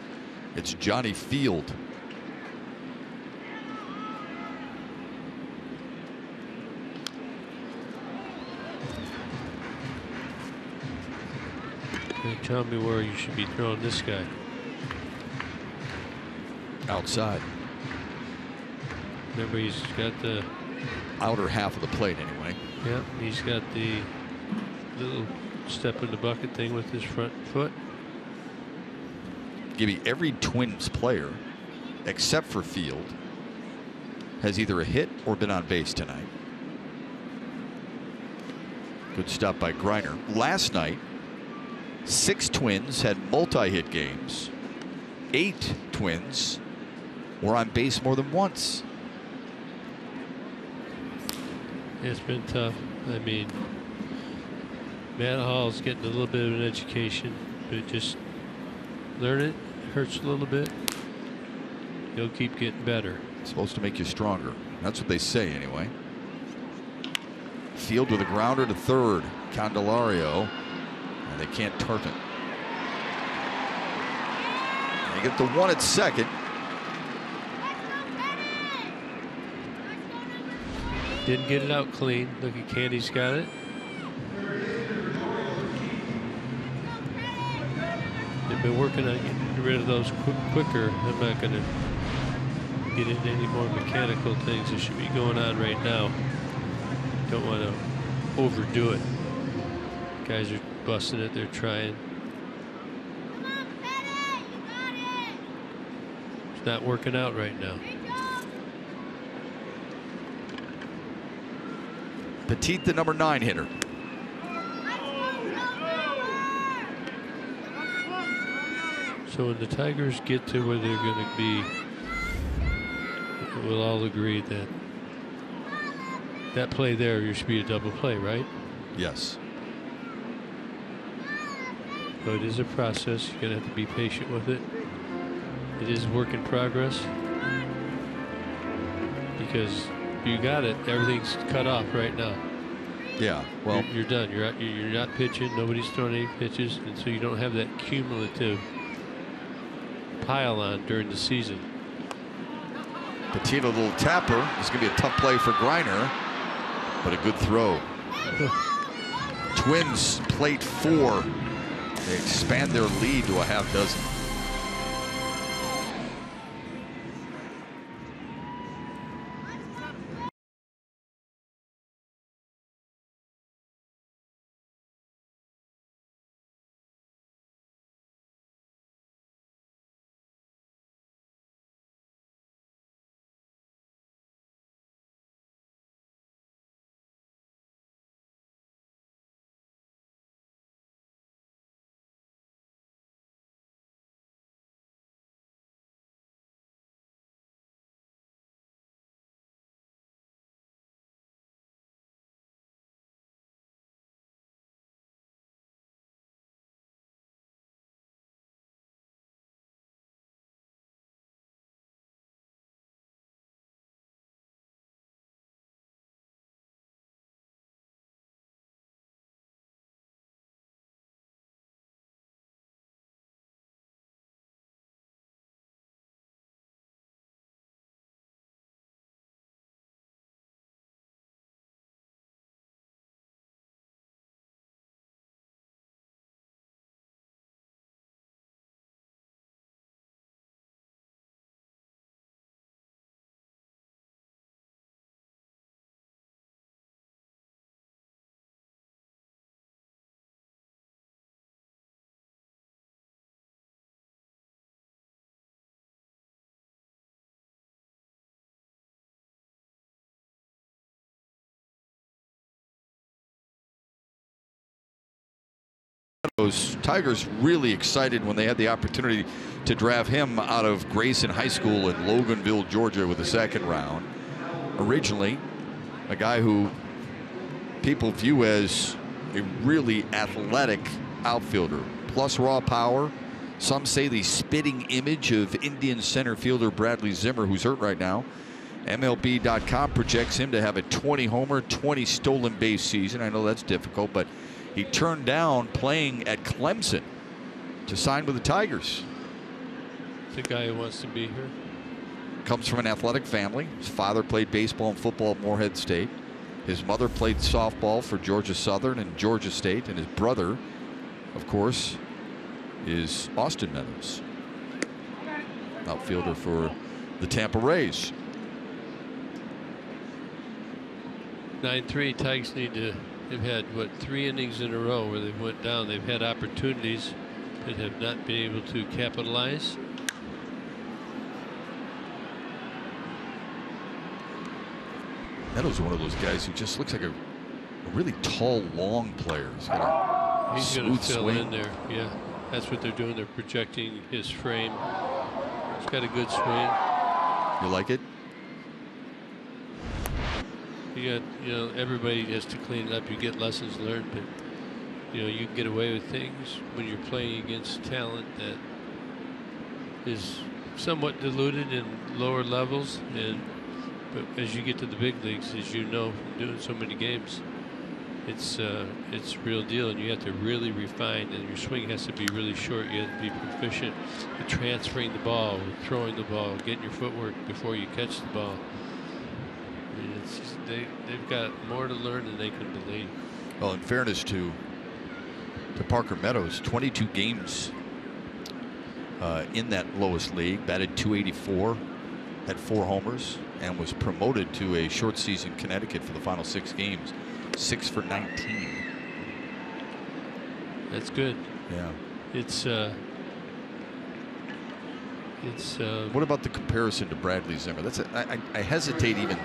It's Johnny Field. Okay, tell me where you should be throwing this guy. Outside. Remember, he's got the outer half of the plate anyway. Yeah, he's got the little step in the bucket thing with his front foot. Gibby, every Twins player except for Field has either a hit or been on base tonight. Good stop by Griner. Last night, 6 Twins had multi-hit games. 8 Twins were on base more than once. It's been tough. I mean, Matt Hall's getting a little bit of an education, but just learn it. Hurts a little bit. He'll keep getting better. It's supposed to make you stronger. That's what they say anyway. Field with a grounder to third. Candelario. And they can't turf it. They get the one at second. Didn't get it out clean. Look at Candy's got it. They've been working on getting rid of those quicker. I'm not going to get into any more mechanical things that should be going on right now. Don't want to overdo it. Guys are busting it. They're trying. It's not working out right now. Petit, the number 9 hitter. So when the Tigers get to where they're going to be, we'll all agree that that play there should be a double play, right? Yes. So it is a process. You're going to have to be patient with it. It is work in progress. Because you got it, everything's cut off right now. Yeah, well, you're done. You're not pitching. Nobody's throwing any pitches, and so you don't have that cumulative pile on during the season. Petit, a little tapper. It's going to be a tough play for Griner, but a good throw. Twins plate 4. They expand their lead to a half dozen. Those Tigers really excited when they had the opportunity to draft him out of Grayson High School in Loganville, Georgia, with the second round. Originally, a guy who people view as a really athletic outfielder, plus raw power. Some say the spitting image of Indians center fielder Bradley Zimmer, who's hurt right now. MLB.com projects him to have a 20-homer, 20 stolen base season. I know that's difficult, but he turned down playing at Clemson to sign with the Tigers. The guy who wants to be here. Comes from an athletic family. His father played baseball and football at Morehead State. His mother played softball for Georgia Southern and Georgia State. And his brother, of course, is Austin Meadows, outfielder for the Tampa Rays. 9-3. Tigers need to. They've had, what, 3 innings in a row where they've went down. They've had opportunities but have not been able to capitalize. Meadows is one of those guys who just looks like a really tall, long player. He's going to fill in there. Yeah, that's what they're doing. They're projecting his frame. He's got a good swing. You like it? You got, everybody has to clean it up. You get lessons learned, but you can get away with things when you're playing against talent that is somewhat diluted in lower levels. But as you get to the big leagues, as you know from doing so many games, it's real deal, and you have to really refine, and your swing has to be really short. You have to be proficient at transferring the ball, throwing the ball, getting your footwork before you catch the ball. I mean, they've got more to learn than they can believe. Well, in fairness to Parker Meadows, 22 games in that lowest league, batted .284, had 4 homers, and was promoted to a short season Connecticut for the final 6 games, 6 for 19. That's good. Yeah. It's what about the comparison to Bradley Zimmer? That's I hesitate even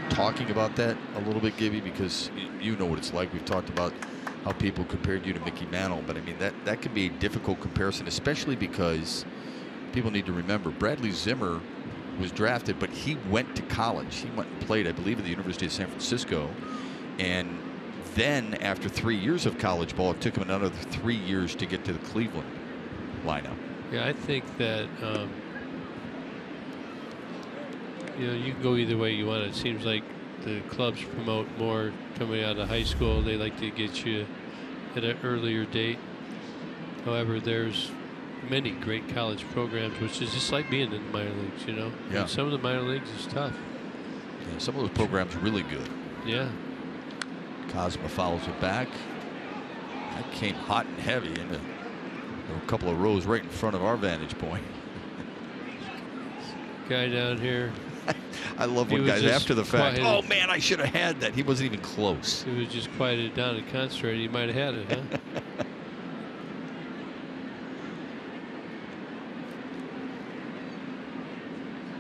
talking about that a little bit, Gibby, because you know what it's like. We've talked about how people compared you to Mickey Mantle, but I mean that could be a difficult comparison, especially because people need to remember Bradley Zimmer was drafted, but he went to college. He went and played, I believe, at the University of San Francisco, and then after 3 years of college ball, it took him another 3 years to get to the Cleveland lineup. Yeah, I think that you can go either way you want. It seems like the clubs promote more coming out of high school. They like to get you at an earlier date. However, there's many great college programs, which is just like being in the minor leagues, Yeah. And some of the minor leagues is tough. Yeah, some of those programs are really good. Yeah. Cosma fouls it back. That came hot and heavy into a couple of rows right in front of our vantage point. Guy down here. I love when guys after the fact, quieted. oh man, I should have had that. He wasn't even close. He was just quieted down and concentrated. He might have had it, huh?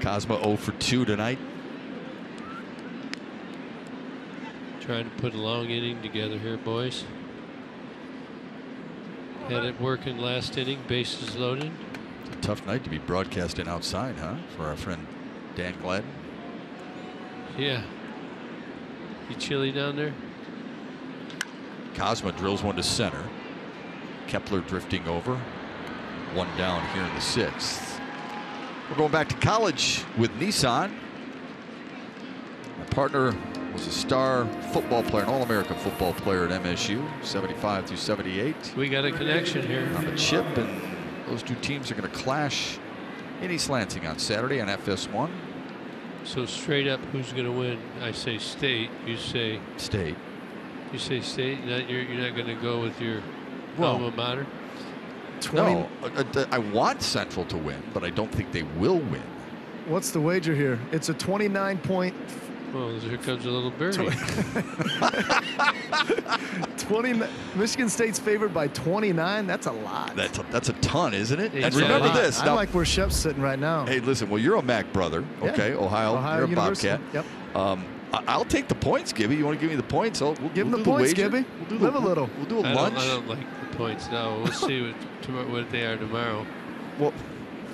Cosma 0 for 2 tonight. Trying to put a long inning together here, boys. Had it working last inning, bases loaded. It's a tough night to be broadcasting outside, huh? For our friend Dan Gladden. Yeah. You chilly down there? Cosma drills one to center. Kepler drifting over. 1 down here in the 6th. We're going back to college with Nissan. My partner was a star football player, an All-American football player at MSU, 75 through 78. We got a connection here. On the chip, and those 2 teams are going to clash in East Lansing on Saturday on FS1. So straight up, who's going to win? I say State. You say State. You say State. You're not going to go with your alma mater. No, I want Central to win, but I don't think they will win. What's the wager here? It's a 29-point. Well, here comes a little birdie. Michigan State's favored by 29. That's a lot. That's a ton, isn't it? It's And a remember lot. this. I Now, like where Shep's sitting right now. hey, listen. Well, you're a MAC brother, okay? Yeah. Ohio you're a University. Bobcat. Yep. I'll take the points, Gibby. You want to give me the points? We'll Give him do the points, wager. Gibby. We'll do Live a little. We'll do a I lunch. don't like the points now. We'll see what they are tomorrow. Well,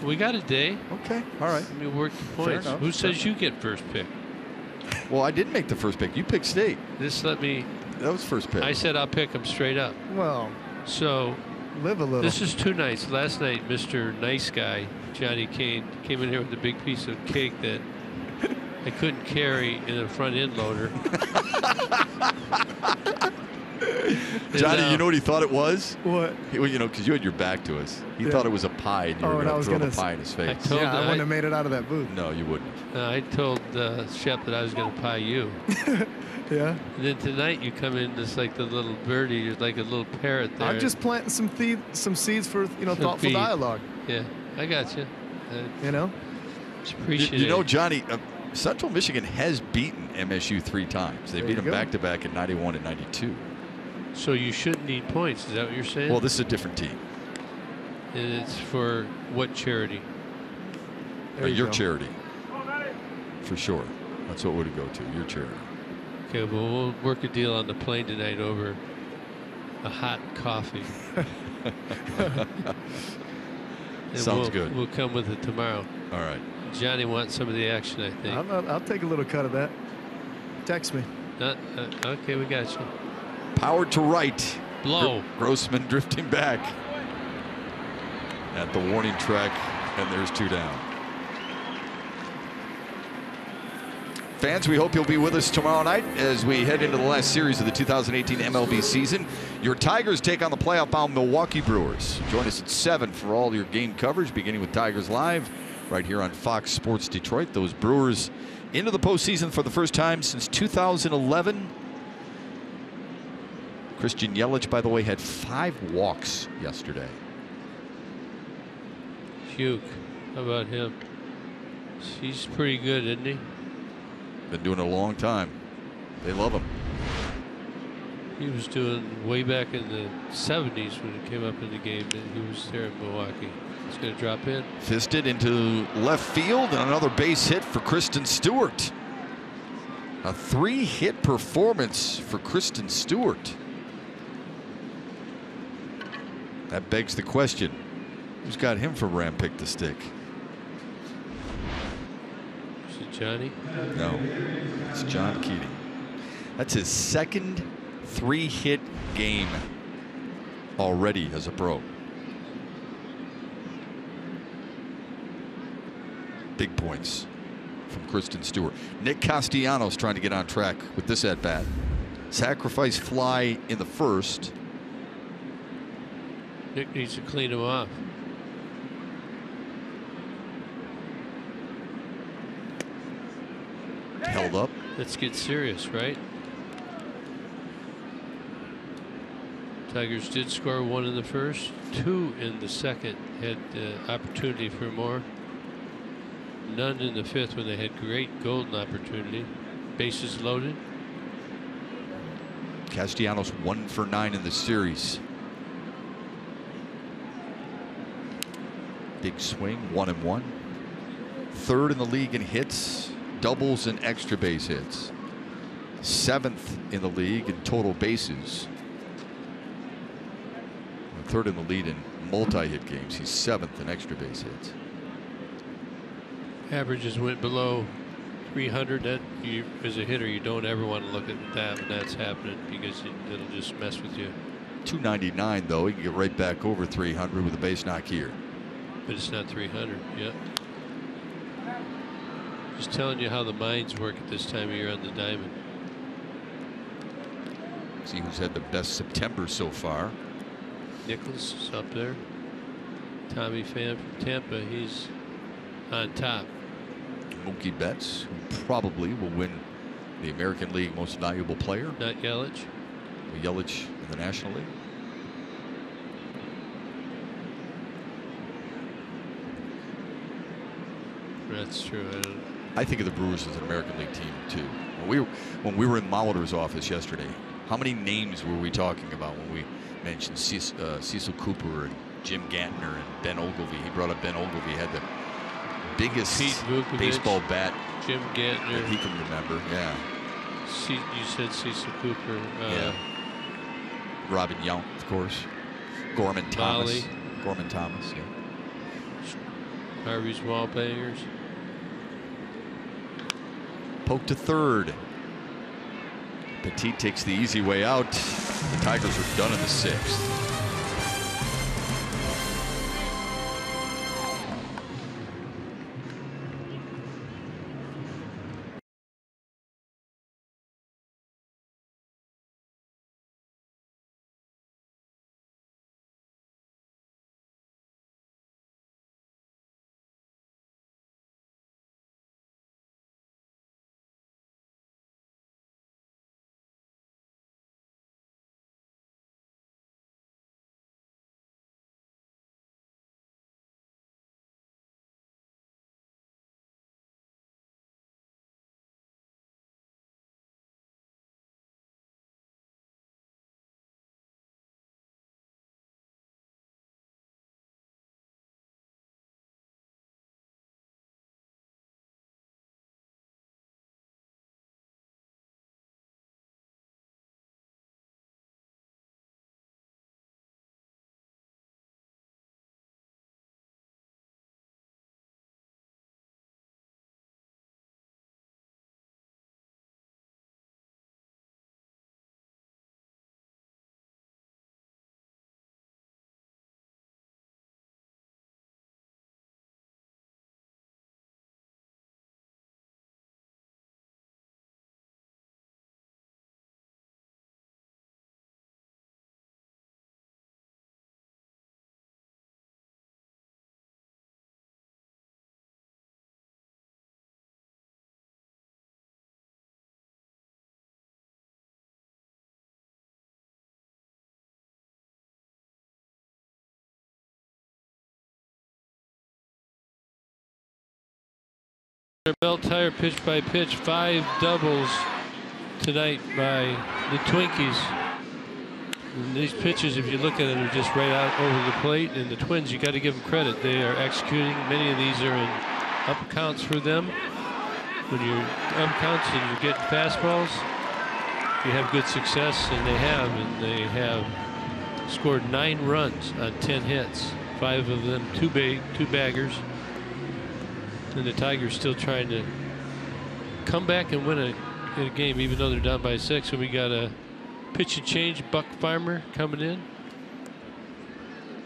We got a day. okay, all right. I mean, work the points. enough. Who says you get first pick? Well, I didn't make the first pick. You picked State. Just let me. That was first pick. I said I'll pick them straight up. Well, So live a little. this is 2 nights. Last night, Mr. Nice Guy, Johnny Kane, came in here with a big piece of cake that I couldn't carry in a front end loader. Johnny, you know what he thought it was? What? Well, you know, because you had your back to us. He Yeah. thought it was a pie, and you Oh, were and I going was to throw the gonna pie in his face. told- Yeah, I I- wouldn't have made it out of that booth. No, you wouldn't. I told Shep that I was going to pie you. Yeah. And then tonight you come in just like the little birdie. You're like a little parrot there. I'm just planting some seeds for thoughtful feed. dialogue. Yeah, I got you. You know. Just appreciate You know, it. Johnny, Central Michigan has beaten MSU 3 times. They There beat you them go. back-to-back in 91 and 92. So you shouldn't need points. Is that what you're saying? Well, this is a different team. And it's for what charity? There you Your go. charity. For sure. That's what would it go to, your charity. Okay, well, we'll work a deal on the plane tonight over a hot coffee. And Sounds good. We'll come with it tomorrow. All right. Johnny wants some of the action, I think. I'll take a little cut of that. Text me. Okay, we got you. Powered to right. Blow. Grossman drifting back at the warning track, and there's 2 down. Fans, we hope you'll be with us tomorrow night as we head into the last series of the 2018 MLB season. Your Tigers take on the playoff-bound Milwaukee Brewers. Join us at 7 for all your game coverage, beginning with Tigers Live right here on Fox Sports Detroit. Those Brewers into the postseason for the first time since 2011. Christian Yelich, by the way, had 5 walks yesterday. Hugh, how about him? He's pretty good, isn't he? Been doing it a long time. They love him. He was doing way back in the 70s when he came up in the game that he was there in Milwaukee. He's going to drop in. Fisted into left field, and another base hit for Kristen Stewart. A 3-hit performance for Kristen Stewart. That begs the question, who's got him from Ram Pick the Stick? Is it Johnny? No, it's John Keating. That's his second 3-hit game already as a pro. Big points from Kristen Stewart. Nick Castellanos trying to get on track with this at-bat. Sacrifice fly in the first. Nick needs to clean him off. Held up. Let's get serious, right? Tigers did score 1 in the first, 2 in the second. Had opportunity for more. None in the 5th when they had great golden opportunity. Bases loaded. Castellanos 1 for 9 in the series. Big swing, 1-1. 3rd in the league in hits, doubles, and extra base hits. 7th in the league in total bases. 3rd in the lead in multi-hit games. He's 7th in extra base hits. Averages went below 300. That you, as a hitter, you don't ever want to look at that when that's happening because it'll just mess with you. 299 though. He can get right back over 300 with a base knock here. But it's not 300 yet. Just telling you how the minds work at this time of year on the diamond. See who's had the best September so far. Nicholas is up there. Tommy Pham from Tampa, he's on top. Mookie Betts, who probably will win the American League Most Valuable Player. Not Yelich. Yelich in the National League. That's true. I think of the Brewers as an American League team too. When we were in Molitor's office yesterday, How many names were we talking about when we mentioned Cecil Cooper and Jim Gantner and Ben Ogilvy? He brought up Ben Ogilvy, had the biggest baseball bat Jim Gantner that he can remember. Yeah. You said Cecil Cooper. Yeah. Robin Yount, of course. Gorman Thomas. Molly. Gorman Thomas, yeah. Harvey's Wallbangers. Poke to third. Petit takes the easy way out. The Tigers are done in the 6th. Bell tire pitch by pitch, 5 doubles tonight by the Twinkies. And these pitches, if you look at it, are just right out over the plate. And the Twins, you got to give them credit. They are executing. Many of these are in up counts for them. When you're up counts and you're getting fastballs, you have good success, and they have. And they have scored 9 runs on 10 hits. 5 of them two baggers. And the Tigers still trying to come back and win a game, even though they're down by 6. So we got a pitch and change. Buck Farmer coming in.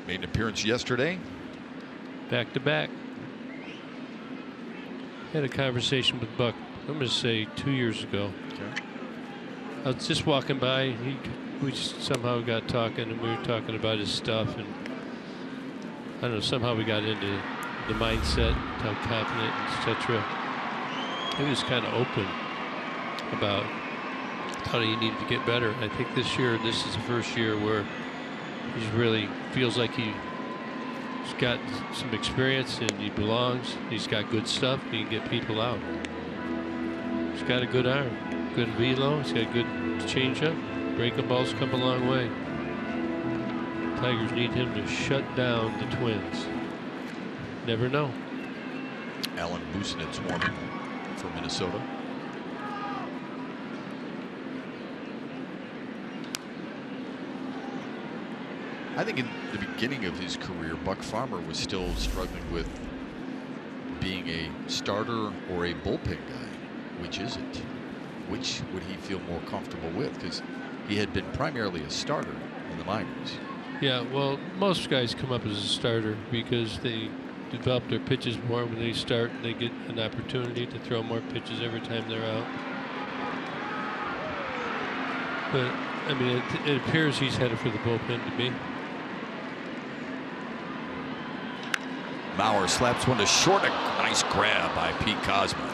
Made an appearance yesterday. Back to back. Had a conversation with Buck, I'm going to say 2 years ago. Okay. I was just walking by. We just somehow got talking, and we were talking about his stuff. And I don't know, somehow we got into the mindset, how confident, etc. He was kind of open about how he needed to get better. I think this is the first year where he really feels like he's got some experience and he belongs. He's got good stuff. He can get people out. He's got a good arm, good velo. He's got good changeup. Breaking balls come a long way. Tigers need him to shut down the Twins. Never know. Alan Busnitz warming for Minnesota. I think in the beginning of his career, Buck Farmer was still struggling with being a starter or a bullpen guy. Which is it? Which would he feel more comfortable with? Because he had been primarily a starter in the minors. Yeah, well, most guys come up as a starter because they develop their pitches more when they start, and they get an opportunity to throw more pitches every time they're out. But I mean, it appears he's headed for the bullpen to me. Mauer slaps one to short. A nice grab by Pete Kozma.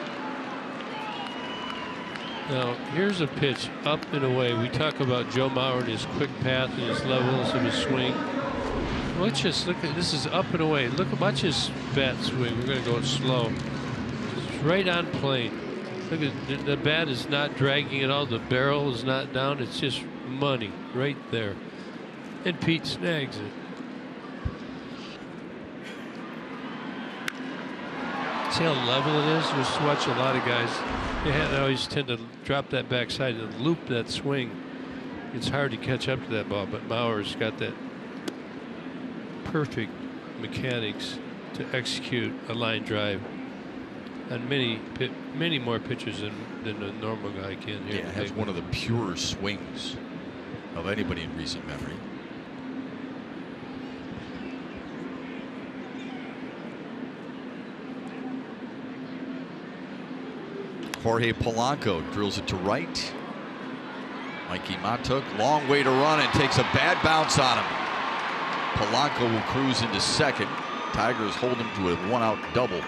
Now here's a pitch up and away. We talk about Joe Mauer and his quick path and his levels of his swing. Let's just look at this. Is up and away. Watch his bat swing. We're going to go slow. It's right on plane. Look at the bat is not dragging at all. The barrel is not down. It's just money right there. And Pete snags it. See how level it is? Just watch a lot of guys. They always tend to drop that backside and loop that swing. It's hard to catch up to that ball, but Mauer's got that perfect mechanics to execute a line drive on many more pitches than a normal guy can here. Yeah, has one of the purer swings of anybody in recent memory. Jorge Polanco drills it to right. Mikey Matuk, long way to run, and takes a bad bounce on him. Polanco will cruise into second. Tigers hold him to a 1-out double.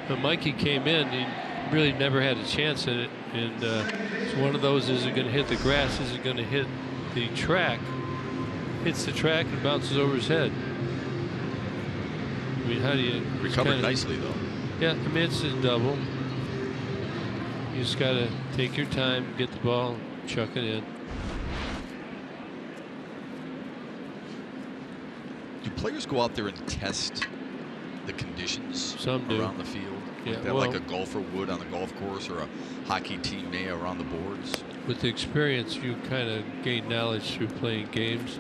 When Mikey came in, he really never had a chance in it. And it's one of those, is it going to hit the grass? Is it going to hit the track? Hits the track and bounces over his head. I mean, how do you... Recovered nicely, though. Yeah, I mean, it's a double. You just got to take your time, get the ball, chuck it in. Do players go out there and test the conditions around the field? Yeah, like a golfer would on the golf course, or a hockey team may around the boards? With the experience, you kind of gain knowledge through playing games.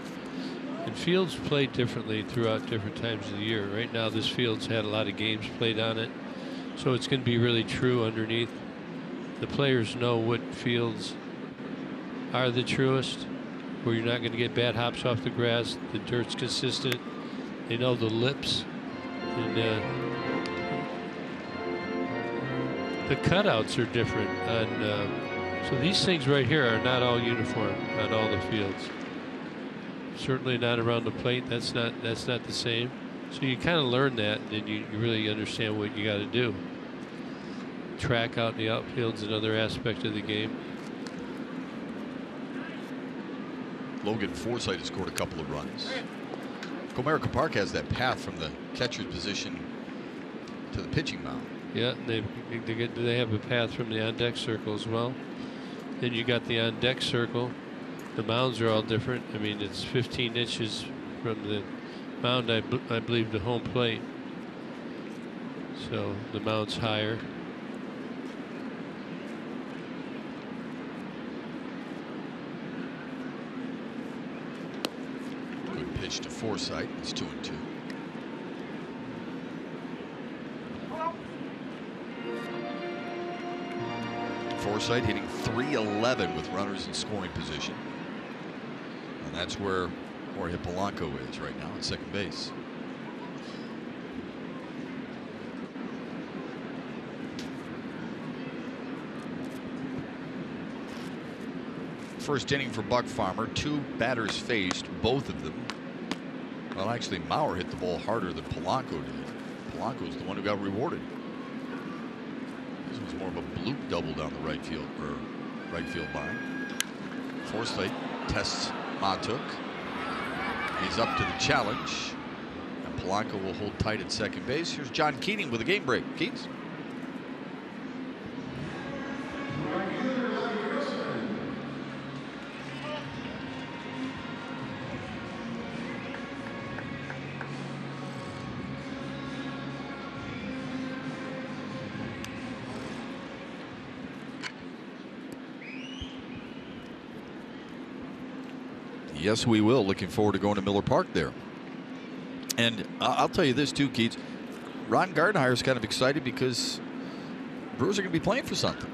And fields play differently throughout different times of the year. Right now, this field's had a lot of games played on it, so it's going to be really true underneath. The players know what fields are the truest, where you're not going to get bad hops off the grass. The dirt's consistent. They know the lips, and the cutouts are different. So these things right here are not all uniform on all the fields. Certainly not around the plate. That's not the same. So you kind of learn that, and then you really understand what you got to do. Track out in the outfield's another aspect of the game. Logan Forsythe has scored a couple of runs. Comerica Park has that path from the catcher's position to the pitching mound. Yeah, they have a path from the on-deck circle as well. Then you got the on-deck circle. The mounds are all different. I mean, it's 15 inches from the mound, I believe, to home plate. So the mound's higher. Good pitch to Forsythe. It's 2-2. Forsythe hitting .311 with runners in scoring position. And that's where Jorge Polanco is right now at second base. First inning for Buck Farmer. Two batters faced, both of them. Well, actually, Mauer hit the ball harder than Polanco did. Polanco's the one who got rewarded. This was more of a bloop double down the right field line. Forsythe tests Matuk. He's up to the challenge. And Polanco will hold tight at second base. Here's John Keating with a game break. Keats. Yes, we will. Looking forward to going to Miller Park there. And I'll tell you this too, Keats. Ron Gardenhire is kind of excited because Brewers are going to be playing for something.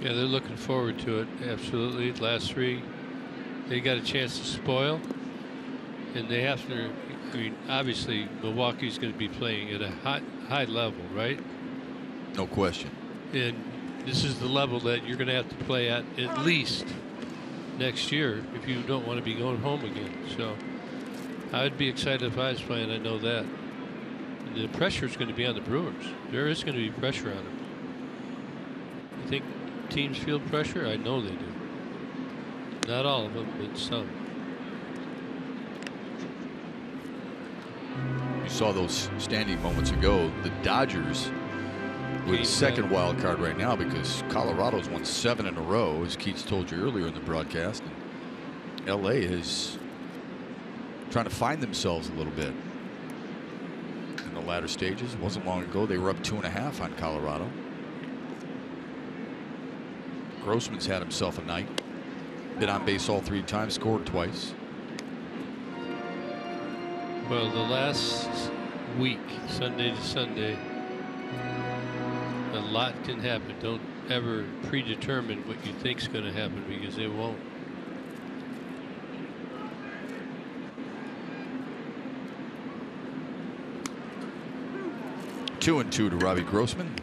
Yeah, they're looking forward to it. Absolutely. Last three, they got a chance to spoil, and they have to. I mean, obviously, Milwaukee's going to be playing at a high level, right? No question. And this is the level that you're going to have to play at least next year if you don't want to be going home again. So I'd be excited if I was playing. I know that. And the pressure is going to be on the Brewers. There is going to be pressure on them. You think teams feel pressure? I know they do. Not all of them, but some. We saw those standing moments ago. The Dodgers with second wild card right now because Colorado's won 7 in a row, as Keats told you earlier in the broadcast. And LA is trying to find themselves a little bit in the latter stages. It wasn't long ago they were up 2.5 on Colorado. Grossman's had himself a night. Been on base all 3 times, scored twice. Well, the last week, Sunday to Sunday, a lot can happen. Don't ever predetermine what you think's going to happen, because it won't. Two and 2 to Robbie Grossman.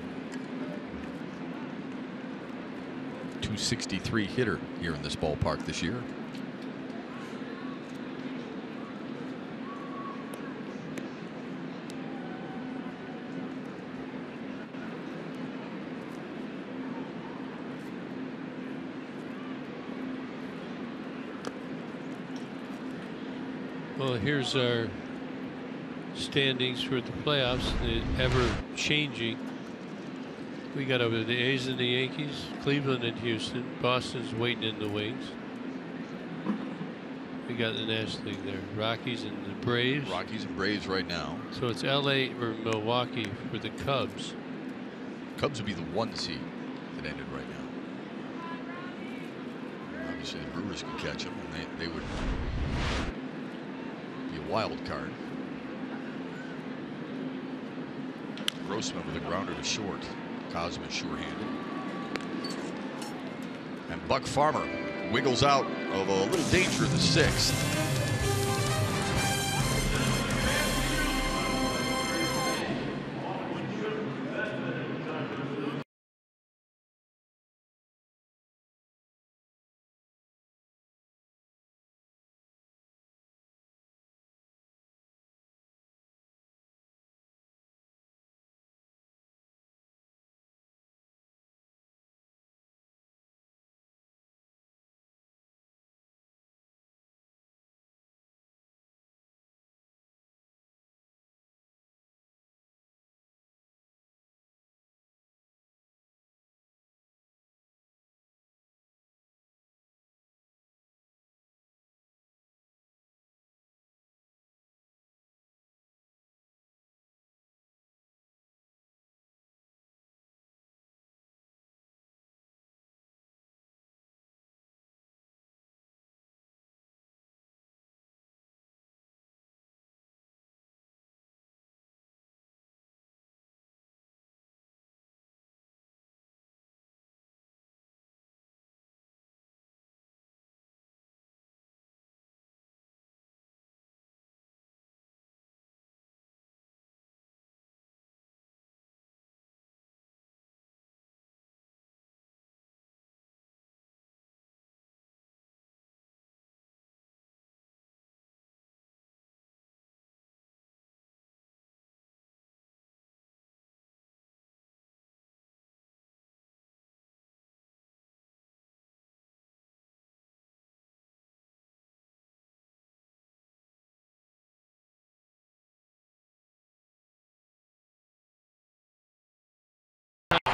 263 hitter here in this ballpark this year. Well, here's our standings for the playoffs, ever changing. We got over the A's and the Yankees, Cleveland and Houston. Boston's waiting in the wings. We got the National League there. Rockies and the Braves. Rockies and Braves right now. So it's LA or Milwaukee for the Cubs. Cubs would be the 1 seed that ended right now. Obviously the Brewers could catch them, and they would be a wild card. Grossman with a grounder to short. Cosman sure-handed. And Buck Farmer wiggles out of a little danger in the 6th.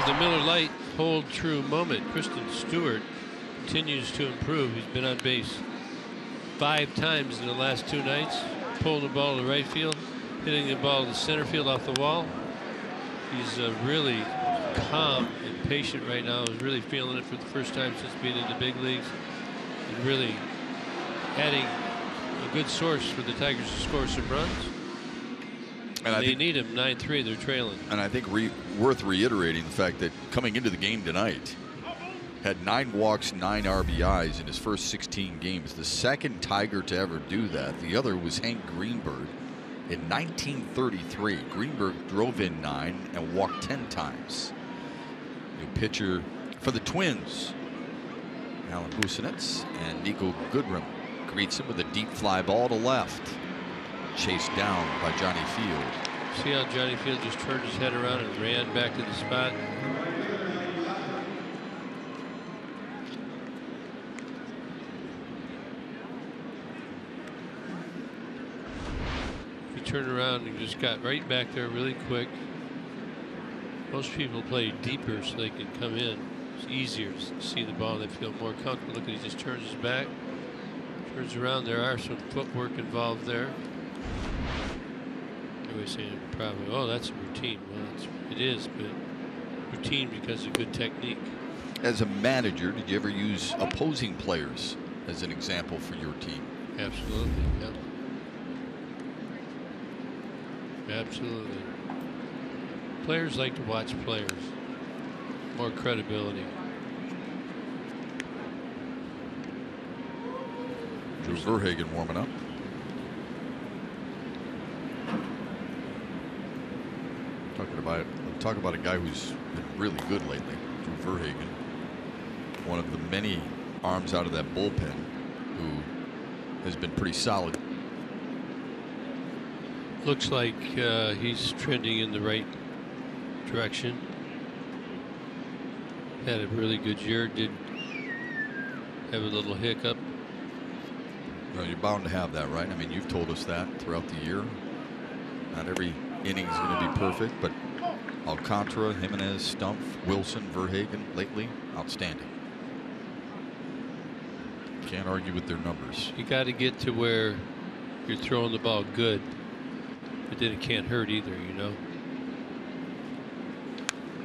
The Miller Lite hold true moment. Kristen Stewart continues to improve. He's been on base 5 times in the last 2 nights, pulling the ball to right field, hitting the ball to center field off the wall. He's really calm and patient right now. He's really feeling it for the first time since being in the big leagues, and really adding a good source for the Tigers to score some runs. And they need him. 9-3, they're trailing. And I think worth reiterating the fact that coming into the game tonight, had 9 walks, 9 RBIs in his first 16 games. The second Tiger to ever do that. The other was Hank Greenberg in 1933. Greenberg drove in 9 and walked 10 times. New pitcher for the Twins, Alan Busenitz, and Nico Goodrum greets him with a deep fly ball to left. Chased down by Johnny Field. See how Johnny Field just turned his head around and ran back to the spot. He turned around and just got right back there really quick. Most people play deeper so they can come in. It's easier to see the ball. They feel more comfortable. Look, he just turns his back, turns around. There are some footwork involved there. Everybody's saying probably, oh, that's a routine. Well, it is, but routine because of good technique. As a manager, did you ever use opposing players as an example for your team? Absolutely, yep. Absolutely. Players like to watch players. More credibility. Drew Verhagen warming up. Talk about a guy who's been really good lately. Drew Verhagen, one of the many arms out of that bullpen who has been pretty solid. Looks like he's trending in the right direction. Had a really good year. Did have a little hiccup. Well, you're bound to have that, right? I mean, you've told us that throughout the year. Not every inning is going to be perfect, but Alcantara, Jimenez, Stumpf, Wilson, Verhagen lately, outstanding. Can't argue with their numbers. You got to get to where you're throwing the ball good, but then it can't hurt either, you know.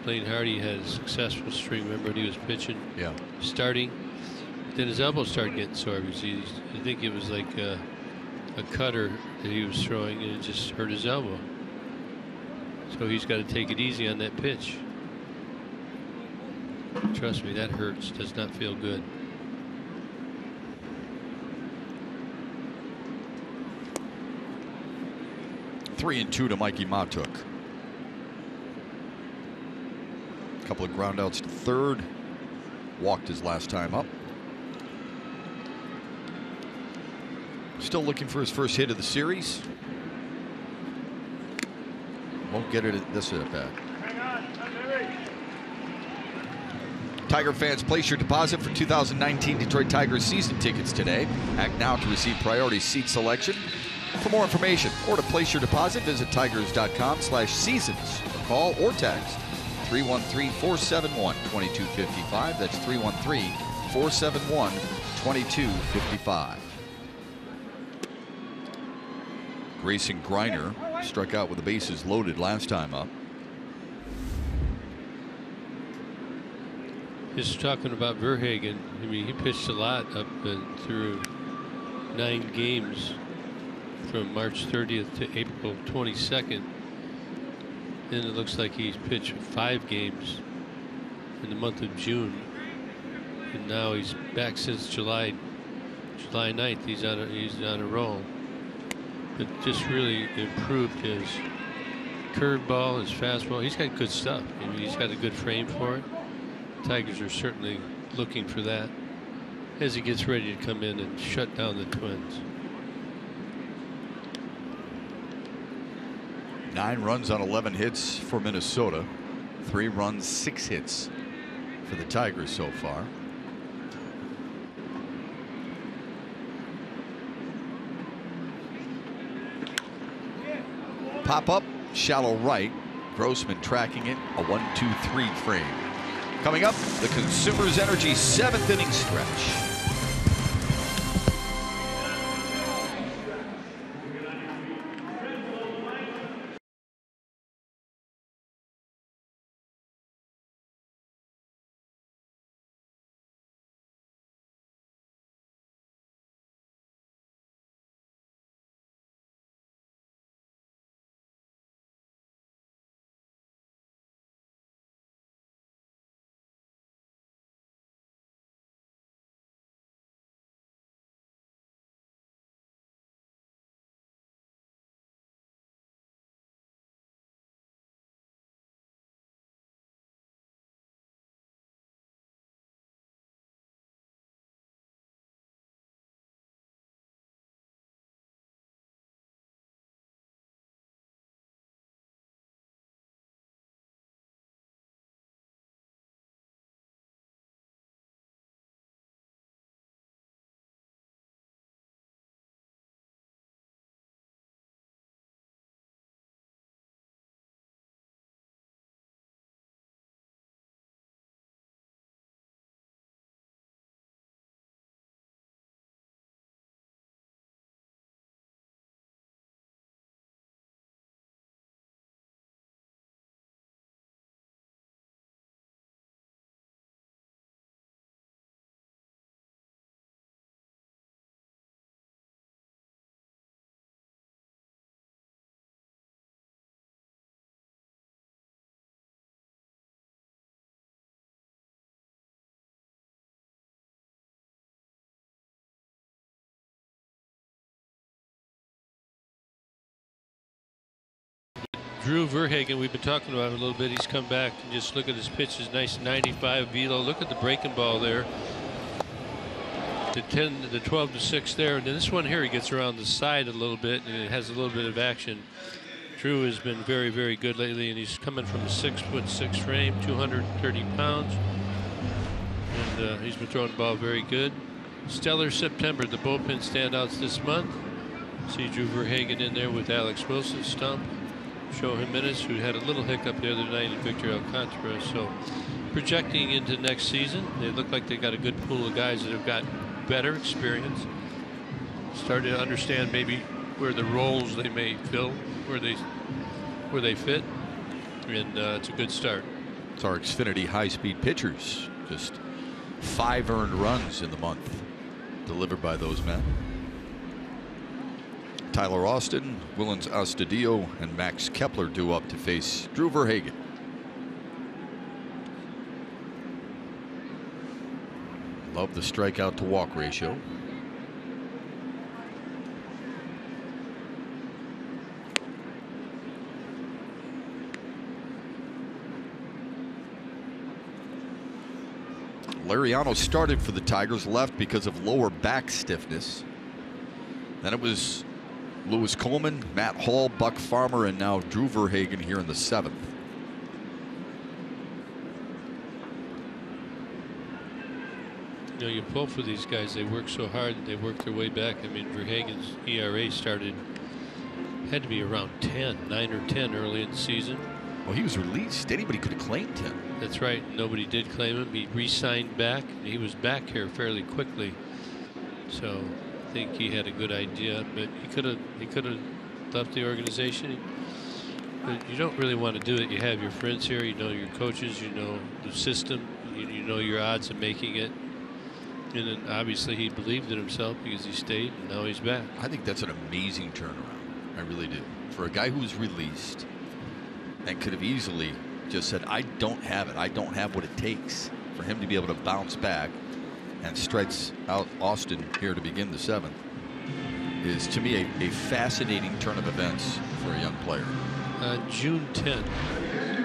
Blaine Hardy had a successful string. Remember when he was pitching? Yeah. Starting. Then his elbow started getting sore because I think it was like a cutter that he was throwing, and it just hurt his elbow. So he's got to take it easy on that pitch. Trust me, that hurts. Does not feel good. Three and two to Mikey Matuk. A couple of ground outs to third. Walked his last time up. Still looking for his first hit of the series. Won't get it at this at bat. Tiger fans, place your deposit for 2019 Detroit Tigers season tickets today. Act now to receive priority seat selection. For more information or to place your deposit, visit tigers.com/seasons or call or text 313-471-2255. That's 313-471-2255. Grayson Greiner struck out with the bases loaded last time up. Just talking about Verhagen, I mean, he pitched a lot up and through 9 games from March 30th to April 22nd. Then it looks like he's pitched 5 games in the month of June, and now he's back since July 9th. He's on a roll. But just really improved his curveball, his fastball. He's got good stuff. I mean, he's got a good frame for it. Tigers are certainly looking for that as he gets ready to come in and shut down the Twins. 9 runs on 11 hits for Minnesota. 3 runs, 6 hits for the Tigers so far. Pop up, shallow right. Grossman tracking it, a 1-2-3 frame. Coming up, the Consumers Energy 7th inning stretch. Drew Verhagen, we've been talking about him a little bit. He's come back and just look at his pitches. Nice 95 velo. Look at the breaking ball there. The 12 to 6 there. And then this one here, he gets around the side a little bit and it has a little bit of action. Drew has been very, very good lately, and he's coming from a 6'6" frame, 230 pounds. And he's been throwing the ball very good. Stellar September, the bullpen standouts this month. See Drew Verhagen in there with Alex Wilson, stump. Joe Jimenez, who had a little hiccup the other night, and Victor Alcantara. So projecting into next season, they look like they got a good pool of guys that have got better experience. Started to understand maybe where the roles they may fill, where they fit, and it's a good start. It's our Xfinity high-speed pitchers. Just 5 earned runs in the month delivered by those men. Tyler Austin, Willens Astudillo, and Max Kepler due up to face Drew Verhagen. Love the strikeout to walk ratio. Lariano started for the Tigers, left because of lower back stiffness. Then it was Lewis Coleman, Matt Hall, Buck Farmer, and now Drew Verhagen here in the 7th. You know, you pull for these guys. They work so hard. They work their way back. I mean, Verhagen's ERA had to be around 9 or 10 early in the season. Well, he was released. Anybody could have claimed him. That's right. Nobody did claim him. He re-signed back. He was back here fairly quickly. So I think he had a good idea, but he could have left the organization. But you don't really want to do it. You have your friends here. You know your coaches. You know the system. You know your odds of making it. And then obviously he believed in himself because he stayed, and now he's back. I think that's an amazing turnaround. I really do. For a guy who's released and could have easily just said, I don't have it. I don't have what it takes, for him to be able to bounce back and strikes out Austin here to begin the 7th is, to me, a fascinating turn of events for a young player. On June 10th,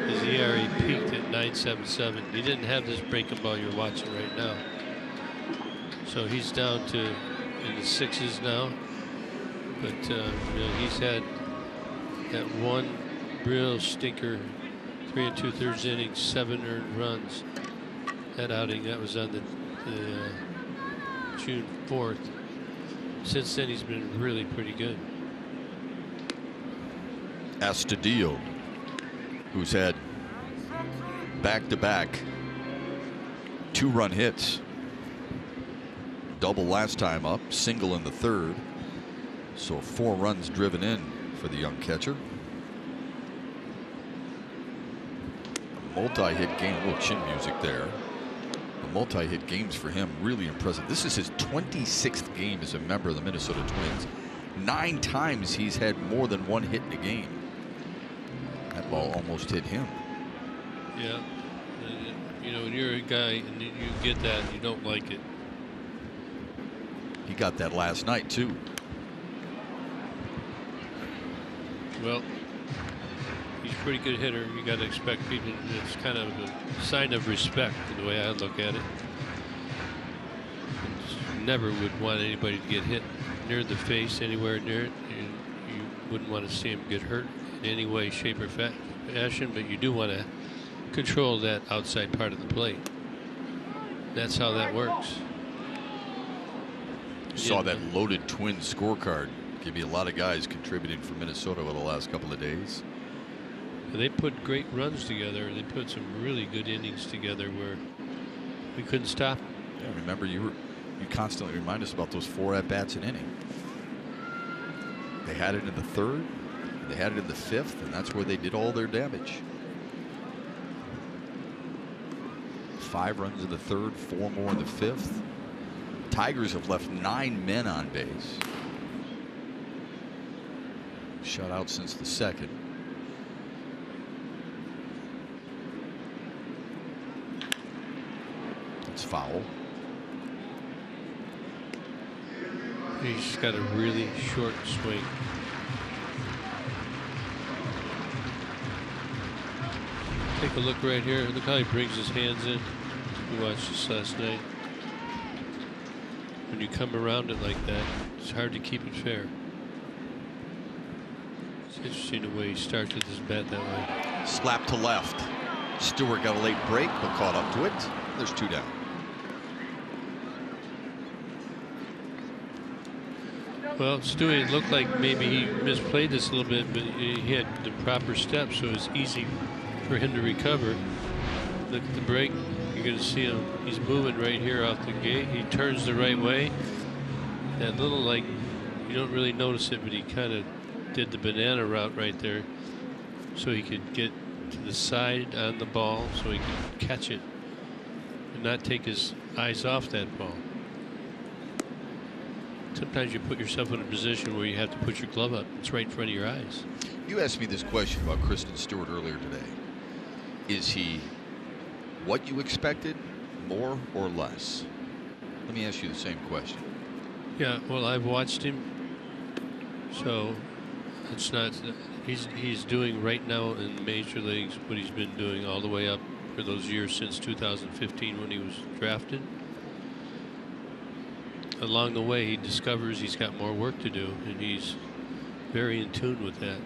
his ERA peaked at 9.77. He didn't have this breaking ball you're watching right now. So he's down to in the 6s now. But you know, he's had that one real stinker, 3 2/3 innings, 7 earned runs. That outing, that was on the June 4th. Since then, he's been really pretty good. Astudillo, who's had back-to-back 2-run hits. Double last time up, single in the 3rd. So 4 runs driven in for the young catcher. A multi-hit game, a little chin music there. The multi-hit games for him, really impressive. This is his 26th game as a member of the Minnesota Twins. 9 times he's had more than 1 hit in a game. That ball almost hit him. Yeah. You know, when you're a guy and you get that, you don't like it. He got that last night, too. Well, he's a pretty good hitter. You got to expect people. It's kind of a sign of respect, the way I look at it. Never would want anybody to get hit near the face, anywhere near it. You wouldn't want to see him get hurt in any way, shape, or fashion, but you do want to control that outside part of the plate. That's how that works. Saw that loaded Twin scorecard. Give you a lot of guys contributing for Minnesota over the last couple of days. They put great runs together. They put some really good innings together where we couldn't stop. Yeah, remember you constantly remind us about those 4 at-bats an inning. They had it in the 3rd, they had it in the 5th, and that's where they did all their damage. 5 runs in the 3rd, 4 more in the 5th. Tigers have left 9 men on base. Shut out since the 2nd. It's foul. He's got a really short swing. Take a look right here. Look how he brings his hands in. We watched this last night. When you come around it like that, it's hard to keep it fair. It's interesting the way he starts with his bat that way. Slap to left. Stewart got a late break, but caught up to it. There's 2 down. Well, Stewie, it looked like maybe he misplayed this a little bit, but he had the proper steps, so it was easy for him to recover. Look at the break. You're going to see him. He's moving right here off the gate. He turns the right way. That little, like, you don't really notice it, but he kind of did the banana route right there so he could get to the side on the ball so he could catch it and not take his eyes off that ball. Sometimes you put yourself in a position where you have to put your glove up. It's right in front of your eyes. You asked me this question about Kristen Stewart earlier today. Is he what you expected, more or less? Let me ask you the same question. Yeah, well, I've watched him, so it's not. He's doing right now in major leagues what he's been doing all the way up for those years since 2015 when he was drafted. Along the way, he discovers he's got more work to do, and he's very in tune with that.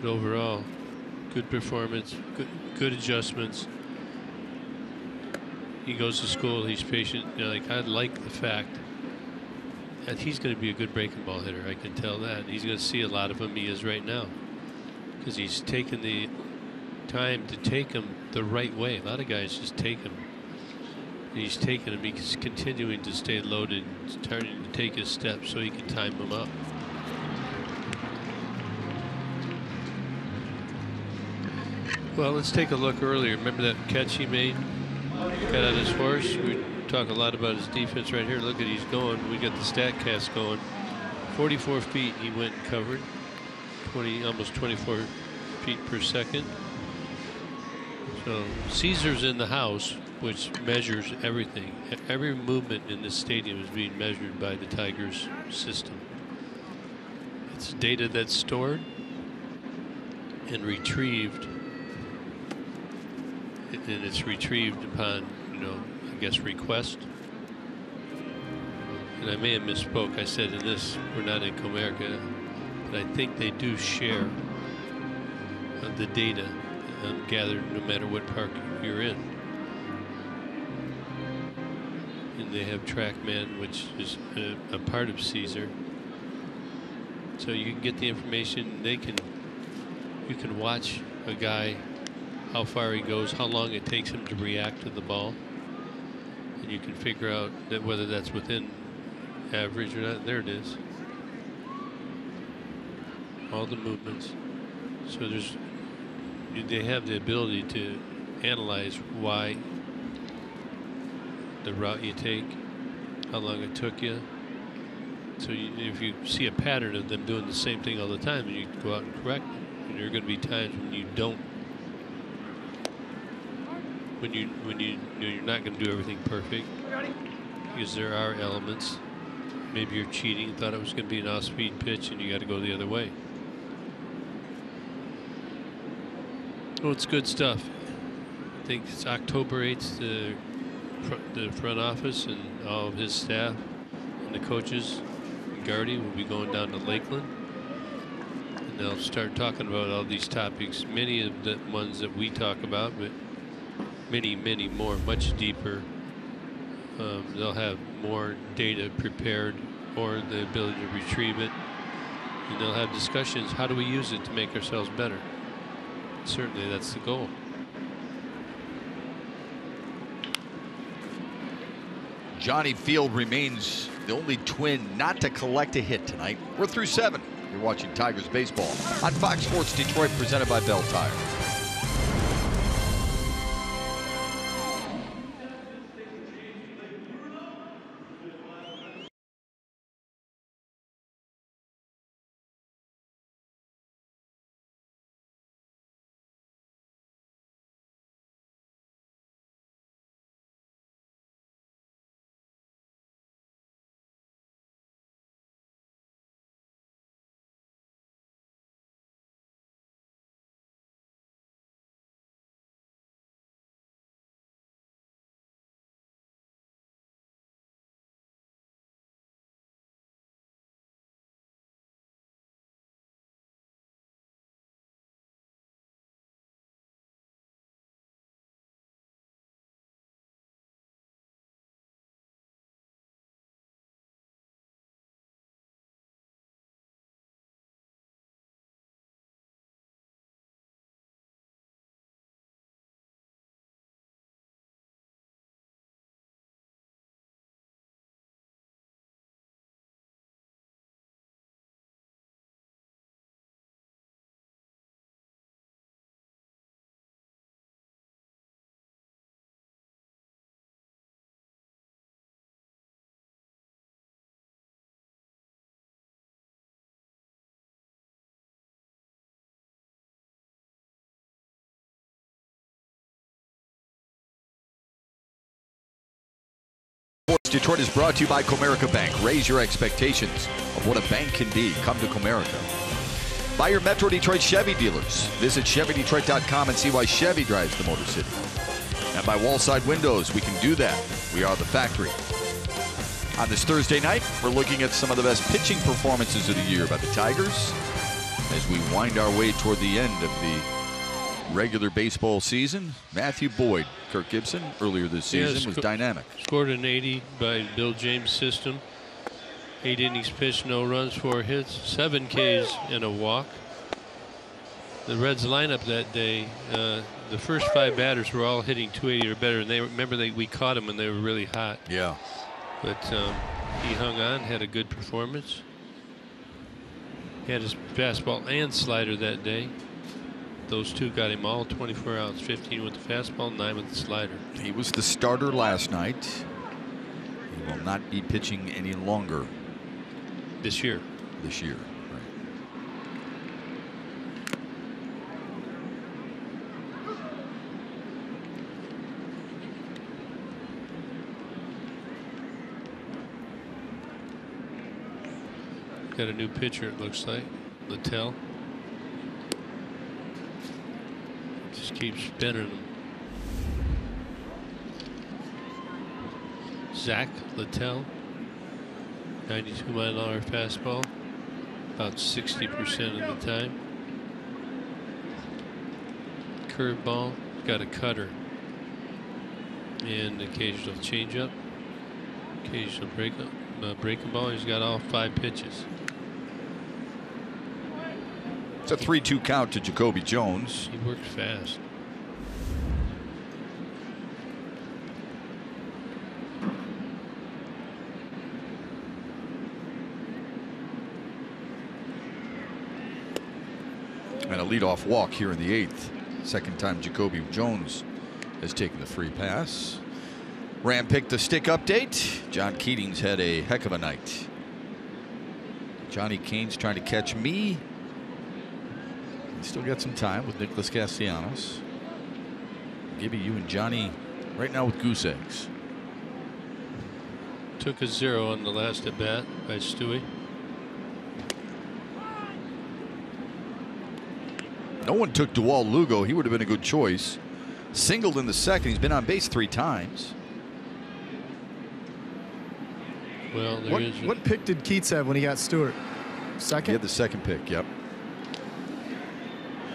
But overall, good performance, good adjustments. He goes to school, he's patient. You know, like, I like the fact that he's going to be a good breaking ball hitter. I can tell that. He's going to see a lot of them he is right now, because he's taken the time to take them the right way. A lot of guys just take them. He's taking them. He's continuing to stay loaded, starting to take his steps so he can time them up. Well, let's take a look earlier. Remember that catch he made? Got on his horse. We talk a lot about his defense right here. Look at he's going. We got the stat cast going. 44 feet he went and covered. Almost 24 feet per second. So Caesar's in the house, which measures everything. Every movement in this stadium is being measured by the Tigers system. It's data that's stored and retrieved, and it's retrieved upon, you know, I guess, request. And I may have misspoke. I said in this, we're not in Comerica, but I think they do share the data gathered no matter what park you're in. And they have TrackMan, which is a part of Caesar. So you can get the information. You can watch a guy, how far he goes, how long it takes him to react to the ball, and you can figure out that whether that's within average or not. There it is. All the movements. So they have the ability to analyze why the route you take, how long it took you. So if you see a pattern of them doing the same thing all the time, and you go out and correct it, and there are going to be times when you don't, when you're not going to do everything perfect, because there are elements. Maybe you're cheating, thought it was going to be an off-speed pitch, and you got to go the other way. Well, it's good stuff. I think it's October 8th. The front office and all of his staff and the coaches, Gardy, will be going down to Lakeland, and they'll start talking about all these topics. Many of the ones that we talk about, but many more, much deeper. They'll have more data prepared or the ability to retrieve it, and they'll have discussions. How do we use it to make ourselves better? Certainly that's the goal. Johnny Field remains the only Twin not to collect a hit tonight. We're through 7. You're watching Tigers baseball on Fox Sports Detroit, presented by Bell Tire. Sports Detroit is brought to you by Comerica Bank. Raise your expectations of what a bank can be. Come to Comerica. By your Metro Detroit Chevy dealers. Visit ChevyDetroit.com and see why Chevy drives the Motor City. And by Wallside Windows, we can do that. We are the factory. On this Thursday night, we're looking at some of the best pitching performances of the year by the Tigers as we wind our way toward the end of the regular baseball season. Matthew Boyd, Kirk Gibson, earlier this season was dynamic. Scored an 80 by Bill James' system. 8 innings pitched, no runs, 4 hits, 7 Ks, and a walk. The Reds lineup that day, the first 5 batters were all hitting 280 or better, and we caught them when they were really hot. Yeah. But he hung on, had a good performance. He had his fastball and slider that day. Those two got him all 24 outs, 15 with the fastball, 9 with the slider. He was the starter last night. He will not be pitching any longer. This year. This year, right. Got a new pitcher, it looks like. Littell. Just keeps spinning them. Zach Littell. 92-mile-an-hour fastball. About 60% of the time. Curveball. Got a cutter. And occasional changeup. Occasional breaking ball. He's got all 5 pitches. It's a 3-2 count to Jacoby Jones. He works fast. And a leadoff walk here in the 8th. Second time Jacoby Jones has taken the free pass. Ram picked the stick update. John Keating's had a heck of a night. Johnny Cain's trying to catch me. Still got some time with Nicholas Castellanos. Gibby, you and Johnny right now with goose eggs. Took a 0 on the last at bat by Stewie. No one took Dewalt Lugo. He would have been a good choice. Singled in the second. He's been on base 3 times. Well, what pick did Keats have when he got Stewart? Second? He had the second pick, yep.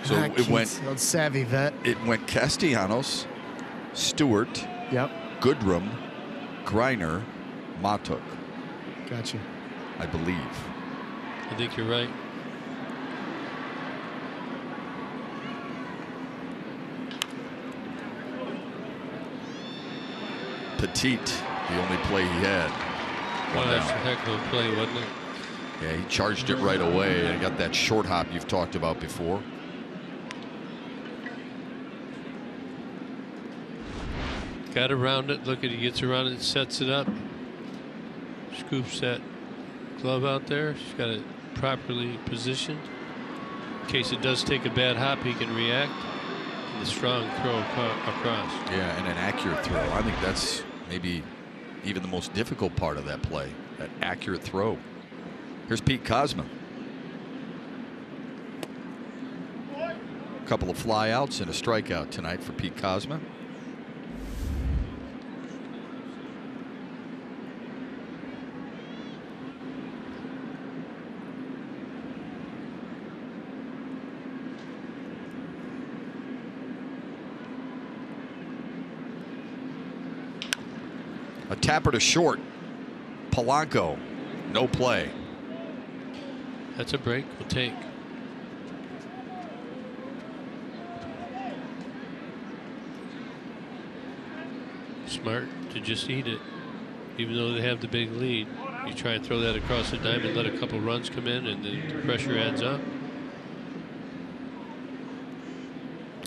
So it Keats, went old savvy vet. It went Castellanos, Stewart, yep, Goodrum, Griner, Matuk. Gotcha. I believe. I think you're right. Petite, the only play he had. Well, that's a heck of a play, wasn't it? Yeah, he charged it right away and got that short hop you've talked about before. Got around it. Look at, he gets around it, sets it up. Scoops that glove out there. She's got it properly positioned. In case it does take a bad hop, he can react. And a strong throw across. Yeah, and an accurate throw. I think that's maybe even the most difficult part of that play, that accurate throw. Here's Pete Kozma. A couple of flyouts and a strikeout tonight for Pete Kozma. A tapper to short. Polanco, no play. That's a break. We'll take. Smart to just eat it, even though they have the big lead. You try and throw that across the diamond, let a couple runs come in, and then the pressure adds up.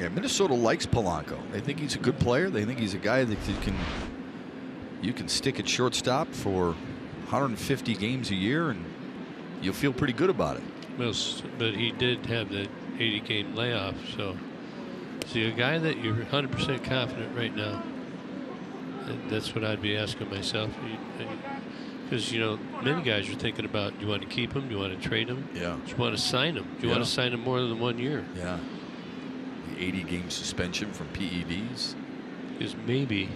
Yeah, Minnesota likes Polanco. They think he's a good player. They think he's a guy that you can stick at shortstop for 150 games a year, and you'll feel pretty good about it. Well, but he did have that 80-game layoff, so is he a guy that you're 100% confident right now? And that's what I'd be asking myself. Because, you know, many guys are thinking about, do you want to keep him? Do you want to trade him? Yeah. Do you want to sign him? Do you want to sign him more than 1 year? Yeah. The 80-game suspension from PEDs. Because maybe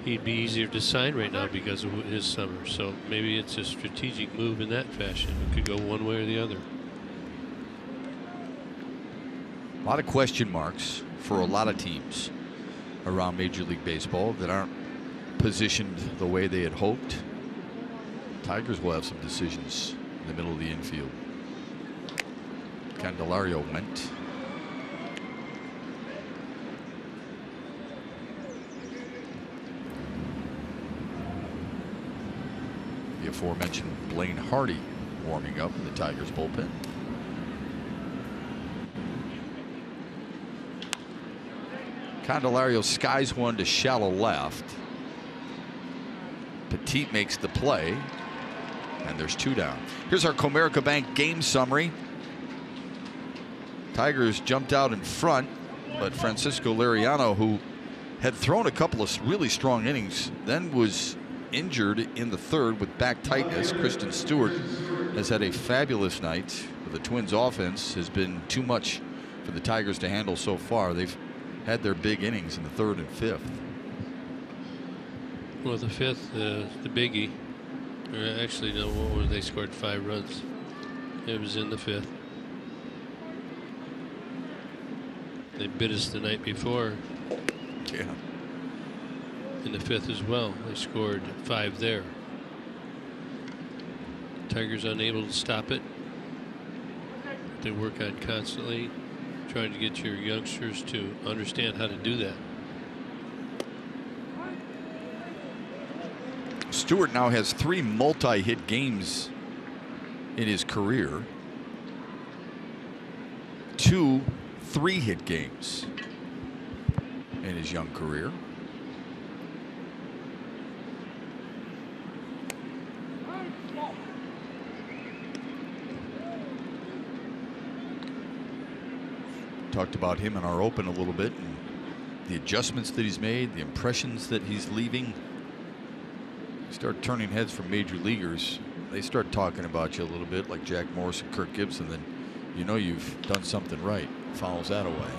he'd be easier to sign right now because of his summer. So maybe it's a strategic move in that fashion. It could go one way or the other. A lot of question marks for a lot of teams around Major League Baseball that aren't positioned the way they had hoped. Tigers will have some decisions in the middle of the infield. Candelario went. The aforementioned Blaine Hardy warming up in the Tigers bullpen. Candelario skies one to shallow left. Petit makes the play, and there's 2 down. Here's our Comerica Bank game summary. Tigers jumped out in front, but Francisco Liriano, who had thrown a couple of really strong innings, then was injured in the 3rd with back tightness. Kristen Stewart has had a fabulous night. The Twins offense has been too much for the Tigers to handle so far. They've had their big innings in the 3rd and 5th. Well, the 5th, the biggie, or actually, no, what was they scored 5 runs. It was in the 5th. They bit us the night before. Yeah. In the 5th as well. They scored 5 there. Tigers unable to stop it. They work on constantly trying to get your youngsters to understand how to do that. Stewart now has 3 multi-hit games in his career. 2 3-hit games in his young career. Talked about him in our open a little bit, and the adjustments that he's made, the impressions that he's leaving. You start turning heads from major leaguers, they start talking about you a little bit, like Jack Morris and Kirk Gibson, then you know you've done something right. Fouls that away.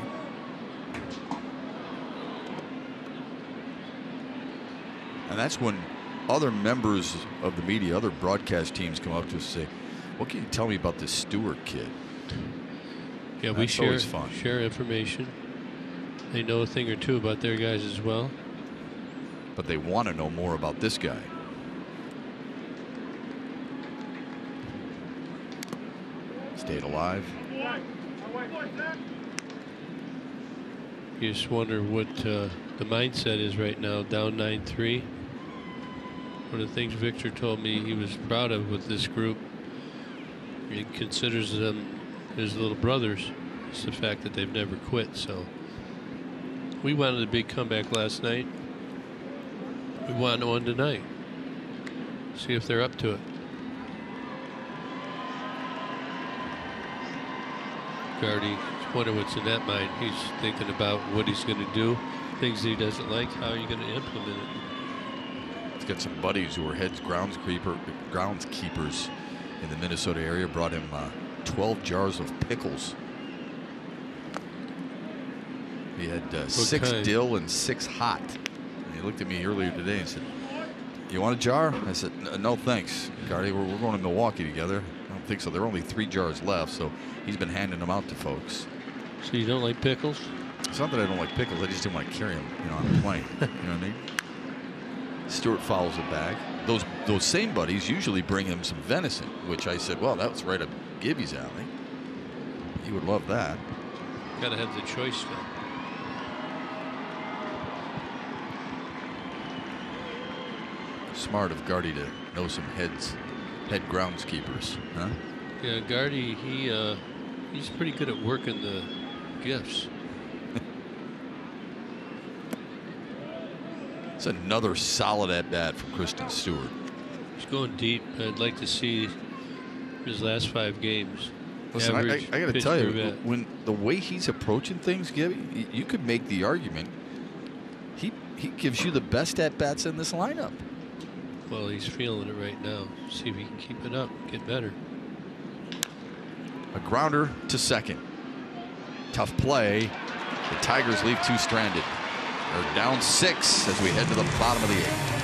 And that's when other members of the media, other broadcast teams come up to us and say, what can you tell me about this Stewart kid? Yeah, we share information. They know a thing or two about their guys as well. But they want to know more about this guy. Stayed alive. You just wonder what the mindset is right now, down 9-3. One of the things Victor told me he was proud of with this group, he considers them his little brothers. It's the fact that they've never quit. So we wanted a big comeback last night. We want one tonight. See if they're up to it. Gardy, wonder what's in that mind. He's thinking about what he's going to do, things he doesn't like. How are you going to implement it? He's got some buddies who are heads groundskeepers in the Minnesota area. Brought him 12 jars of pickles. He had 6 dill and 6 hot. And he looked at me earlier today and said, "You want a jar?" I said, "No, thanks, Gardy. We're going to Milwaukee together." I don't think so. There are only 3 jars left, so he's been handing them out to folks. So you don't like pickles? It's not that I don't like pickles. I just didn't want to carry them, on a plane. You know what I mean? Stewart fouls it back. Those same buddies usually bring him some venison, which I said, well, that was right up Gibby's alley. He would love that. Got to have the choice now. Smart of Gardy to know some head groundskeepers, huh? Yeah, Gardy, he's pretty good at working the gifts. It's another solid at bat from Kristen Stewart. He's going deep. I'd like to see his last 5 games. Listen, I got to tell you, when the way he's approaching things, Gibby, you could make the argument he gives you the best at-bats in this lineup. Well, he's feeling it right now. See if he can keep it up, get better. A grounder to second. Tough play. The Tigers leave 2 stranded. They're down 6 as we head to the bottom of the 8th.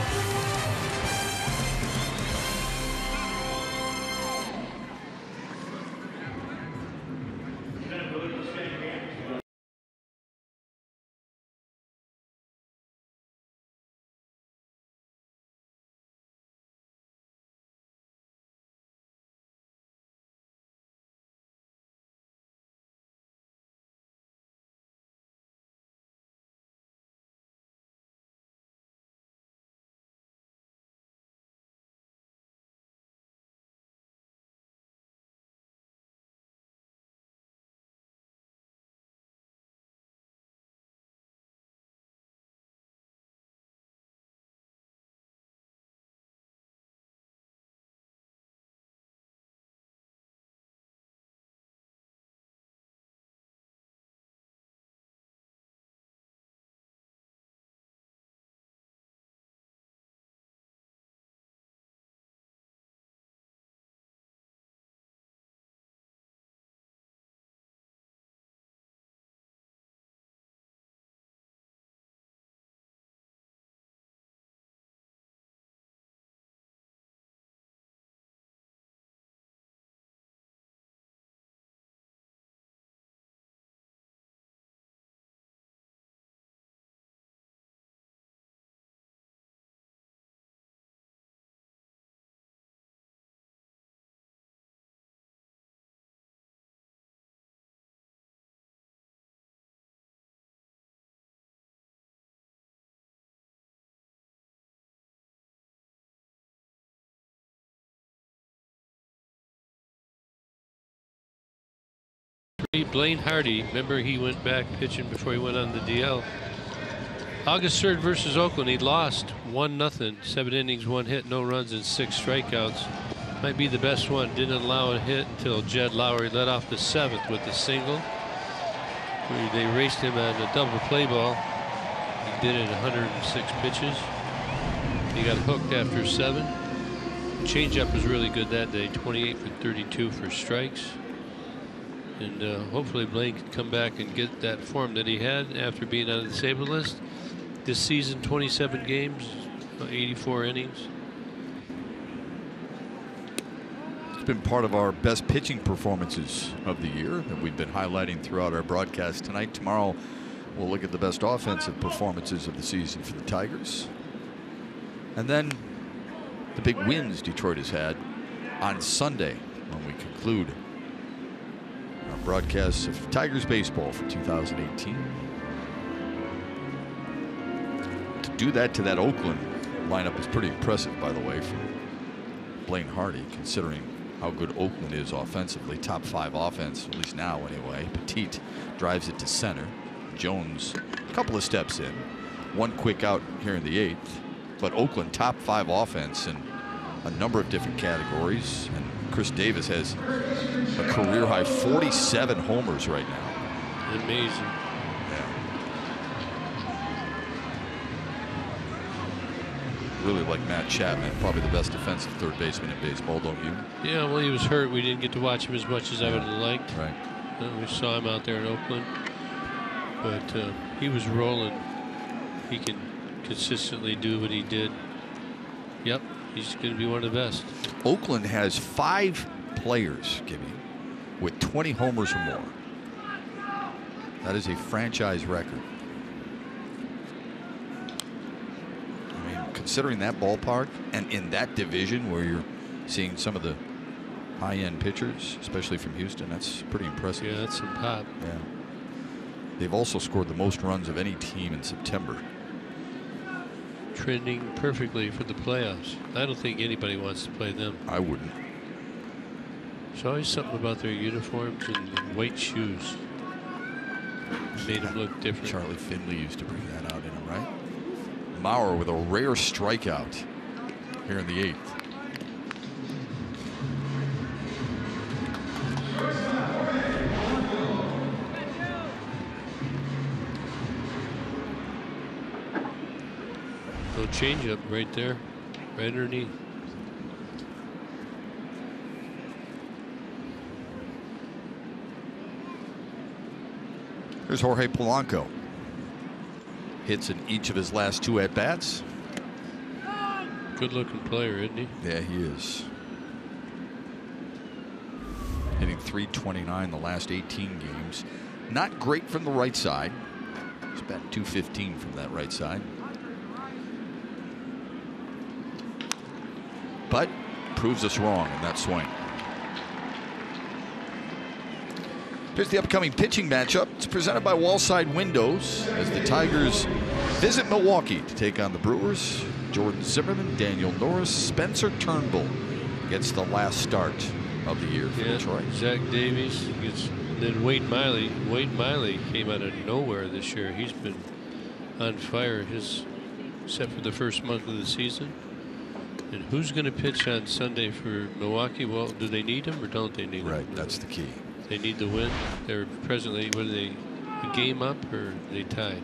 Blaine Hardy, remember he went back pitching before he went on the DL. August 3rd versus Oakland, he lost 1-0, 7 innings, 1 hit, no runs, and 6 strikeouts. Might be the best one. Didn't allow a hit until Jed Lowry led off the 7th with a single. They raced him on a double play ball. He did it 106 pitches. He got hooked after 7. Changeup was really good that day, 28 for 32 for strikes. And hopefully Blaine can come back and get that form that he had after being on the disabled list. This season, 27 games, 84 innings. It's been part of our best pitching performances of the year that we've been highlighting throughout our broadcast tonight. Tomorrow, we'll look at the best offensive performances of the season for the Tigers. And then the big wins Detroit has had on Sunday when we conclude our broadcast of Tigers baseball for 2018. To do that to that Oakland lineup is pretty impressive, by the way, from Blaine Hardy, considering how good Oakland is offensively. Top 5 offense, at least now anyway. Petit drives it to center. Jones a couple of steps in. 1 quick out here in the 8th. But Oakland top 5 offense in a number of different categories. And Chris Davis has a career high 47 homers right now. Amazing. Yeah. Really like Matt Chapman, probably the best defensive third baseman in baseball, don't you? Yeah, well, he was hurt. We didn't get to watch him as much as I would have liked. Right. We saw him out there in Oakland, but he was rolling. He can consistently do what he did. Yep, he's going to be one of the best. Oakland has 5 players, Gibby, with 20 homers or more. That is a franchise record. I mean, considering that ballpark and in that division where you're seeing some of the high-end pitchers, especially from Houston, that's pretty impressive. Yeah, that's some pop. Yeah. They've also scored the most runs of any team in September. Trending perfectly for the playoffs. I don't think anybody wants to play them. I wouldn't. There's always something about their uniforms and white shoes. Made them look different. Charlie Finley used to bring that out in him, right? Maurer with a rare strikeout here in the 8th. changeup right there, right underneath. Here's Jorge Polanco. Hits in each of his last 2 at-bats. Good-looking player, isn't he? Yeah, he is. Hitting .329 the last 18 games. Not great from the right side. He's batting .215 from that right side. But proves us wrong in that swing. Here's the upcoming pitching matchup. It's presented by Wallside Windows as the Tigers visit Milwaukee to take on the Brewers. Jordan Zimmerman, Daniel Norris, Spencer Turnbull gets the last start of the year for Detroit. Zach Davies gets. Then Wade Miley. Wade Miley came out of nowhere this year. He's been on fire. Except for the first month of the season. And who's going to pitch on Sunday for Milwaukee? Well, do they need him or don't they need him? Right, that's the key. They need the win. They're presently, what are they, a game up or are they tied?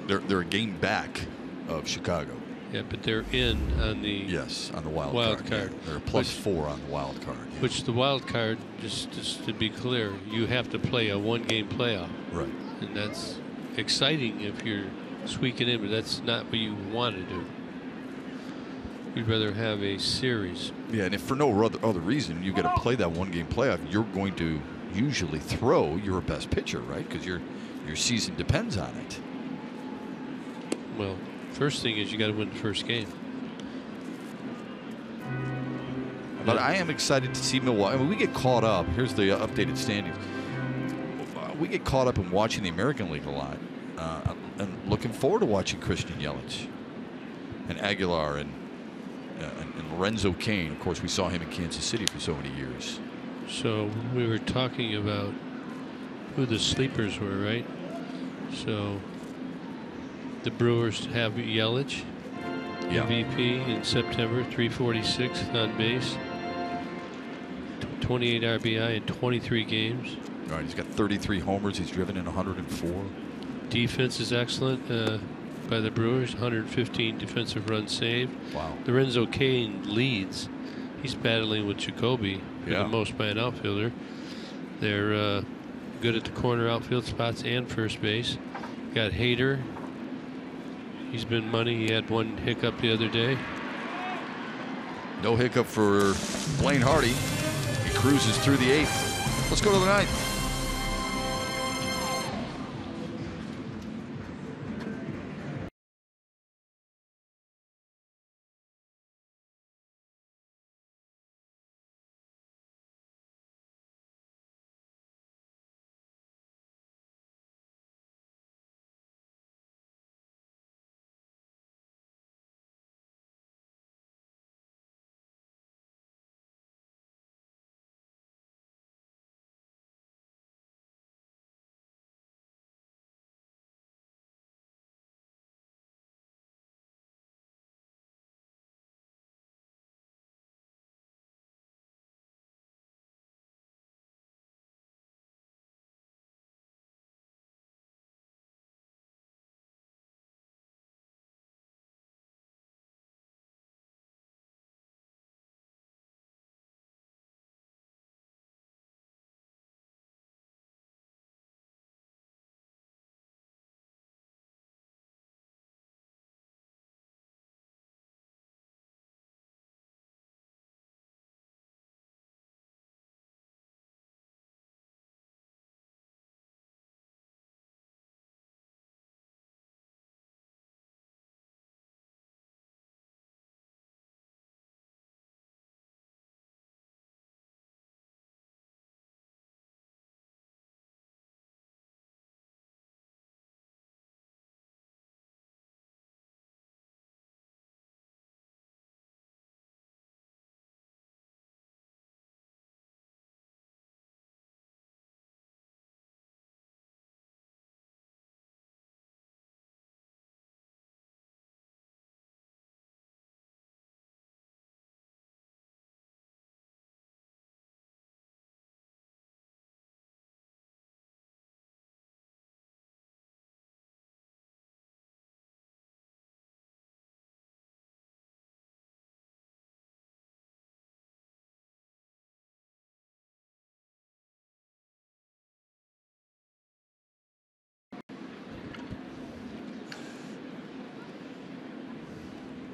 They're a game back of Chicago. Yeah, but they're in on the on the wild card. Yeah. They're a +4 on the wild card. Yeah. Which the wild card, just to be clear, you have to play a 1-game playoff. Right. And that's exciting if you're squeaking in, but that's not what you want to do. You'd rather have a series. Yeah, and if for no other reason you got to play that 1-game playoff, you're going to usually throw your best pitcher, right? Because your season depends on it. Well, first thing is you got to win the first game. But I am excited to see Milwaukee. I mean, we get caught up. Here's the updated standings. We get caught up in watching the American League a lot, and looking forward to watching Christian Yelich and Aguilar and Lorenzo Cain. Of course, we saw him in Kansas City for so many years. So we were talking about who the sleepers were, right? So the Brewers have Yelich, MVP in September, 346 on base, 28 RBI in 23 games. All right, he's got 33 homers. He's driven in 104. Defense is excellent by the Brewers, 115 defensive runs saved. Wow. Lorenzo Cain leads. He's battling with Jacoby for the most by an outfielder. They're good at the corner outfield spots and first base. Got Hader. He's been money. He had one hiccup the other day. No hiccup for Blaine Hardy. He cruises through the 8th. Let's go to the 9th.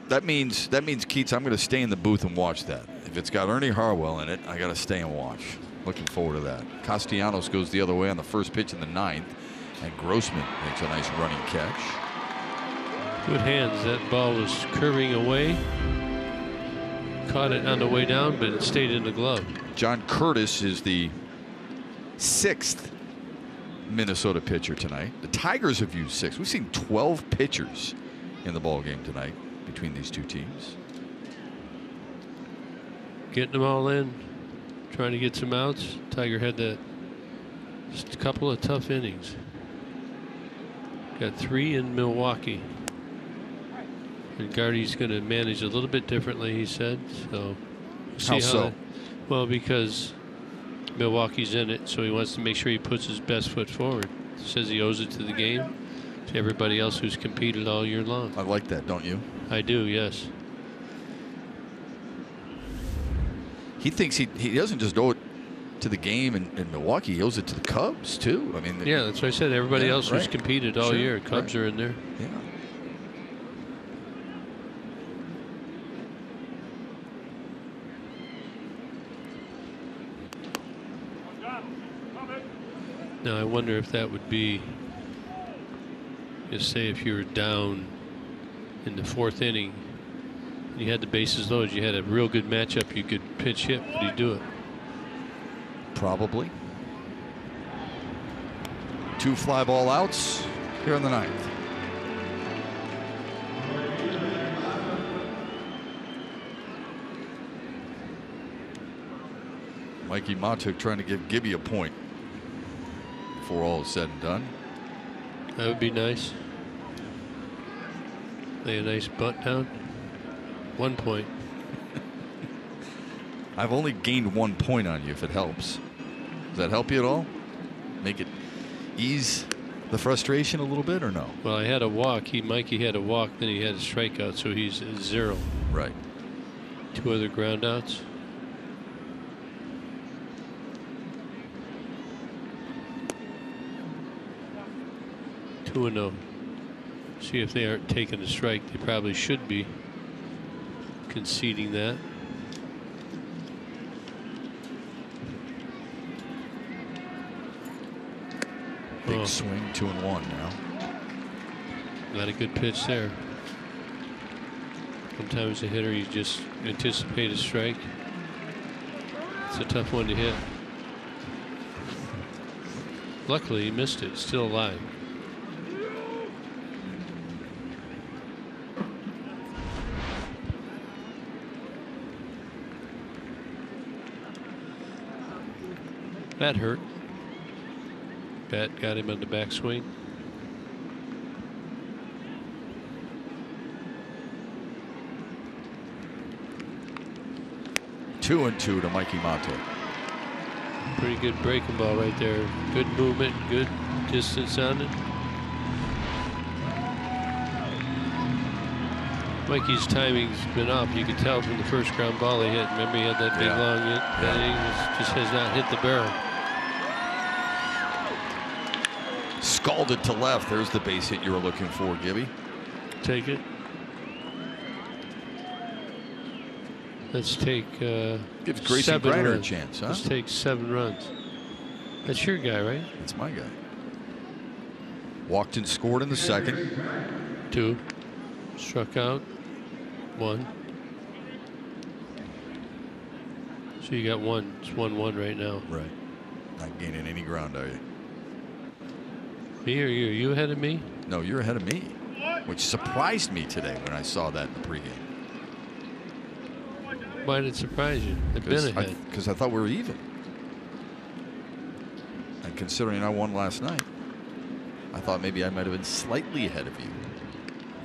that means Keats, I'm going to stay in the booth and watch that. If it's got Ernie Harwell in it, I got to stay and watch. Looking forward to that. Castellanos goes the other way on the first pitch in the 9th, and Grossman makes a nice running catch. Good hands. That ball was curving away. Caught it on the way down, but it stayed in the glove. John Curtis is the 6th Minnesota pitcher tonight. The Tigers have used 6. We've seen 12 pitchers in the ball game tonight between these two teams. Getting them all in, trying to get some outs. Tiger had that just a couple of tough innings. Got 3 in Milwaukee. And Gardy's going to manage a little bit differently, he said. So see how so? Well, because Milwaukee's in it, so he wants to make sure he puts his best foot forward. Says he owes it to the game, to everybody else who's competed all year long. I like that, don't you? I do, yes. He thinks he doesn't just owe it to the game in Milwaukee. He owes it to the Cubs too. I mean, yeah, that's what I said. Everybody else who's competed all year, Cubs are in there. Yeah. Now I wonder if that would be, just say if you were down in the 4th inning, and you had the bases loaded, you had a real good matchup, you could pitch hit, would you do it? Probably. 2 fly ball outs here in the 9th. Mikey Matuk trying to give Gibby a point before all is said and done. That would be nice. Lay a nice butt down. 1 point. I've only gained 1 point on you, if it helps. Does that help you at all? Make it ease the frustration a little bit, or no? Well, I had a walk. Mikey had a walk, then he had a strikeout, so he's at 0. Right. 2 other ground outs. Two and 0. See if they aren't taking a strike. They probably should be conceding that. Big swing, 2-1 now. Not a good pitch there. Sometimes a hitter, you just anticipate a strike. It's a tough one to hit. Luckily, he missed it. Still alive. That hurt. Bat got him on the backswing. Two and 2 to Mikey Matuk. Pretty good breaking ball right there. Good movement, good distance on it. Mikey's timing's been off. You could tell from the first ground ball he hit. Remember, he had that big long hit. That just has not hit the barrel. Scalded to left. There's the base hit you were looking for, Gibby. Take it. Let's take gives Gracie Griner a chance, huh? Let's take 7 runs. That's your guy, right? That's my guy. Walked and scored in the 2nd. 2. Struck out. 1. So you got 1. It's 1-1 right now. Right. Not gaining any ground, are you? Me or you? Are you ahead of me? No, you're ahead of me, which surprised me today when I saw that in the pregame. Why did it surprise you? I've been ahead. Because I thought we were even. And considering I won last night, I thought maybe I might have been slightly ahead of you.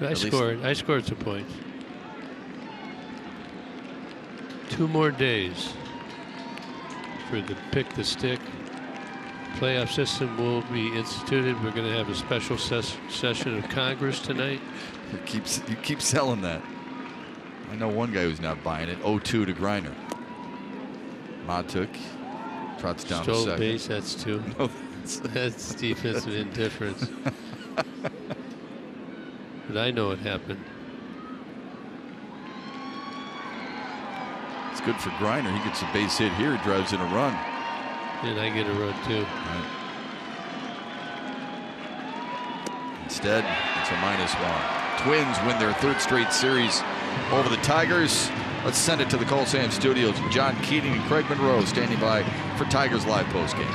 I scored some points. 2 more days for the pick the stick. Playoff system will be instituted. We're going to have a special session of Congress tonight. You keep selling that. I know one guy who's not buying it. 0-2 to Griner. Matuk trots down to 2nd. Base, that's 2. No, that's defensive indifference. But I know it happened. It's good for Griner. He gets a base hit here, drives in a run. And I get a run too. Right. Instead, it's a -1. Twins win their 3rd straight series over the Tigers. Let's send it to the Coliseum Studios. John Keating and Craig Monroe standing by for Tigers Live postgame.